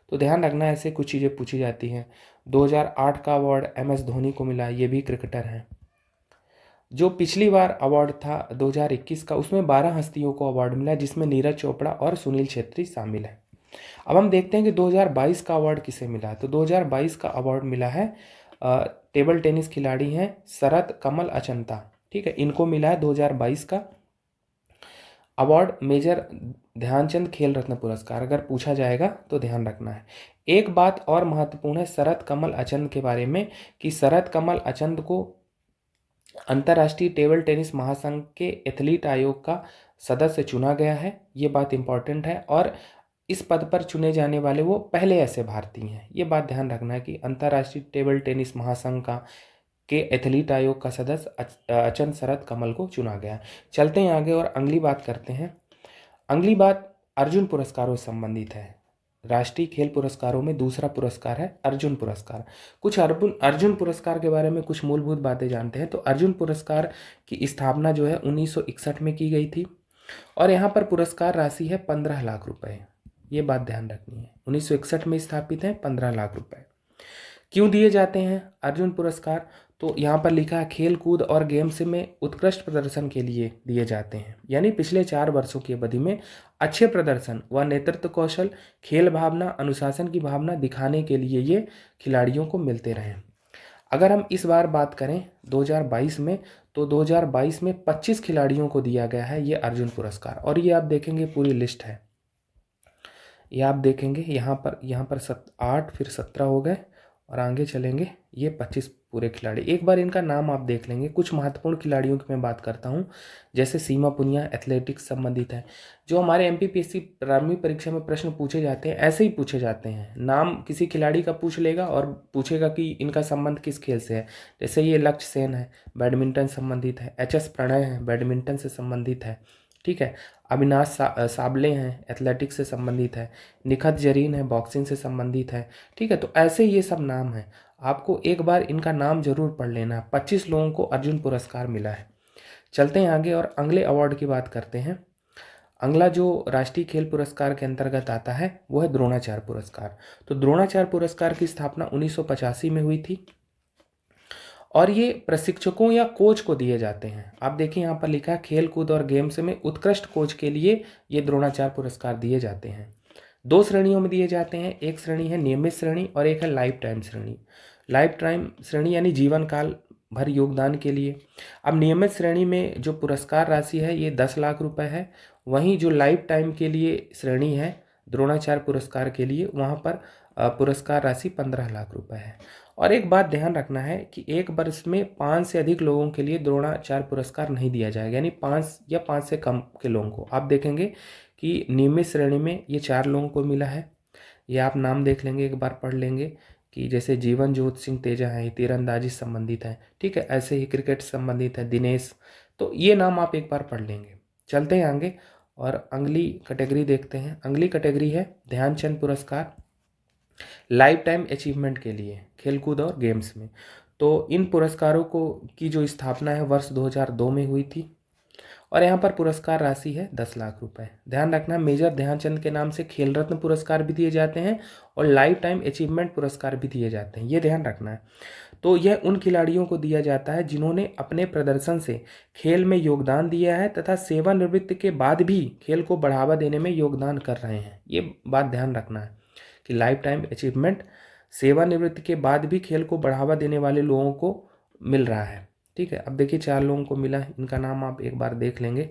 तो ध्यान रखना, ऐसे कुछ चीज़ें पूछी जाती हैं। 2008 का अवार्ड MS धोनी को मिला, ये भी क्रिकेटर हैं। जो पिछली बार अवार्ड था 2021 का, उसमें 12 हस्तियों को अवार्ड मिला, जिसमें नीरज चोपड़ा और सुनील छेत्री शामिल हैं। अब हम देखते हैं कि 2022 का अवार्ड किसे मिला है। तो 2022 का अवार्ड मिला है टेबल टेनिस खिलाड़ी हैं शरत कमल अचंता। ठीक है, इनको मिला है 2022 का अवार्ड मेजर ध्यानचंद खेल रत्न पुरस्कार। अगर पूछा जाएगा तो ध्यान रखना है। एक बात और महत्वपूर्ण है शरत कमल अचंद के बारे में, कि शरत कमल अचंद को अंतर्राष्ट्रीय टेबल टेनिस महासंघ के एथलीट आयोग का सदस्य चुना गया है। ये बात इंपॉर्टेंट है, और इस पद पर चुने जाने वाले वो पहले ऐसे भारतीय हैं। ये बात ध्यान रखना है कि अंतर्राष्ट्रीय टेबल टेनिस महासंघ का के एथलीट आयोग का सदस्य अचंद शरत कमल को चुना गया। चलते हैं आगे और अगली बात करते हैं। अगली बात अर्जुन पुरस्कारों से संबंधित है। राष्ट्रीय खेल पुरस्कारों में दूसरा पुरस्कार है अर्जुन पुरस्कार। कुछ अर्जुन पुरस्कार के बारे में कुछ मूलभूत बातें जानते हैं। तो अर्जुन पुरस्कार की स्थापना जो है 1961 में की गई थी, और यहाँ पर पुरस्कार राशि है 15 लाख रुपए। ये बात ध्यान रखनी है, 1961 में स्थापित है, 15 लाख रुपए। क्यों दिए जाते हैं अर्जुन पुरस्कार, तो यहाँ पर लिखा है खेल कूद और गेम्स में उत्कृष्ट प्रदर्शन के लिए दिए जाते हैं। यानी पिछले 4 वर्षों की अवधि में अच्छे प्रदर्शन व नेतृत्व कौशल, खेल भावना, अनुशासन की भावना दिखाने के लिए ये खिलाड़ियों को मिलते रहे। अगर हम इस बार बात करें 2022 में, तो 2022 में 25 खिलाड़ियों को दिया गया है ये अर्जुन पुरस्कार। और ये आप देखेंगे पूरी लिस्ट है, ये आप देखेंगे यहाँ पर 8 फिर 17 हो गए, और आगे चलेंगे ये 25 पूरे खिलाड़ी। एक बार इनका नाम आप देख लेंगे। कुछ महत्वपूर्ण खिलाड़ियों की मैं बात करता हूँ, जैसे सीमा पुनिया एथलेटिक्स संबंधित है। जो हमारे MPPSC प्रारंभिक परीक्षा में प्रश्न पूछे जाते हैं ऐसे ही पूछे जाते हैं। नाम किसी खिलाड़ी का पूछ लेगा और पूछेगा कि इनका संबंध किस खेल से है। जैसे ये लक्ष्य सेन है, बैडमिंटन संबंधित है। HS प्रणय है, बैडमिंटन से संबंधित है। ठीक है, अविनाश साबले हैं, एथलेटिक्स से संबंधित है। निखत जरीन है, बॉक्सिंग से संबंधित है। ठीक है, तो ऐसे ये सब नाम हैं, आपको एक बार इनका नाम जरूर पढ़ लेना। 25 लोगों को अर्जुन पुरस्कार मिला है। चलते हैं आगे और अगले अवार्ड की बात करते हैं। अगला जो राष्ट्रीय खेल पुरस्कार के अंतर्गत आता है वो है द्रोणाचार्य पुरस्कार। तो द्रोणाचार्य पुरस्कार की स्थापना 1985 में हुई थी, और ये प्रशिक्षकों या कोच को दिए जाते हैं। आप देखिए यहाँ पर लिखा है खेल कूद और गेम्स में उत्कृष्ट कोच के लिए ये द्रोणाचार्य पुरस्कार दिए जाते हैं। 2 श्रेणियों में दिए जाते हैं, एक श्रेणी है नियमित श्रेणी और एक है लाइफ टाइम श्रेणी। लाइफ टाइम श्रेणी यानी जीवन काल भर योगदान के लिए। अब नियमित श्रेणी में जो पुरस्कार राशि है ये 10 लाख रुपए है। वहीं जो लाइफ टाइम के लिए श्रेणी है द्रोणाचार्य पुरस्कार के लिए, वहाँ पर पुरस्कार राशि 15 लाख रुपए है। और एक बात ध्यान रखना है कि एक वर्ष में 5 से अधिक लोगों के लिए द्रोणाचार्य पुरस्कार नहीं दिया जाएगा, यानी 5 या 5 से कम के लोगों को। आप देखेंगे कि नियमित श्रेणी में ये 4 लोगों को मिला है। ये आप नाम देख लेंगे, एक बार पढ़ लेंगे कि जैसे जीवन जोत सिंह तेजा है, तीरंदाजी से संबंधित है, ठीक है। ऐसे ही क्रिकेट से संबंधित है दिनेश, तो ये नाम आप एक बार पढ़ लेंगे। चलते हैं आगे और अगली कैटेगरी देखते हैं। अगली कैटेगरी है ध्यानचंद पुरस्कार लाइफ टाइम अचीवमेंट के लिए खेलकूद और गेम्स में। तो इन पुरस्कारों को की जो स्थापना है वर्ष 2002 में हुई थी और यहाँ पर पुरस्कार राशि है 10 लाख रुपए। ध्यान रखना, मेजर ध्यानचंद के नाम से खेल रत्न पुरस्कार भी दिए जाते हैं और लाइफ टाइम अचीवमेंट पुरस्कार भी दिए जाते हैं, ये ध्यान रखना है। तो यह उन खिलाड़ियों को दिया जाता है जिन्होंने अपने प्रदर्शन से खेल में योगदान दिया है तथा सेवानिवृत्ति के बाद भी खेल को बढ़ावा देने में योगदान कर रहे हैं। ये बात ध्यान रखना है कि लाइफ टाइम अचीवमेंट सेवानिवृत्ति के बाद भी खेल को बढ़ावा देने वाले लोगों को मिल रहा है, ठीक है। अब देखिए 4 लोगों को मिला है, इनका नाम आप एक बार देख लेंगे।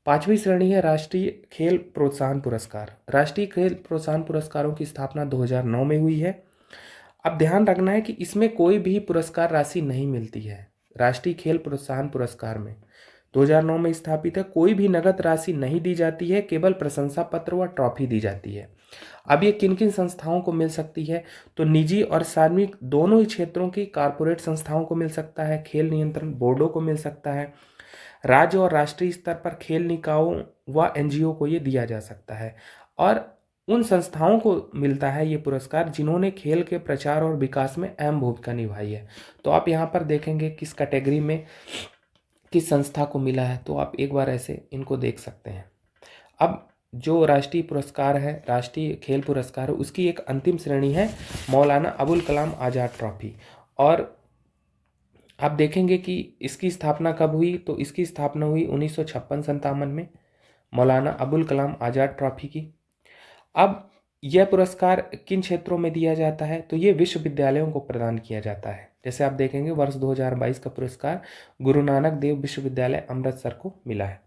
5वीं श्रेणी है राष्ट्रीय खेल प्रोत्साहन पुरस्कार। राष्ट्रीय खेल प्रोत्साहन पुरस्कारों की स्थापना 2009 में हुई है। अब ध्यान रखना है कि इसमें कोई भी पुरस्कार राशि नहीं मिलती है। राष्ट्रीय खेल प्रोत्साहन पुरस्कार में 2009 में स्थापित है, कोई भी नगद राशि नहीं दी जाती है, केवल प्रशंसा पत्र व ट्रॉफी दी जाती है। अब ये किन किन संस्थाओं को मिल सकती है, तो निजी और सार्वजनिक दोनों ही क्षेत्रों की कारपोरेट संस्थाओं को मिल सकता है, खेल नियंत्रण बोर्डों को मिल सकता है, राज्य और राष्ट्रीय स्तर पर खेल निकायों व एनजीओ को ये दिया जा सकता है। और उन संस्थाओं को मिलता है ये पुरस्कार जिन्होंने खेल के प्रचार और विकास में अहम भूमिका निभाई है। तो आप यहाँ पर देखेंगे किस कैटेगरी में किस संस्था को मिला है, तो आप एक बार ऐसे इनको देख सकते हैं। अब जो राष्ट्रीय पुरस्कार है, राष्ट्रीय खेल पुरस्कार है, उसकी एक अंतिम श्रेणी है मौलाना अबुल कलाम आज़ाद ट्रॉफी। और आप देखेंगे कि इसकी स्थापना कब हुई, तो इसकी स्थापना हुई 1956-57 में मौलाना अबुल कलाम आज़ाद ट्रॉफी की। अब यह पुरस्कार किन क्षेत्रों में दिया जाता है, तो ये विश्वविद्यालयों को प्रदान किया जाता है। जैसे आप देखेंगे वर्ष 2022 का पुरस्कार गुरु नानक देव विश्वविद्यालय अमृतसर को मिला है।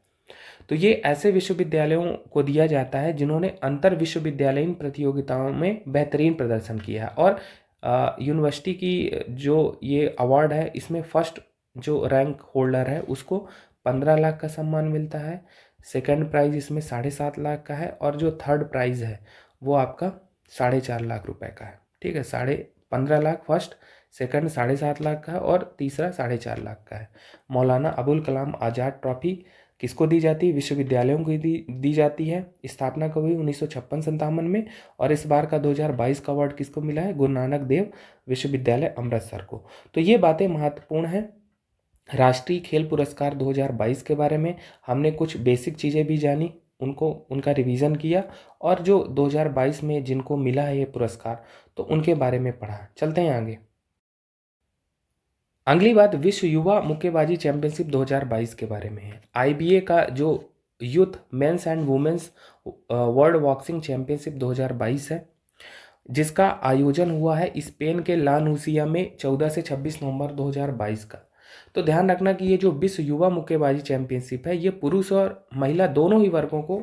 तो ये ऐसे विश्वविद्यालयों को दिया जाता है जिन्होंने अंतर विश्वविद्यालयीन प्रतियोगिताओं में बेहतरीन प्रदर्शन किया है। और यूनिवर्सिटी की जो ये अवार्ड है, इसमें फर्स्ट जो रैंक होल्डर है उसको 15 लाख का सम्मान मिलता है, सेकंड प्राइज़ इसमें 7.5 लाख का है और जो थर्ड प्राइज़ है वो आपका 4.5 लाख रुपए का है, ठीक है। 15 लाख फर्स्ट, सेकंड 7.5 लाख का है और तीसरा 4.5 लाख का है। मौलाना अबुल कलाम आज़ाद ट्रॉफी किसको दी जाती है, विश्वविद्यालयों को दी जाती है। स्थापना कब हुई 1956-57 में और इस बार का 2022 का अवार्ड किसको मिला है, गुरु नानक देव विश्वविद्यालय अमृतसर को। तो ये बातें महत्वपूर्ण हैं राष्ट्रीय खेल पुरस्कार 2022 के बारे में। हमने कुछ बेसिक चीज़ें भी जानी, उनका रिवीजन किया और जो 2022 में जिनको मिला है ये पुरस्कार तो उनके बारे में पढ़ा। चलते हैं आगे। अगली बात विश्व युवा मुक्केबाजी चैंपियनशिप 2022 के बारे में है। आईबीए का जो youth men's and women's world boxing championship 2022 है, जिसका आयोजन हुआ है स्पेन के ला नुसिया में 14 से 26 नवंबर 2022 का। तो ध्यान रखना कि ये जो विश्व युवा मुक्केबाजी चैंपियनशिप है ये पुरुष और महिला दोनों ही वर्गों को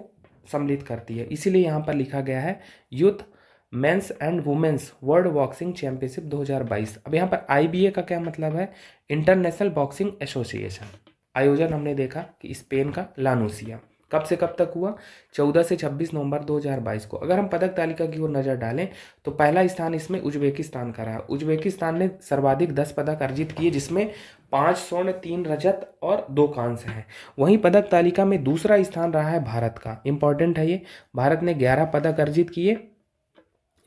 सम्मिलित करती है, इसीलिए यहाँ पर लिखा गया है youth men's and women's world boxing championship 2022। अब यहाँ पर आईबीए का क्या मतलब है, इंटरनेशनल बॉक्सिंग एसोसिएशन। आयोजन हमने देखा कि स्पेन का ला नुसिया। कब से कब तक हुआ, 14 से 26 नवंबर 2022 को। अगर हम पदक तालिका की ओर नज़र डालें तो पहला स्थान इसमें उज्बेकिस्तान का रहा। उज्बेकिस्तान ने सर्वाधिक 10 पदक अर्जित किए, जिसमें 5 स्वर्ण 3 रजत और 2 कांस्य हैं। वहीं पदक तालिका में दूसरा स्थान रहा है भारत का। इंपॉर्टेंट है ये, भारत ने 11 पदक अर्जित किए,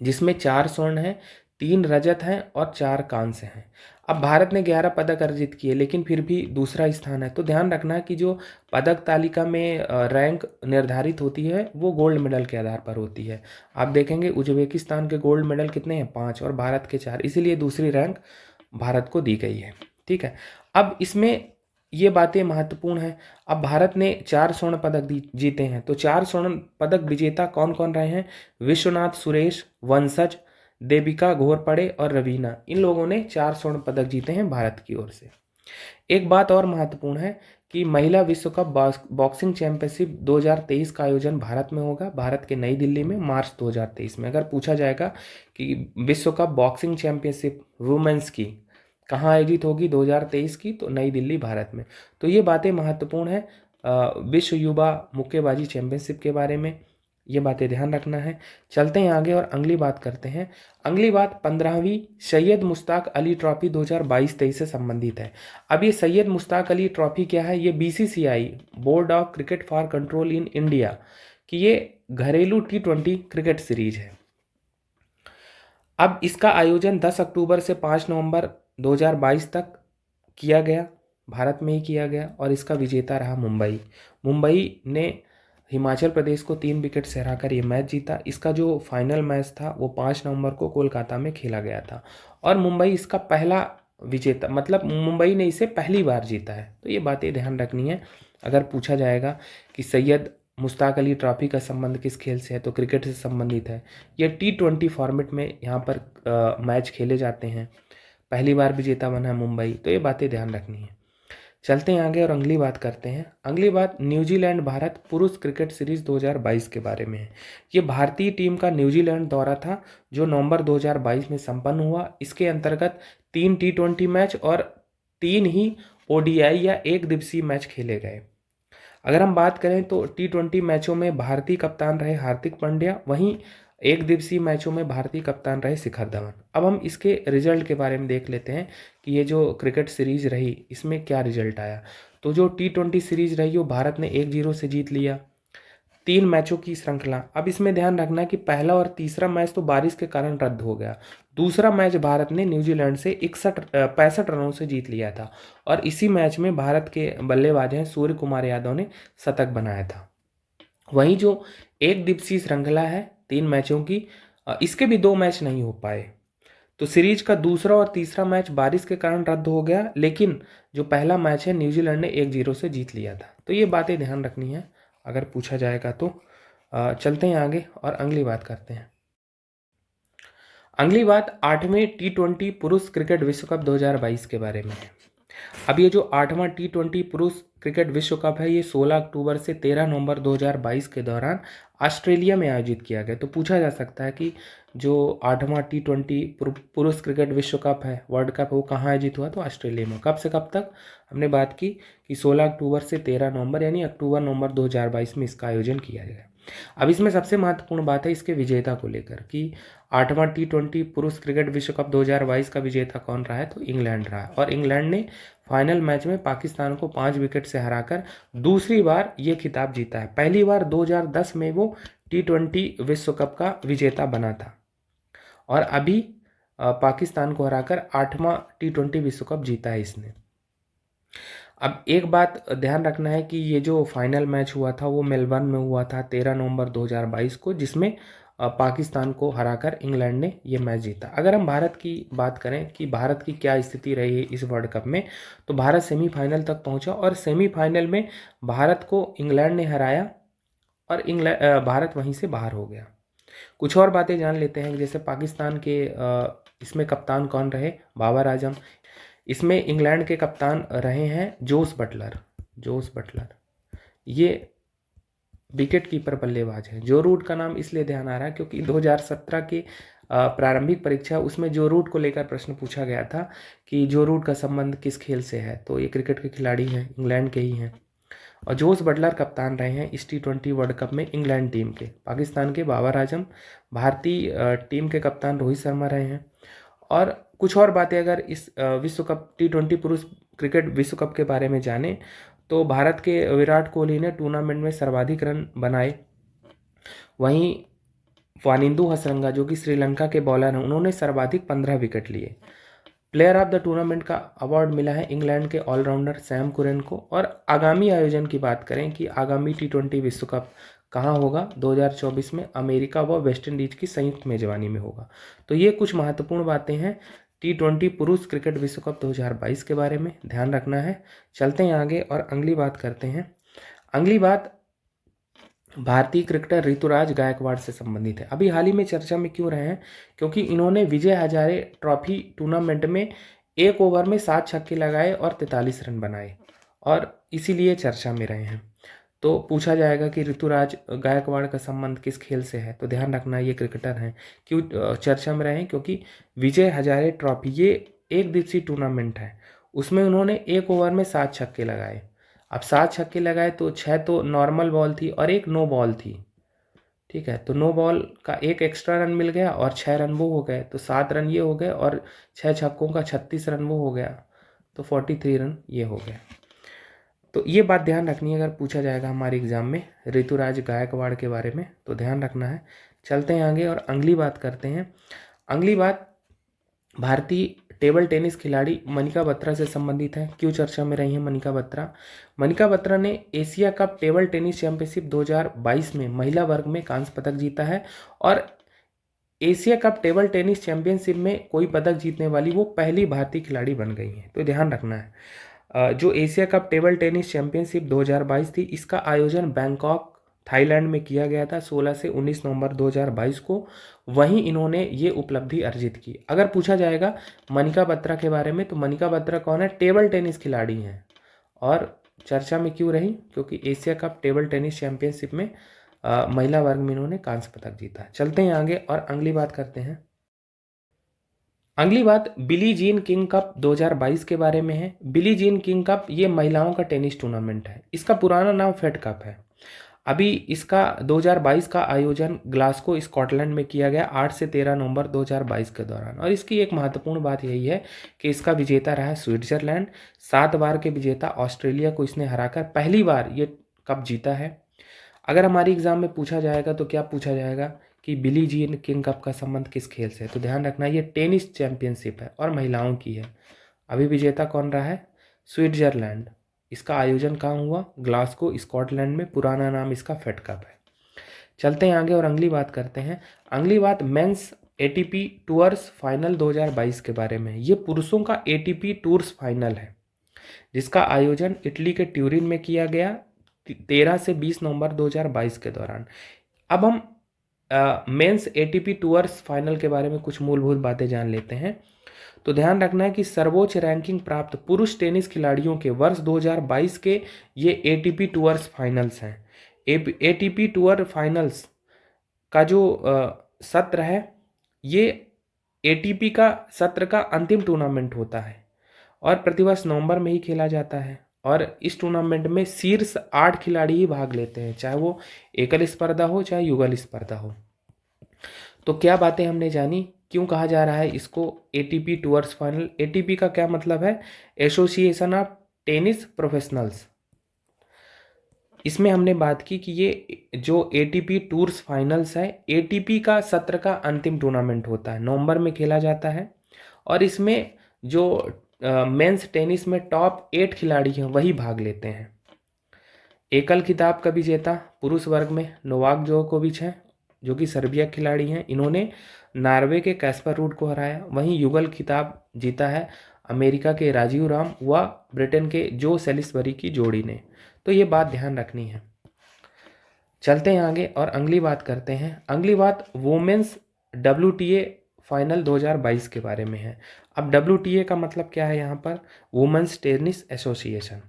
जिसमें 4 स्वर्ण हैं, 3 रजत हैं और 4 कांस्य हैं। अब भारत ने 11 पदक अर्जित किए लेकिन फिर भी दूसरा स्थान है। तो ध्यान रखना कि जो पदक तालिका में रैंक निर्धारित होती है वो गोल्ड मेडल के आधार पर होती है। आप देखेंगे उज्बेकिस्तान के गोल्ड मेडल कितने हैं, 5 और भारत के 4, इसीलिए दूसरी रैंक भारत को दी गई है, ठीक है। अब इसमें ये बातें महत्वपूर्ण हैं। अब भारत ने 4 स्वर्ण पदक जीते हैं, तो 4 स्वर्ण पदक विजेता कौन कौन रहे हैं, विश्वनाथ सुरेश, वंशज, देविका घोरपड़े और रवीना, इन लोगों ने 4 स्वर्ण पदक जीते हैं भारत की ओर से। एक बात और महत्वपूर्ण है कि महिला विश्व कप बॉक्सिंग चैंपियनशिप 2023 का आयोजन भारत में होगा, भारत के नई दिल्ली में मार्च 2023 में। अगर पूछा जाएगा कि विश्व कप बॉक्सिंग चैंपियनशिप वुमेन्स की कहाँ आयोजित होगी 2023 की, तो नई दिल्ली भारत में। तो ये बातें महत्वपूर्ण है विश्व युवा मुक्केबाजी चैंपियनशिप के बारे में, ये बातें ध्यान रखना है। चलते हैं आगे और अगली बात करते हैं। अगली बात 15वीं सैयद मुश्ताक अली ट्रॉफी 2022-23 से संबंधित है। अब ये सैयद मुश्ताक अली ट्रॉफी क्या है? ये BCCI board of cricket for control in India की ये घरेलू T20 क्रिकेट सीरीज है। अब इसका आयोजन 10 अक्टूबर से 5 नवंबर 2022 तक किया गया, भारत में ही किया गया, और इसका विजेता रहा मुंबई। मुंबई ने हिमाचल प्रदेश को 3 विकेट से हराकर ये मैच जीता। इसका जो फाइनल मैच था वो 5 नवंबर को कोलकाता में खेला गया था, और मुंबई इसका पहला विजेता, मतलब मुंबई ने इसे पहली बार जीता है। तो ये बातें ध्यान रखनी है। अगर पूछा जाएगा कि सैयद मुश्ताक अली ट्रॉफी का संबंध किस खेल से है, तो क्रिकेट से संबंधित है। ये T20 फॉर्मेट में यहाँ पर मैच खेले जाते हैं। पहली बार विजेता बना है मुंबई, तो ये बातें ध्यान रखनी है। चलते हैं आगे और अगली बात करते हैं। अगली बात न्यूजीलैंड भारत पुरुष क्रिकेट सीरीज 2022 के बारे में है। ये भारतीय टीम का न्यूजीलैंड दौरा था जो नवंबर 2022 में संपन्न हुआ। इसके अंतर्गत 3 T20 मैच और 3 ही ODI या एक दिवसीय मैच खेले गए। अगर हम बात करें तो T20 मैचों में भारतीय कप्तान रहे हार्दिक पांड्या, वहीं एक दिवसीय मैचों में भारतीय कप्तान रहे शिखर धवन। अब हम इसके रिजल्ट के बारे में देख लेते हैं कि ये जो क्रिकेट सीरीज रही इसमें क्या रिजल्ट आया। तो जो T20 सीरीज रही वो भारत ने 1-0 से जीत लिया, 3 मैचों की श्रृंखला। अब इसमें ध्यान रखना है कि पहला और तीसरा मैच तो बारिश के कारण रद्द हो गया। दूसरा मैच भारत ने न्यूजीलैंड से 65 रनों से जीत लिया था, और इसी मैच में भारत के बल्लेबाज हैं सूर्य कुमार यादव ने शतक बनाया था। वहीं जो एक दिवसीय श्रृंखला है 3 मैचों की, इसके भी 2 मैच नहीं हो पाए। तो सीरीज का दूसरा और तीसरा मैच बारिश के कारण रद्द हो गया, लेकिन जो पहला मैच है न्यूजीलैंड ने 1-0 से जीत लिया था। तो ये बातें ध्यान रखनी है अगर पूछा जाएगा तो। चलते हैं आगे और अगली बात करते हैं। अगली बात 8वें T20 पुरुष क्रिकेट विश्व कप 2022 के बारे में है। अब ये जो 8वां T20 पुरुष क्रिकेट विश्व कप है ये 16 अक्टूबर से 13 नवंबर 2022 के दौरान ऑस्ट्रेलिया में आयोजित किया गया। तो पूछा जा सकता है कि जो 8वां T20 पुरुष क्रिकेट विश्व कप है, वर्ल्ड कप, वो कहाँ आयोजित हुआ? तो ऑस्ट्रेलिया में। कब से कब तक? हमने बात की कि 16 अक्टूबर से 13 नवंबर, यानी अक्टूबर नवंबर 2022 में इसका आयोजन किया गया। अब इसमें सबसे महत्वपूर्ण बात है इसके विजेता को लेकर कि 8वां T20 पुरुष क्रिकेट विश्व कप 2022 का विजेता कौन रहा है? तो इंग्लैंड रहा है, और इंग्लैंड ने फाइनल मैच में पाकिस्तान को 5 विकेट से हराकर दूसरी बार ये खिताब जीता है। पहली बार 2010 में वो T20 विश्व कप का विजेता बना था, और अभी पाकिस्तान को हराकर 8वां T20 विश्व कप जीता है इसने। अब एक बात ध्यान रखना है कि ये जो फाइनल मैच हुआ था वो मेलबर्न में हुआ था 13 नवंबर 2022 को, जिसमें पाकिस्तान को हराकर इंग्लैंड ने ये मैच जीता। अगर हम भारत की बात करें कि भारत की क्या स्थिति रही इस वर्ल्ड कप में, तो भारत सेमीफाइनल तक पहुंचा, और सेमीफाइनल में भारत को इंग्लैंड ने हराया, और भारत वहीं से बाहर हो गया। कुछ और बातें जान लेते हैं, जैसे पाकिस्तान के इसमें कप्तान कौन रहे? बाबर आजम। इसमें इंग्लैंड के कप्तान रहे हैं जोस बटलर। ये विकेट कीपर बल्लेबाज है। जो रूट का नाम इसलिए ध्यान आ रहा है क्योंकि 2017 के प्रारंभिक परीक्षा उसमें जो रूट को लेकर प्रश्न पूछा गया था कि जो रूट का संबंध किस खेल से है, तो ये क्रिकेट के खिलाड़ी हैं, इंग्लैंड के ही हैं, और जोस बटलर कप्तान रहे हैं इस T20 वर्ल्ड कप में इंग्लैंड टीम के। पाकिस्तान के बाबर आजम, भारतीय टीम के कप्तान रोहित शर्मा रहे हैं। और कुछ और बातें अगर इस विश्व कप T20 पुरुष क्रिकेट विश्व कप के बारे में जाने, तो भारत के विराट कोहली ने टूर्नामेंट में सर्वाधिक रन बनाए। वहीं वानिंदु हसरंगा जो कि श्रीलंका के बॉलर हैं, उन्होंने सर्वाधिक 15 विकेट लिए। प्लेयर ऑफ द टूर्नामेंट का अवार्ड मिला है इंग्लैंड के ऑलराउंडर सैम कुरन को। और आगामी आयोजन की बात करें कि आगामी T20 विश्व कप कहाँ होगा 2024 में, अमेरिका व वेस्ट इंडीज की संयुक्त मेजबानी में होगा। तो ये कुछ महत्वपूर्ण बातें हैं T20 पुरुष क्रिकेट विश्व कप 2022 के बारे में, ध्यान रखना है। चलते हैं आगे और अगली बात करते हैं। अगली बात भारतीय क्रिकेटर ऋतुराज गायकवाड़ से संबंधित है। अभी हाल ही में चर्चा में क्यों रहे हैं? क्योंकि इन्होंने विजय हजारे ट्रॉफी टूर्नामेंट में 1 ओवर में 7 छक्के लगाए और 43 रन बनाए, और इसीलिए चर्चा में रहे हैं। तो पूछा जाएगा कि ऋतुराज गायकवाड़ का संबंध किस खेल से है, तो ध्यान रखना ये क्रिकेटर हैं। क्यों चर्चा में रहे हैं? क्योंकि विजय हजारे ट्रॉफी ये एक दिवसीय टूर्नामेंट है, उसमें उन्होंने 1 ओवर में 7 छक्के लगाए। अब 7 छक्के लगाए तो 6 तो नॉर्मल बॉल थी और 1 नो बॉल थी, ठीक है। तो नो बॉल का 1 एक्स्ट्रा रन मिल गया और 6 रन वो हो गए, तो 7 रन ये हो गए और 6 छक्कों का 36 रन वो हो गया, तो 43 रन ये हो गया। तो ये बात ध्यान रखनी है अगर पूछा जाएगा हमारे एग्जाम में ऋतुराज गायकवाड़ के बारे में, तो ध्यान रखना है। चलते हैं आगे और अगली बात करते हैं। अगली बात भारतीय टेबल टेनिस खिलाड़ी मनिका बत्रा से संबंधित है। क्यों चर्चा में रही है मनिका बत्रा? मनिका बत्रा ने Asia cup table tennis championship 2022 में महिला वर्ग में कांस्य पदक जीता है, और Asia cup table tennis championship में कोई पदक जीतने वाली वो पहली भारतीय खिलाड़ी बन गई हैं, तो ध्यान रखना है। जो Asia cup table tennis championship 2022 थी, इसका आयोजन बैंकॉक थाईलैंड में किया गया था 16 से 19 नवंबर 2022 को। वहीं इन्होंने ये उपलब्धि अर्जित की। अगर पूछा जाएगा मनिका बत्रा के बारे में, तो मनिका बत्रा कौन है? टेबल टेनिस खिलाड़ी हैं, और चर्चा में क्यों रही? क्योंकि Asia cup table tennis championship में महिला वर्ग में इन्होंने कांस्य पदक जीता। चलते हैं आगे और अगली बात करते हैं। अगली बात बिली जीन किंग कप 2022 के बारे में है। बिली जीन किंग कप ये महिलाओं का टेनिस टूर्नामेंट है। इसका पुराना नाम फेड कप है। अभी इसका 2022 का आयोजन ग्लासगो स्कॉटलैंड में किया गया 8 से 13 नवंबर 2022 के दौरान, और इसकी एक महत्वपूर्ण बात यही है कि इसका विजेता रहा है स्विट्जरलैंड। 7 बार के विजेता ऑस्ट्रेलिया को इसने हराकर पहली बार ये कप जीता है। अगर हमारी एग्जाम में पूछा जाएगा तो क्या पूछा जाएगा कि बिली जीन किंग कप का संबंध किस खेल से है, तो ध्यान रखना ये टेनिस चैंपियनशिप है और महिलाओं की है। अभी विजेता कौन रहा है? स्विट्जरलैंड। इसका आयोजन कहाँ हुआ? ग्लासगो स्कॉटलैंड में। पुराना नाम इसका फेड कप है। चलते हैं आगे और अगली बात करते हैं। अगली बात मेंस एटीपी टूर्स फाइनल 2022 के बारे में। ये पुरुषों का एटीपी टूर्स फाइनल है, जिसका आयोजन इटली के ट्यूरिन में किया गया 13 से 20 नवंबर 2022 के दौरान। अब हम मेंस एटीपी टूर्स फाइनल के बारे में कुछ मूलभूत बातें जान लेते हैं। तो ध्यान रखना है कि सर्वोच्च रैंकिंग प्राप्त पुरुष टेनिस खिलाड़ियों के वर्ष 2022 के ये एटीपी टूर्स फाइनल्स हैं। एटीपी टूर फाइनल्स का जो सत्र है, ये एटीपी का सत्र का अंतिम टूर्नामेंट होता है और प्रतिवर्ष नवंबर में ही खेला जाता है, और इस टूर्नामेंट में शीर्ष 8 खिलाड़ी ही भाग लेते हैं, चाहे वो एकल स्पर्धा हो चाहे युगल स्पर्धा हो। तो क्या बातें हमने जानी? क्यों कहा जा रहा है इसको एटीपी टूर्स फाइनल? एटीपी का क्या मतलब है? Association of tennis professionals. इसमें हमने बात की कि ये जो एटीपी टूर्स फाइनल्स है, एटीपी का सत्र का अंतिम टूर्नामेंट होता है, नवंबर में खेला जाता है, और इसमें जो मेंस टेनिस में टॉप 8 खिलाड़ी हैं वही भाग लेते हैं। एकल खिताब का विजेता पुरुष वर्ग में नोवाक जोकोविच हैं, जो कि सर्बिया खिलाड़ी हैं। इन्होंने नॉर्वे के कैस्पर रूड को हराया। वहीं युगल खिताब जीता है अमेरिका के राजीव राम व ब्रिटेन के जो सेलिसबरी की जोड़ी ने। तो ये बात ध्यान रखनी है। चलते हैं आगे और अगली बात करते हैं। अगली बात वुमेन्स WTA फाइनल 2022 के बारे में है। अब WTA का मतलब क्या है? यहाँ पर वुमेन्स टेनिस एसोसिएशन।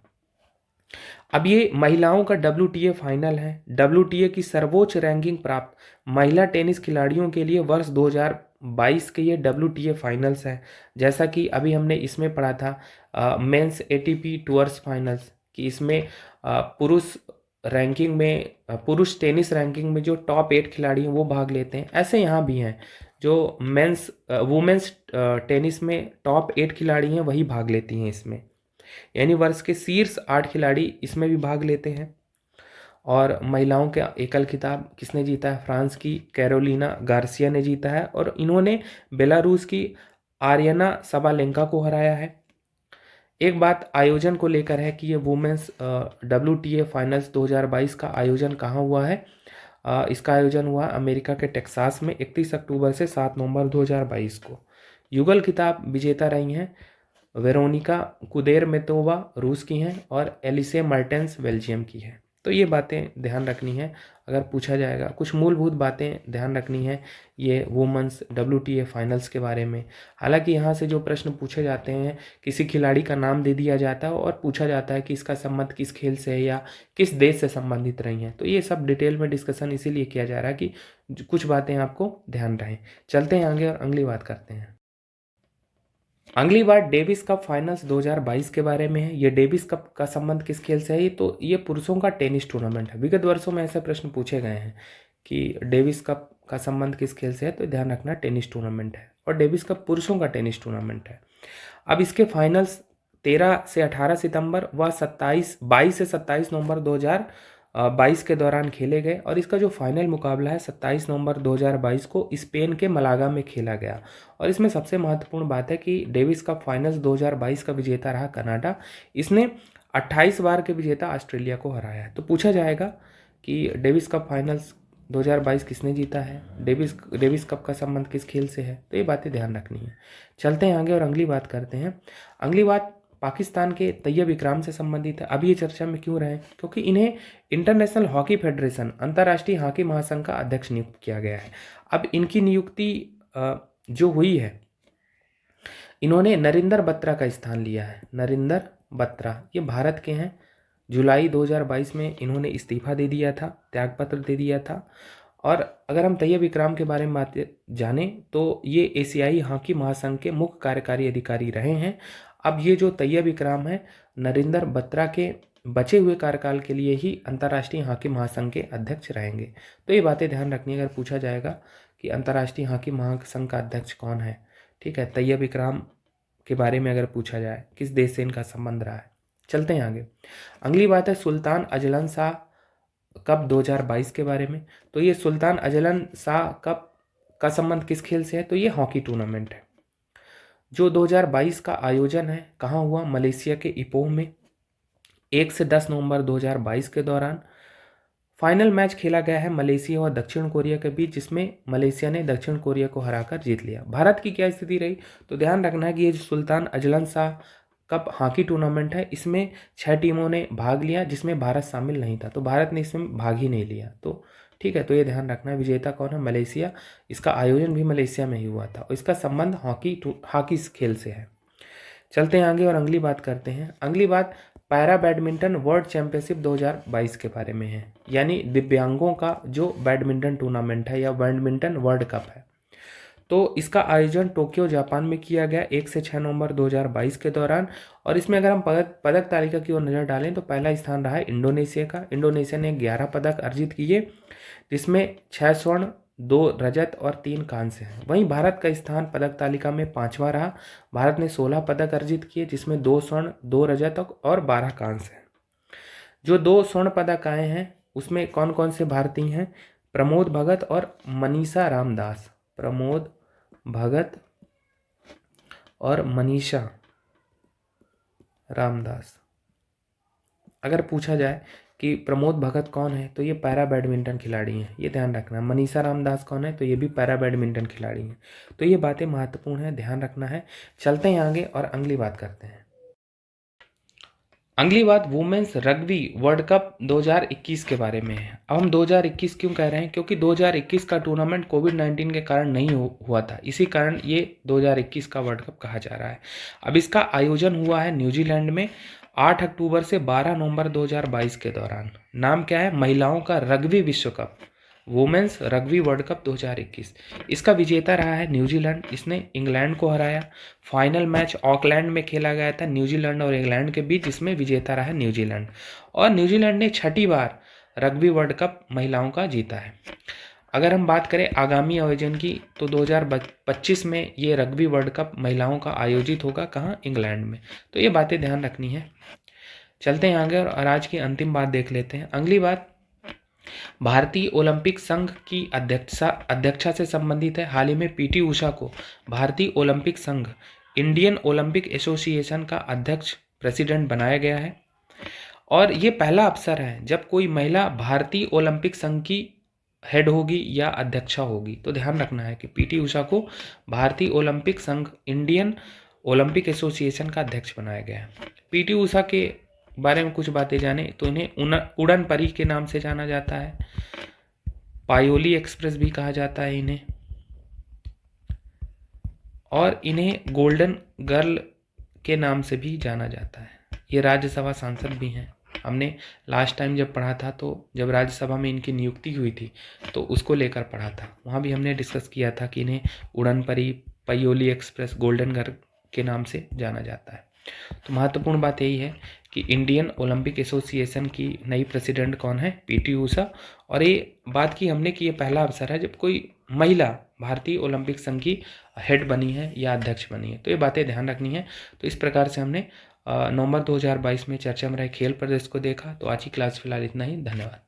अब ये महिलाओं का WTA फाइनल है। WTA की सर्वोच्च रैंकिंग प्राप्त महिला टेनिस खिलाड़ियों के लिए वर्ष 2022 के ये WTA फाइनल्स है। जैसा कि अभी हमने इसमें पढ़ा था मेंस एटीपी टूर्स फाइनल्स, कि इसमें पुरुष रैंकिंग में पुरुष टेनिस रैंकिंग में जो टॉप 8 खिलाड़ी हैं वो भाग लेते हैं। ऐसे यहाँ भी हैं, जो वुमेन्स टेनिस में टॉप 8 खिलाड़ी हैं वही भाग लेती हैं इसमें, यानी वर्ष के शीर्ष 8 खिलाड़ी इसमें भी भाग लेते हैं। और महिलाओं का एकल खिताब किसने जीता है? फ्रांस की कैरोलिना गार्सिया ने जीता है, और इन्होंने बेलारूस की आर्यना सबालेंका को हराया है। एक बात आयोजन को लेकर है कि ये वुमेन्स WTA फाइनल्स 2022 का आयोजन कहाँ हुआ है? इसका आयोजन हुआ अमेरिका के टेक्सास में 31 अक्टूबर से 7 नवंबर 2022 को। युगल खिताब विजेता रही हैं वेरोनिका कुदेरमेतोवा रूस की हैं, और एलिसे मर्टेंस बेल्जियम की है। तो ये बातें ध्यान रखनी है अगर पूछा जाएगा। कुछ मूलभूत बातें ध्यान रखनी है ये वुमेन्स WTA फाइनल्स के बारे में। हालांकि यहाँ से जो प्रश्न पूछे जाते हैं, किसी खिलाड़ी का नाम दे दिया जाता है और पूछा जाता है कि इसका संबंध किस खेल से है या किस देश से संबंधित रही हैं। तो ये सब डिटेल में डिस्कशन इसीलिए किया जा रहा है कि कुछ बातें आपको ध्यान रहें। चलते हैं आगे और अगली बात करते हैं। अगली बात डेविस कप फाइनल्स 2022 के बारे में है। ये डेविस कप का संबंध किस खेल से है? तो ये पुरुषों का टेनिस टूर्नामेंट है। विगत वर्षों में ऐसे प्रश्न पूछे गए हैं कि डेविस कप का संबंध किस खेल से है, तो ध्यान रखना टेनिस टूर्नामेंट है और डेविस कप पुरुषों का टेनिस टूर्नामेंट है। अब इसके फाइनल्स 13 से 18 सितंबर व 22 से 27 नवंबर 2022 के दौरान खेले गए और इसका जो फाइनल मुकाबला है 27 नवंबर 2022 को स्पेन के मलागा में खेला गया। और इसमें सबसे महत्वपूर्ण बात है कि डेविस कप फाइनल्स 2022 का विजेता रहा कनाडा। इसने 28 बार के विजेता ऑस्ट्रेलिया को हराया है। तो पूछा जाएगा कि डेविस कप फाइनल्स 2022 किसने जीता है, डेविस कप का संबंध किस खेल से है, तो ये बातें ध्यान रखनी है। चलते हैं आगे और अगली बात करते हैं। अगली बात पाकिस्तान के तैयब इकराम से संबंधित है। अब ये चर्चा में क्यों रहे? क्योंकि इन्हें इंटरनेशनल हॉकी फेडरेशन, अंतर्राष्ट्रीय हॉकी महासंघ का अध्यक्ष नियुक्त किया गया है। अब इनकी नियुक्ति जो हुई है, इन्होंने नरिंदर बत्रा का स्थान लिया है। नरिंदर बत्रा ये भारत के हैं। जुलाई 2022 में इन्होंने इस्तीफा दे दिया था, त्यागपत्र दे दिया था। और अगर हम तैयब इकराम के बारे में बात जानें तो ये एशियाई हॉकी महासंघ के मुख्य कार्यकारी अधिकारी रहे हैं। अब ये जो तैयब इकराम है, नरिंदर बत्रा के बचे हुए कार्यकाल के लिए ही अंतर्राष्ट्रीय हॉकी महासंघ के अध्यक्ष रहेंगे। तो ये बातें ध्यान रखनी है अगर पूछा जाएगा कि अंतर्राष्ट्रीय हॉकी महासंघ का अध्यक्ष कौन है। ठीक है, तैयब इकराम के बारे में अगर पूछा जाए किस देश से इनका संबंध रहा है। चलते हैं आगे। अगली बात है सुल्तान अजलन शाह कप 2022 के बारे में। तो ये सुल्तान अजलन शाह कप का संबंध किस खेल से है? तो ये हॉकी टूर्नामेंट है जो 2022 का आयोजन है। कहाँ हुआ? मलेशिया के इपोह में 1 से 10 नवंबर 2022 के दौरान फाइनल मैच खेला गया है मलेशिया और दक्षिण कोरिया के बीच, जिसमें मलेशिया ने दक्षिण कोरिया को हराकर जीत लिया। भारत की क्या स्थिति रही? तो ध्यान रखना है कि ये जो Sultan Azlan Shah cup hockey tournament है, इसमें 6 टीमों ने भाग लिया जिसमें भारत शामिल नहीं था। तो भारत ने इसमें भाग ही नहीं लिया। तो ठीक है, तो ये ध्यान रखना है। विजेता कौन है? मलेशिया। इसका आयोजन भी मलेशिया में ही हुआ था और इसका संबंध हॉकी खेल से है। चलते हैं आगे और अगली बात करते हैं। अगली बात पैरा बैडमिंटन वर्ल्ड चैंपियनशिप 2022 के बारे में है, यानी दिव्यांगों का जो बैडमिंटन टूर्नामेंट है या बैडमिंटन वर्ल्ड कप है। तो इसका आयोजन टोक्यो जापान में किया गया 1 से 6 नवंबर 2022 के दौरान। और इसमें अगर हम पदक तालिका की ओर नज़र डालें तो पहला स्थान रहा है इंडोनेशिया का। इंडोनेशिया ने 11 पदक अर्जित किए, जिसमें 6 स्वर्ण, 2 रजत और 3 कांस्य हैं। वहीं भारत का स्थान पदक तालिका में 5वां रहा। भारत ने 16 पदक अर्जित किए, जिसमें 2 स्वर्ण, 2 रजत और 12 कांस्य हैं। जो 2 स्वर्ण पदक आए हैं उसमें कौन कौन से भारतीय हैं? प्रमोद भगत और मनीषा रामदास। प्रमोद भगत और मनीषा रामदास। अगर पूछा जाए कि प्रमोद भगत कौन है तो ये पैरा बैडमिंटन खिलाड़ी हैं, ये ध्यान रखना। मनीषा रामदास कौन है? तो ये भी पैरा बैडमिंटन खिलाड़ी हैं। तो ये बातें महत्वपूर्ण हैं, ध्यान रखना है। चलते हैं आगे और अगली बात करते हैं। अगली बात वुमेन्स रग्बी वर्ल्ड कप 2021 के बारे में है। अब हम 2021 क्यों कह रहे हैं? क्योंकि 2021 का टूर्नामेंट कोविड-19 के कारण नहीं हुआ था, इसी कारण ये 2021 का वर्ल्ड कप कहा जा रहा है। अब इसका आयोजन हुआ है न्यूजीलैंड में 8 अक्टूबर से 12 नवंबर 2022 के दौरान। नाम क्या है? महिलाओं का रग्बी विश्व cup, women's rugby world cup 2021। इसका विजेता रहा है न्यूजीलैंड। इसने इंग्लैंड को हराया। फाइनल मैच ऑकलैंड में खेला गया था न्यूजीलैंड और इंग्लैंड के बीच, जिसमें विजेता रहा है न्यूजीलैंड। और न्यूजीलैंड ने 6ठी बार रग्बी वर्ल्ड कप महिलाओं का जीता है। अगर हम बात करें आगामी आयोजन की तो 2025 में ये रग्बी वर्ल्ड कप महिलाओं का आयोजित होगा। कहाँ? इंग्लैंड में। तो ये बातें ध्यान रखनी है। चलते हैं आगे और आज की अंतिम बात देख लेते हैं। अगली बात भारतीय ओलंपिक संघ की अध्यक्षा से संबंधित है। हाल ही में पीटी उषा को भारतीय ओलंपिक संघ, इंडियन ओलंपिक एसोसिएशन का अध्यक्ष, प्रेसिडेंट बनाया गया है। और ये पहला अवसर है जब कोई महिला भारतीय ओलंपिक संघ की हेड होगी या अध्यक्षा होगी। तो ध्यान रखना है कि पीटी उषा को भारतीय ओलंपिक संघ, इंडियन ओलंपिक एसोसिएशन का अध्यक्ष बनाया गया है। पीटी उषा के बारे में कुछ बातें जाने तो इन्हें उड़न परी के नाम से जाना जाता है, पायोली एक्सप्रेस भी कहा जाता है इन्हें, और इन्हें गोल्डन गर्ल के नाम से भी जाना जाता है। ये राज्यसभा सांसद भी हैं। हमने लास्ट टाइम जब पढ़ा था तो जब राज्यसभा में इनकी नियुक्ति हुई थी तो उसको लेकर पढ़ा था, वहाँ भी हमने डिस्कस किया था कि इन्हें उड़न परी, पायोली एक्सप्रेस, गोल्डन गर्ल के नाम से जाना जाता है। तो महत्वपूर्ण बात यही है कि इंडियन ओलंपिक एसोसिएशन की नई प्रेसिडेंट कौन है, पीटी ऊषा। और ये बात की हमने कि ये पहला अवसर है जब कोई महिला भारतीय ओलंपिक संघ की हेड बनी है या अध्यक्ष बनी है, तो ये बातें ध्यान रखनी है। तो इस प्रकार से हमने नवंबर 2022 में चर्चा में रहे खेल प्रदेश को देखा। तो आज की क्लास फिलहाल इतना ही, धन्यवाद।